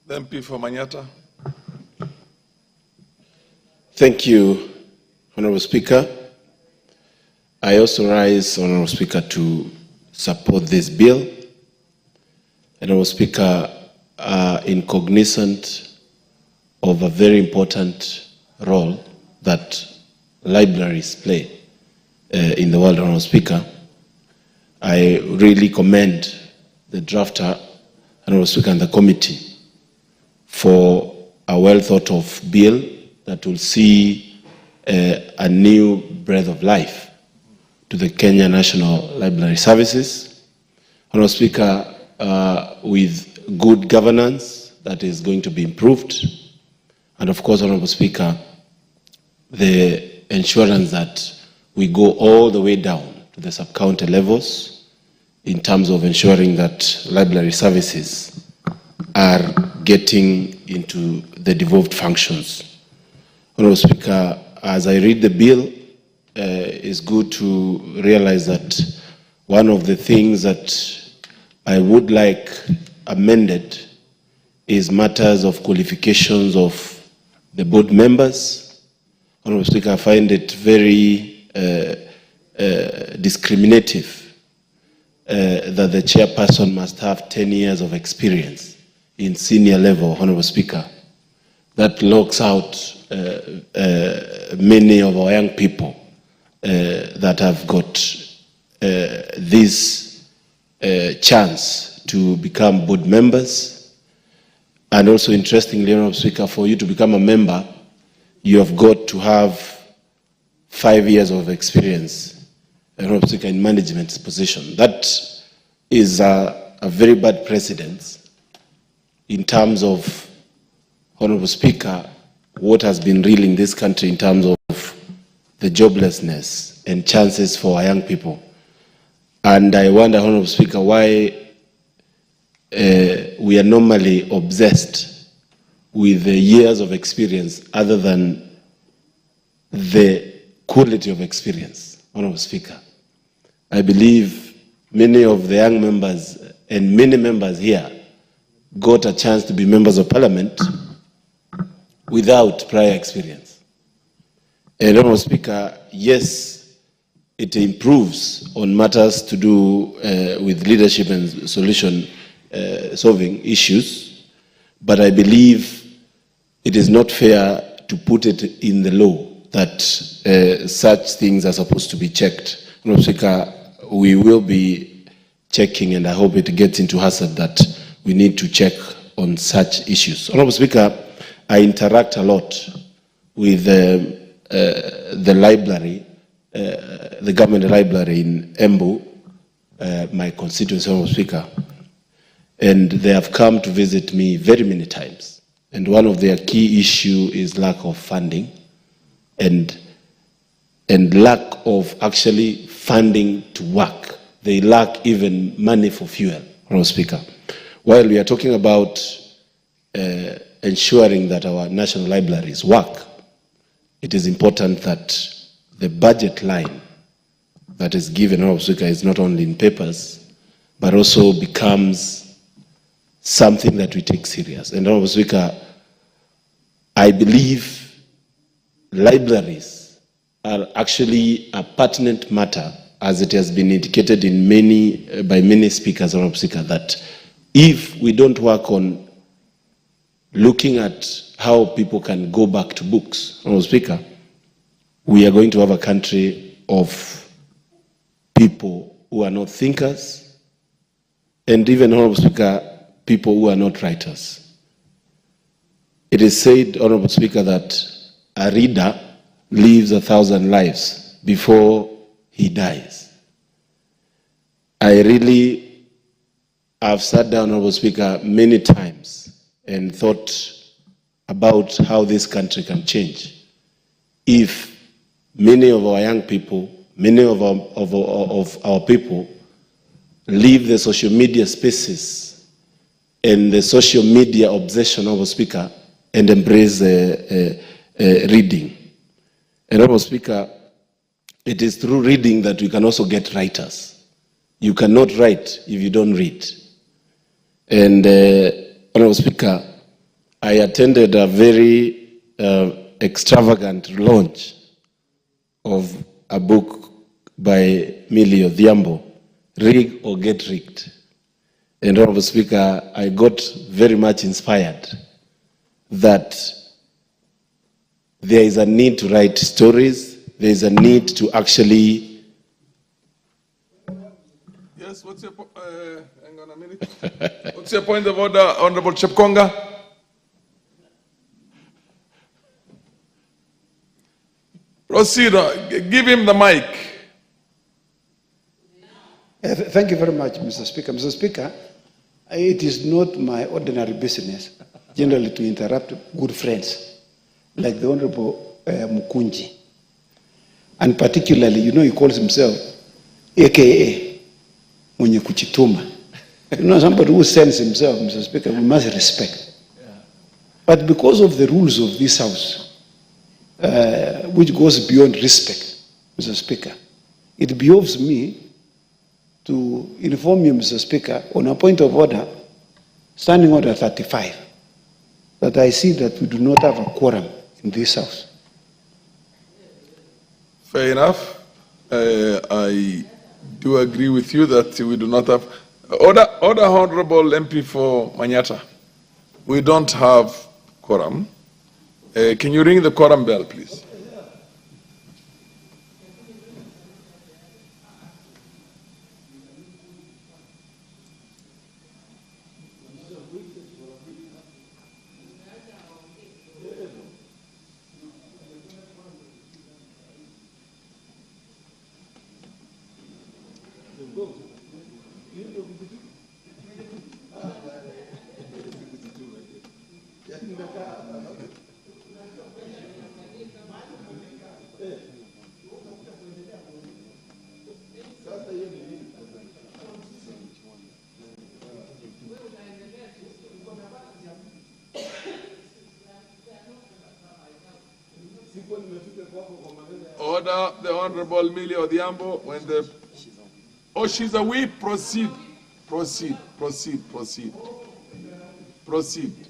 The MP for Manyata. Thank you, Honorable Speaker. I also rise, Honorable Speaker, to support this bill. Honorable Speaker, in cognizant of a very important role that libraries play in the world, Honorable Speaker, I really commend the drafter, Honorable Speaker, and the committee for a well thought of bill that will see a new breath of life to the Kenya National Library Services. Honorable Speaker, with good governance that is going to be improved, and of course, Honorable Speaker, the ensurance that we go all the way down to the sub-county levels in terms of ensuring that library services are getting into the devolved functions. Honorable Speaker, as I read the bill, it's good to realize that one of the things that I would like amended is matters of qualifications of the board members. Honorable Speaker, I find it very discriminative that the chairperson must have 10 years of experience in senior level, Honorable Speaker. That locks out many of our young people that have got this chance to become board members. And also, interestingly, Honorable Speaker, for you to become a member, you have got to have 5 years of experience, Honorable Speaker, in management position. That is a very bad precedent in terms of, Honorable Speaker, what has been real in this country in terms of the joblessness and chances for our young people. And I wonder, Honorable Speaker, why we are normally obsessed with the years of experience other than the quality of experience, Honorable Speaker. I believe many of the young members and many members here got a chance to be members of parliament without prior experience. And Honorable Speaker, yes, it improves on matters to do with leadership and solution solving issues, but I believe it is not fair to put it in the law that such things are supposed to be checked. Honorable Speaker, we will be checking, and I hope it gets into hazard that we need to check on such issues. Honorable Speaker, I interact a lot with the library, the government library in Embu, my constituency, Honorable Speaker, and they have come to visit me very many times. And one of their key issues is lack of funding and lack of actually funding to work. They lack even money for fuel, Honorable Speaker. While we are talking about ensuring that our national libraries work, it is important that the budget line that is given, Honorable Speaker, is not only in papers, but also becomes something that we take serious. And Honorable Speaker, I believe libraries are actually a pertinent matter, as it has been indicated in by many speakers, Honorable Speaker, that if we don't work on looking at how people can go back to books, Honorable Speaker, we are going to have a country of people who are not thinkers, and even, Honorable Speaker, people who are not writers. It is said, Honorable Speaker, that a reader lives 1,000 lives before he dies. I really have sat down, Honorable Speaker, many times and thought about how this country can change if many of our young people, many of our people leave the social media spaces and the social media obsession of a speaker and embrace reading. And Honorable Speaker, it is through reading that we can also get writers. You cannot write if you don't read. And Honorable Speaker, I attended a very extravagant launch of a book by Millie Odhiambo, Rig or Get Rigged. And Honorable Speaker, I got very much inspired that there is a need to write stories, there is a need to actually... Yes, what's your hang on a minute. What's your point of order, Honorable Chepkonga? Proceed, give him the mic. Thank you very much, Mr. Speaker. Mr. Speaker, it is not my ordinary business generally to interrupt good friends like the Honorable Mukunji. And particularly, you know, he calls himself AKA Mwenye Kuchituma. You know, somebody who sends himself, Mr. Speaker, we must respect. But because of the rules of this House, which goes beyond respect, Mr. Speaker, it behoves me to inform you, Mr. Speaker, on a point of order, standing order 35, that I see that we do not have a quorum in this House. Fair enough. I do agree with you that we do not have... Order, Honorable MP for Manyata. We don't have quorum. Can you ring the quorum bell, please? Order the Honorable Millie Odhiambo when the... Oh, she's a whip. Proceed. Proceed. Proceed. Proceed. Proceed.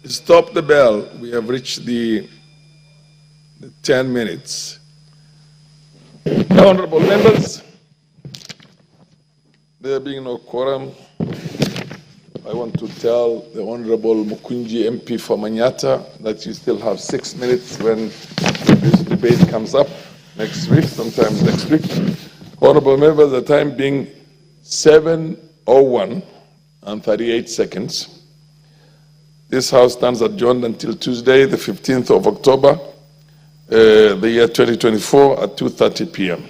stop the bell. We have reached the 10 minutes. Honorable members, there being no quorum, I want to tell the Honorable Mukunji MP for Manyata that you still have 6 minutes when this debate comes up next week, sometimes next week. Honorable members, the time being 7:01 and 38 seconds. This House stands adjourned until Tuesday, the 15th of October, the year 2024 at 2:30 p.m.